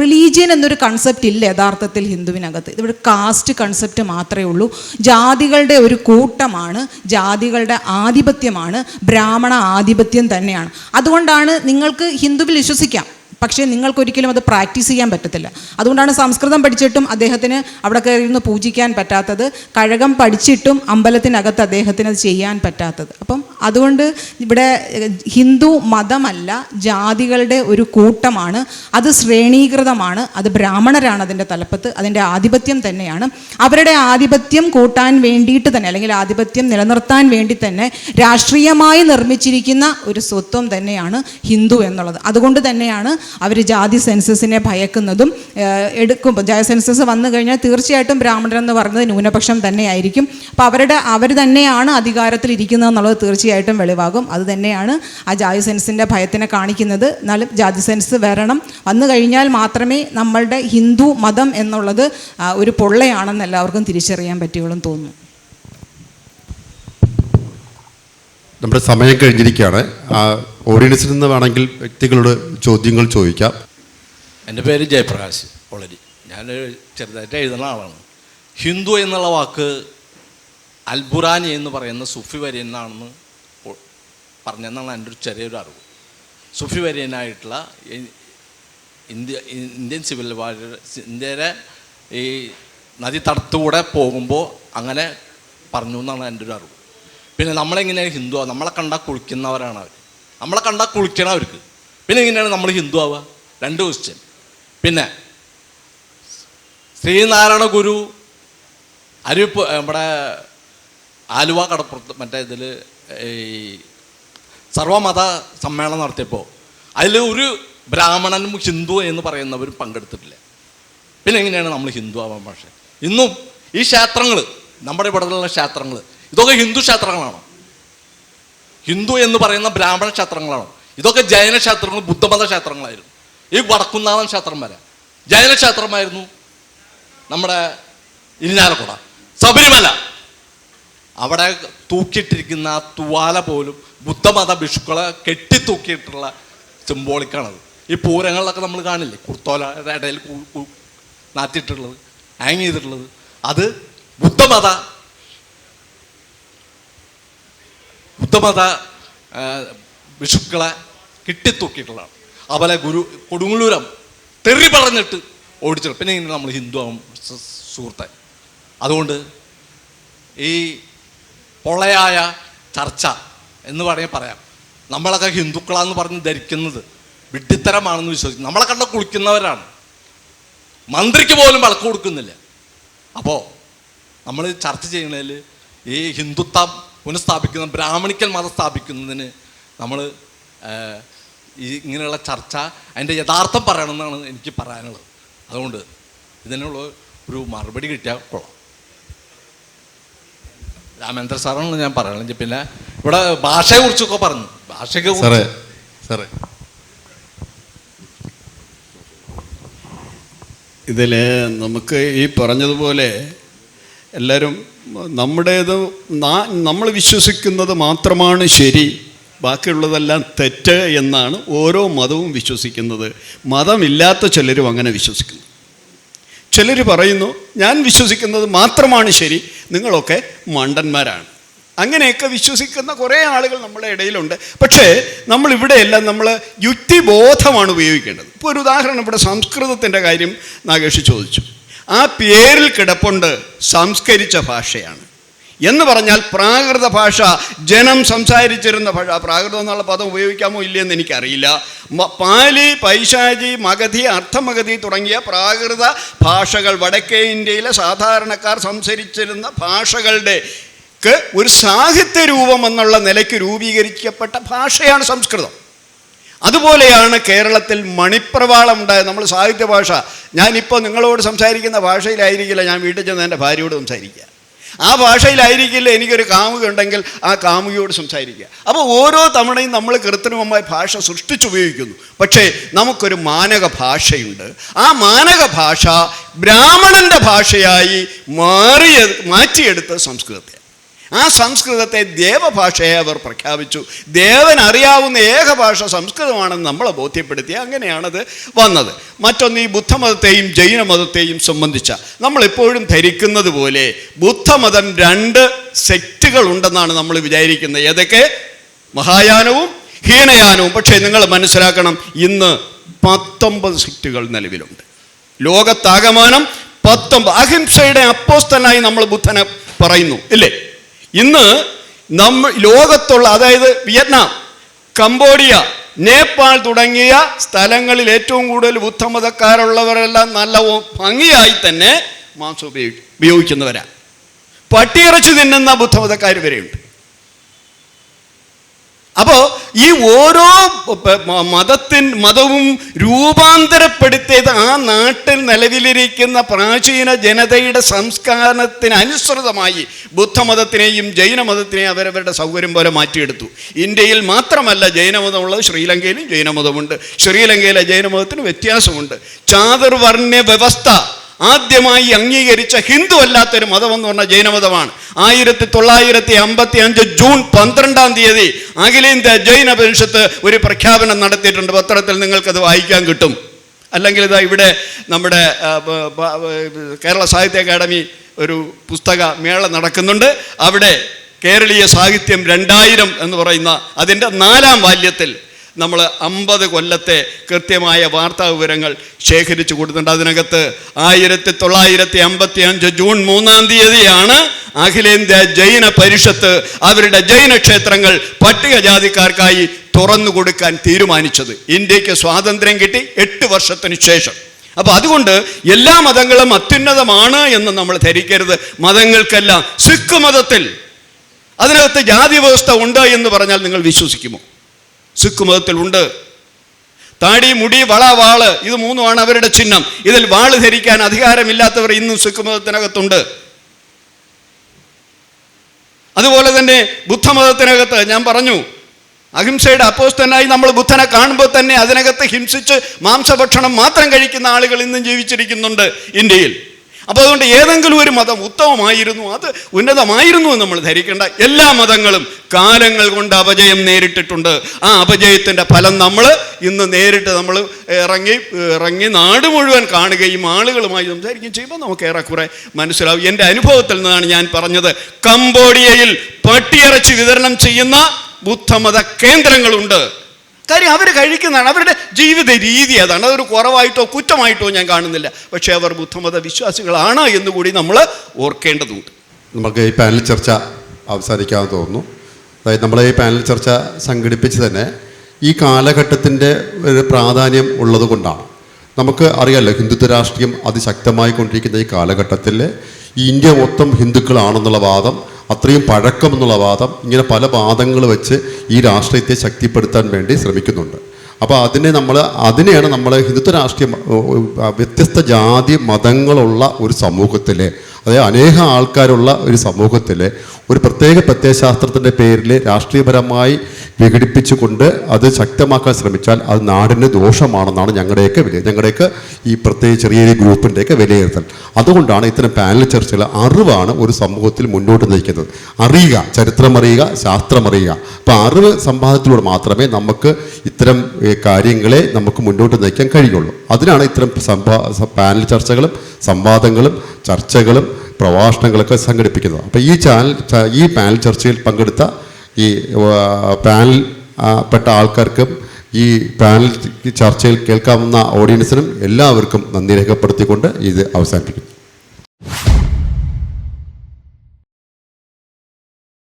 റിലീജിയൻ എന്നൊരു കൺസെപ്റ്റ് ഇല്ല യഥാർത്ഥത്തിൽ ഹിന്ദുവിനകത്ത്. ഇവിടെ കാസ്റ്റ് കൺസെപ്റ്റ് മാത്രമേ ഉള്ളൂ. ജാതികളുടെ ഒരു കൂട്ടമാണ്, ജാതികളുടെ ആധിപത്യമാണ്, ബ്രാഹ്മണ ആധിപത്യം തന്നെയാണ്. അതുകൊണ്ടാണ് നിങ്ങൾക്ക് ഹിന്ദുവിൽ വിശ്വസിക്കാം, പക്ഷേ നിങ്ങൾക്കൊരിക്കലും അത് പ്രാക്ടീസ് ചെയ്യാൻ പറ്റത്തില്ല. അതുകൊണ്ടാണ് സംസ്കൃതം പഠിച്ചിട്ടും അദ്ദേഹത്തിന് അവിടെ കയറിയിരുന്ന് പൂജിക്കാൻ പറ്റാത്തത്, കഴകം പഠിച്ചിട്ടും അമ്പലത്തിനകത്ത് അദ്ദേഹത്തിന് അത് ചെയ്യാൻ പറ്റാത്തത്. അപ്പം അതുകൊണ്ട് ഇവിടെ ഹിന്ദു മതമല്ല, ജാതികളുടെ ഒരു കൂട്ടമാണ്, അത് ശ്രേണീകൃതമാണ്, അത് ബ്രാഹ്മണരാണ് അതിൻ്റെ തലപ്പത്ത്, അതിൻ്റെ ആധിപത്യം തന്നെയാണ്. അവരുടെ ആധിപത്യം കൂട്ടാൻ വേണ്ടിയിട്ട് തന്നെ, അല്ലെങ്കിൽ ആധിപത്യം നിലനിർത്താൻ വേണ്ടി തന്നെ രാഷ്ട്രീയമായി നിർമ്മിച്ചിരിക്കുന്ന ഒരു സ്വത്വം തന്നെയാണ് ഹിന്ദു എന്നുള്ളത്. അതുകൊണ്ട് തന്നെയാണ് അവർ ജാതി സെൻസസിനെ ഭയക്കുന്നതും. എടുക്കുമ്പോൾ ജാതി സെൻസസ് വന്നു കഴിഞ്ഞാൽ തീർച്ചയായിട്ടും ബ്രാഹ്മണരെന്ന് പറയുന്നത് ന്യൂനപക്ഷം തന്നെയായിരിക്കും. അപ്പോൾ അവർ തന്നെയാണ് അധികാരത്തിൽ ഇരിക്കുന്നത് എന്നുള്ളത് തീർച്ചയായിട്ടും വെളിവാകും. അത് തന്നെയാണ് ആ ജാതി സെൻസിൻ്റെ ഭയത്തിനെ കാണിക്കുന്നത്. എന്നാലും ജാതി സെൻസ് വന്നു കഴിഞ്ഞാൽ മാത്രമേ നമ്മളുടെ ഹിന്ദു മതം എന്നുള്ളത് ഒരു പൊള്ളയാണെന്ന് എല്ലാവർക്കും തിരിച്ചറിയാൻ പറ്റുകയുള്ളൂ തോന്നുന്നു. നമ്മുടെ സമയം കഴിഞ്ഞിരിക്കുകയാണ്. ഓഡിയൻസിൽ നിന്ന് വേണമെങ്കിൽ വ്യക്തികളോട് ചോദ്യങ്ങൾ ചോദിക്കാം. എൻ്റെ പേര് ജയപ്രകാശ് ഒളരി. ഞാൻ ചെറുതായിട്ട് എഴുതുന്ന ആളാണ്. ഹിന്ദു എന്നുള്ള വാക്ക് അൽബുറാനി എന്ന് പറയുന്ന സുഫി വര്യനാണെന്ന് പറഞ്ഞെന്നാണ് എൻ്റെ ഒരു ചെറിയൊരു അറിവ്. സുഫി വര്യനായിട്ടുള്ള ഇന്ത്യൻ സിവിൽ വാർ, ഇന്ത്യയുടെ ഈ നദി തടത്തുകൂടെ പോകുമ്പോൾ അങ്ങനെ പറഞ്ഞു എന്നാണ് എൻ്റെ ഒരു അറിവ്. പിന്നെ നമ്മളെങ്ങനെയാണ് ഹിന്ദു ആവുക? നമ്മളെ കണ്ടാൽ കുളിക്കുന്നവരാണ് അവർ, നമ്മളെ കണ്ടാൽ കുളിക്കണം അവർക്ക്. പിന്നെ എങ്ങനെയാണ് നമ്മൾ ഹിന്ദു ആവുക? 2 ക്വസ്റ്റ്യൻ. പിന്നെ ശ്രീനാരായണ ഗുരു നമ്മുടെ ആലുവ കടപ്പുറത്ത് മറ്റേ ഇതിൽ ഈ സർവമത സമ്മേളനം നടത്തിയപ്പോൾ അതിൽ ഒരു ബ്രാഹ്മണനും ഹിന്ദു എന്ന് പറയുന്നവരും പങ്കെടുത്തിട്ടില്ല. പിന്നെ എങ്ങനെയാണ് നമ്മൾ ഹിന്ദു ആവാൻ? പക്ഷേ ഇന്നും ഈ ക്ഷേത്രങ്ങൾ, നമ്മുടെ ഇവിടെയുള്ള ക്ഷേത്രങ്ങൾ, ഇതൊക്കെ ഹിന്ദു ക്ഷേത്രങ്ങളാണോ? ഹിന്ദു എന്ന് പറയുന്ന ബ്രാഹ്മണ ക്ഷേത്രങ്ങളാണോ? ഇതൊക്കെ ജൈന ക്ഷേത്രങ്ങൾ, ബുദ്ധമത ക്ഷേത്രങ്ങളായിരുന്നു. ഈ വടക്കുന്നാഥൻ ക്ഷേത്രം വരെ ജൈന ക്ഷേത്രമായിരുന്നു. നമ്മുടെ ഇരിഞ്ഞാലക്കുട, ശബരിമല, അവിടെ തൂക്കിയിട്ടിരിക്കുന്ന ആ തുവാല പോലും ബുദ്ധമത ഭിക്ഷുക്കളെ കെട്ടിത്തൂക്കിയിട്ടുള്ള സിംബോളിക്കാണത്. ഈ പൂരങ്ങളിലൊക്കെ നമ്മൾ കാണില്ലേ, കുർത്തോലയുടെ ഇടയിൽ നാറ്റിയിട്ടുള്ളത്, ഹാങ് ചെയ്തിട്ടുള്ളത്, അത് ബുദ്ധമത ഭിക്ഷുക്കളെ കെട്ടിത്തൂക്കിയിട്ടുള്ളതാണ്. അതുപോലെ കൊടുങ്ങല്ലൂരം തെറി പറഞ്ഞിട്ട് ഓടിച്ചിട്ട് പിന്നെ ഇങ്ങനെ നമ്മൾ ഹിന്ദു ആവും സുഹൃത്തെ. അതുകൊണ്ട് ഈ പൊള്ളയായ ചർച്ച എന്ന് പറയാം. നമ്മളൊക്കെ ഹിന്ദുക്കളാന്ന് പറഞ്ഞ് ധരിക്കുന്നത് വിഡ്ഢിത്തരമാണെന്ന് വിശ്വസിക്കും. നമ്മളെ കണ്ട കുളിക്കുന്നവരാണ്, മന്ത്രിക്ക് പോലും വിളക്ക് കൊടുക്കുന്നില്ല. അപ്പോൾ നമ്മൾ ചർച്ച ചെയ്യുന്നതിൽ ഈ ഹിന്ദുത്വം പുനഃസ്ഥാപിക്കുന്ന, ബ്രാഹ്മണിക്കൽ മതം സ്ഥാപിക്കുന്നതിന് നമ്മൾ ഈ ഇങ്ങനെയുള്ള ചർച്ച അതിൻ്റെ യഥാർത്ഥം പറയണമെന്നാണ് എനിക്ക് പറയാനുള്ളത്. അതുകൊണ്ട് ഇതിനുള്ള ഒരു മറുപടി കിട്ടിയാൽ കൊള്ളാം. രാമേന്ദ്ര സാറാണ് ഞാൻ പറയുന്നത്. പിന്നെ ഇവിടെ ഭാഷയെക്കുറിച്ചൊക്കെ പറഞ്ഞു. സാറേ സാറേ ഇതിൽ നമുക്ക് ഈ പറഞ്ഞതുപോലെ എല്ലാവരും നമ്മൾ വിശ്വസിക്കുന്നത് മാത്രമാണ് ശരി, ബാക്കിയുള്ളതെല്ലാം തെറ്റ് എന്നാണ് ഓരോ മതവും വിശ്വസിക്കുന്നത്. മതമില്ലാത്ത ചിലരും അങ്ങനെ വിശ്വസിക്കുന്നു. ചിലർ പറയുന്നു ഞാൻ വിശ്വസിക്കുന്നത് മാത്രമാണ് ശരി, നിങ്ങളൊക്കെ മണ്ടന്മാരാണ്. അങ്ങനെയൊക്കെ വിശ്വസിക്കുന്ന കുറേ ആളുകൾ നമ്മുടെ ഇടയിലുണ്ട്. പക്ഷേ നമ്മളിവിടെയെല്ലാം നമ്മൾ യുക്തിബോധമാണ് ഉപയോഗിക്കേണ്ടത്. ഇപ്പോൾ ഒരു ഉദാഹരണം, ഇവിടെ സംസ്കൃതത്തിൻ്റെ കാര്യം നാഗേഷ് ചോദിച്ചു. ആ പേരിൽ കിടപ്പുണ്ട് സംസ്കരിച്ച ഭാഷയാണ് എന്ന് പറഞ്ഞാൽ പ്രാകൃത ഭാഷ, ജനം സംസാരിച്ചിരുന്ന ഭാഷ. പ്രാകൃതം എന്നുള്ള പദം ഉപയോഗിക്കാമോ ഇല്ലയെന്ന് എനിക്കറിയില്ല. പാലി, പൈശാചി, മഗധി, അർത്ഥമഗധി തുടങ്ങിയ പ്രാകൃത ഭാഷകൾ വടക്കേ ഇന്ത്യയിലെ സാധാരണക്കാർ സംസാരിച്ചിരുന്ന ഭാഷകളുടെ ഒരു സാഹിത്യ രൂപം എന്നുള്ള നിലയ്ക്ക് രൂപീകരിക്കപ്പെട്ട ഭാഷയാണ് സംസ്കൃതം. അതുപോലെയാണ് കേരളത്തിൽ മണിപ്രവാളം ഉണ്ടായത്. നമ്മൾ സാഹിത്യ ഭാഷ, ഞാനിപ്പോൾ നിങ്ങളോട് സംസാരിക്കുന്ന ഭാഷയിലായിരിക്കില്ല ഞാൻ വീട്ടിൽ ചെന്ന് എൻ്റെ ഭാര്യയോട് സംസാരിക്കുക. ആ ഭാഷയിലായിരിക്കില്ല എനിക്കൊരു കാമുക ഉണ്ടെങ്കിൽ ആ കാമുകയോട് സംസാരിക്കുക. അപ്പോൾ ഓരോ തവണയും നമ്മൾ കൃത്രിമമായ ഭാഷ സൃഷ്ടിച്ചുപയോഗിക്കുന്നു. പക്ഷേ നമുക്കൊരു മാനക ഭാഷയുണ്ട്. ആ മാനക ഭാഷ ബ്രാഹ്മണൻ്റെ ഭാഷയായി മാറ്റിയെടുത്ത് സംസ്കൃതത്തെ. ആ സംസ്കൃതത്തെ ദേവഭാഷയെ അവർ പ്രഖ്യാപിച്ചു. ദേവൻ അറിയാവുന്ന ഏക ഭാഷ സംസ്കൃതമാണെന്ന് നമ്മളെ ബോധ്യപ്പെടുത്തി. അങ്ങനെയാണത് വന്നത്. മറ്റൊന്ന്, ഈ ബുദ്ധമതത്തെയും ജൈനമതത്തെയും സംബന്ധിച്ച നമ്മളെപ്പോഴും ധരിക്കുന്നത് പോലെ ബുദ്ധമതം 2 സെക്റ്റുകൾ ഉണ്ടെന്നാണ് നമ്മൾ വിചാരിക്കുന്നത്. ഏതൊക്കെ? മഹായാനവും ഹീനയാനവും. പക്ഷേ നിങ്ങൾ മനസ്സിലാക്കണം, ഇന്ന് 19 സെക്റ്റുകൾ നിലവിലുണ്ട്. ലോകത്താകമാനം 19. അഹിംസയുടെ അപ്പോസ്തലനായി നമ്മൾ ബുദ്ധനെ പറയുന്നു, ഇല്ലേ? ഇന്ന് ലോകത്തുള്ള, അതായത് വിയറ്റ്നാം, കംബോഡിയ, നേപ്പാൾ തുടങ്ങിയ സ്ഥലങ്ങളിൽ ഏറ്റവും കൂടുതൽ ബുദ്ധമതക്കാരുള്ളവരെല്ലാം നല്ല ഭംഗിയായി തന്നെ മാംസം ഉപയോഗിക്കുന്നവരാ. പട്ടിയിറച്ചി തിന്നുന്ന ബുദ്ധമതക്കാർ വരെയുണ്ട്. അപ്പോൾ ഈ ഓരോ മതവും രൂപാന്തരപ്പെടുത്തിയത് ആ നാട്ടിൽ നിലവിലിരിക്കുന്ന പ്രാചീന ജനതയുടെ സംസ്കാരത്തിനനുസൃതമായി ബുദ്ധമതത്തിനെയും ജൈനമതത്തിനെയും അവരവരുടെ സൗകര്യം പോലെ മാറ്റിയെടുത്തു. ഇന്ത്യയിൽ മാത്രമല്ല ജൈനമതമുള്ളത്, ശ്രീലങ്കയിലും ജൈനമതമുണ്ട്. ശ്രീലങ്കയിലെ ജൈനമതത്തിന് വ്യത്യാസമുണ്ട്. ചാതുർവർണ്ണ്യ വ്യവസ്ഥ ആദ്യമായി അംഗീകരിച്ച ഹിന്ദു അല്ലാത്തൊരു മതമെന്ന് പറഞ്ഞാൽ ജൈനമതമാണ്. 1955 ജൂൺ 12 അഖിലേന്ത്യാ ജൈന പരിഷത്ത് ഒരു പ്രഖ്യാപനം നടത്തിയിട്ടുണ്ട്. പത്രത്തിൽ നിങ്ങൾക്കത് വായിക്കാൻ കിട്ടും. അല്ലെങ്കിൽ ഇതാ ഇവിടെ നമ്മുടെ കേരള സാഹിത്യ അക്കാദമി ഒരു പുസ്തക മേള നടക്കുന്നുണ്ട്. അവിടെ കേരളീയ സാഹിത്യം 2000 എന്ന് പറയുന്ന അതിൻ്റെ 4ാം വാല്യത്തിൽ നമ്മൾ 50 കൊല്ലത്തെ കൃത്യമായ വാർത്താ വിവരങ്ങൾ ശേഖരിച്ചു കൊടുത്തിട്ടുണ്ട്. അതിനകത്ത് 1955 ജൂൺ 3 അഖിലേന്ത്യാ ജൈന പരിഷത്ത് അവരുടെ ജൈന ക്ഷേത്രങ്ങൾ പട്ടികജാതിക്കാർക്കായി തുറന്നു കൊടുക്കാൻ തീരുമാനിച്ചത്. ഇന്ത്യക്ക് സ്വാതന്ത്ര്യം കിട്ടി 8 വർഷത്തിന് ശേഷം. അപ്പോൾ അതുകൊണ്ട് എല്ലാ മതങ്ങളും അത്യുന്നതമാണ് എന്ന് നമ്മൾ ധരിക്കരുത്. മതങ്ങൾക്കെല്ലാം, സിഖ് മതത്തിൽ അതിനകത്ത് ജാതി വ്യവസ്ഥ ഉണ്ട് എന്ന് പറഞ്ഞാൽ നിങ്ങൾ വിശ്വസിക്കുമോ? സിഖ് മതത്തിൽ ഉണ്ട്. താടി, മുടി, വള, വാള്, ഇത് 3ആണ് അവരുടെ ചിഹ്നം. ഇതിൽ വാള് ധരിക്കാൻ അധികാരമില്ലാത്തവർ ഇന്നും സിഖ് മതത്തിനകത്തുണ്ട്. അതുപോലെ തന്നെ ബുദ്ധമതത്തിനകത്ത് ഞാൻ പറഞ്ഞു, അഹിംസയുടെ അപ്പോസ്തലനായി നമ്മൾ ബുദ്ധനെ കാണുമ്പോൾ തന്നെ അതിനകത്ത് ഹിംസിച്ച് മാംസഭക്ഷണം മാത്രം കഴിക്കുന്ന ആളുകൾ ഇന്നും ജീവിച്ചിരിക്കുന്നുണ്ട് ഇന്ത്യയിൽ. അപ്പോൾ അതുകൊണ്ട് ഏതെങ്കിലും ഒരു മതം ഉത്തമമായിരുന്നു, അത് ഉന്നതമായിരുന്നു എന്ന് നമ്മൾ ധരിക്കേണ്ട. എല്ലാ മതങ്ങളും കാലങ്ങൾ കൊണ്ട് അപജയം നേരിട്ടിട്ടുണ്ട്. ആ അപജയത്തിൻ്റെ ഫലം നമ്മൾ ഇന്ന് നേരിട്ട് നമ്മൾ ഇറങ്ങി നാട് മുഴുവൻ കാണുകയും ആളുകളുമായി സംസാരിക്കുകയും ചെയ്യുമ്പോൾ നമുക്ക് ഏറെക്കുറെ മനസ്സിലാവും. എൻ്റെ അനുഭവത്തിൽ നിന്നാണ് ഞാൻ പറഞ്ഞത്. കംബോഡിയയിൽ പട്ടിയിറച്ചി വിതരണം ചെയ്യുന്ന ബുദ്ധമത കേന്ദ്രങ്ങളുണ്ട്. കാര്യം അവർ കഴിക്കുന്നതാണ്, അവരുടെ ജീവിത രീതി അതാണ്. അതൊരു കുറവായിട്ടോ കുറ്റമായിട്ടോ ഞാൻ കാണുന്നില്ല. പക്ഷേ അവർ ബുദ്ധമത വിശ്വാസികളാണ് എന്നുകൂടി നമ്മൾ ഓർക്കേണ്ടതുണ്ട്. നമുക്ക് ഈ പാനൽ ചർച്ച അവസാനിക്കാമെന്ന് തോന്നുന്നു. അതായത് നമ്മൾ ഈ പാനൽ ചർച്ച സംഘടിപ്പിച്ച് തന്നെ ഈ കാലഘട്ടത്തിൻ്റെ ഒരു പ്രാധാന്യം ഉള്ളത് കൊണ്ടാണ്. നമുക്ക് അറിയാമല്ലോ, ഹിന്ദുത്വ രാഷ്ട്രീയം അതിശക്തമായി കൊണ്ടിരിക്കുന്ന ഈ കാലഘട്ടത്തിൽ ഈ ഇന്ത്യ മൊത്തം ഹിന്ദുക്കളാണെന്നുള്ള വാദം, അത്രയും പഴക്കം എന്നുള്ള വാദം, ഇങ്ങനെ പല വാദങ്ങൾ വെച്ച് ഈ രാഷ്ട്രീയത്തെ ശക്തിപ്പെടുത്താൻ വേണ്ടി ശ്രമിക്കുന്നുണ്ട്. അപ്പോൾ അതിനെയാണ് നമ്മൾ ഹിന്ദുത്വ രാഷ്ട്രീയം വ്യത്യസ്ത ജാതി മതങ്ങളുള്ള ഒരു സമൂഹത്തിലെ, അതായത് അനേകം ആൾക്കാരുള്ള ഒരു സമൂഹത്തിലെ ഒരു പ്രത്യേക പ്രത്യയശാസ്ത്രത്തിൻ്റെ പേരിൽ രാഷ്ട്രീയപരമായി വിഘടിപ്പിച്ചുകൊണ്ട് അത് ശക്തമാക്കാൻ ശ്രമിച്ചാൽ അത് നാടിന് ദോഷമാണെന്നാണ് ഞങ്ങളുടെയൊക്കെ ഈ പ്രത്യേക ചെറിയ ഗ്രൂപ്പിൻ്റെയൊക്കെ വിലയിരുത്തൽ. അതുകൊണ്ടാണ് ഇത്തരം പാനൽ ചർച്ചകൾ അറിവാണ് ഒരു സമൂഹത്തിൽ മുന്നോട്ട് നയിക്കുന്നത്. അറിയുക, ചരിത്രം അറിയുക, ശാസ്ത്രം അറിയുക. അപ്പോൾ അറിവ് സമ്പാദനത്തിലൂടെ മാത്രമേ നമുക്ക് ഇത്തരം കാര്യങ്ങളെ നമുക്ക് മുന്നോട്ട് നയിക്കാൻ കഴിയുള്ളൂ. അതിനാണ് ഇത്തരം പാനൽ ചർച്ചകളും സംവാദങ്ങളും ചർച്ചകളും പ്രഭാഷണങ്ങളൊക്കെ സംഘടിപ്പിക്കുന്നത്. അപ്പോൾ ഈ പാനൽ ചർച്ചയിൽ പങ്കെടുത്ത ഈ പാനൽ പെട്ട ആൾക്കാർക്കും ഈ പാനൽ ചർച്ചയിൽ കേൾക്കാവുന്ന ഓഡിയൻസിനും എല്ലാവർക്കും നന്ദി രേഖപ്പെടുത്തിക്കൊണ്ട് ഇത് അവസാനിപ്പിക്കും.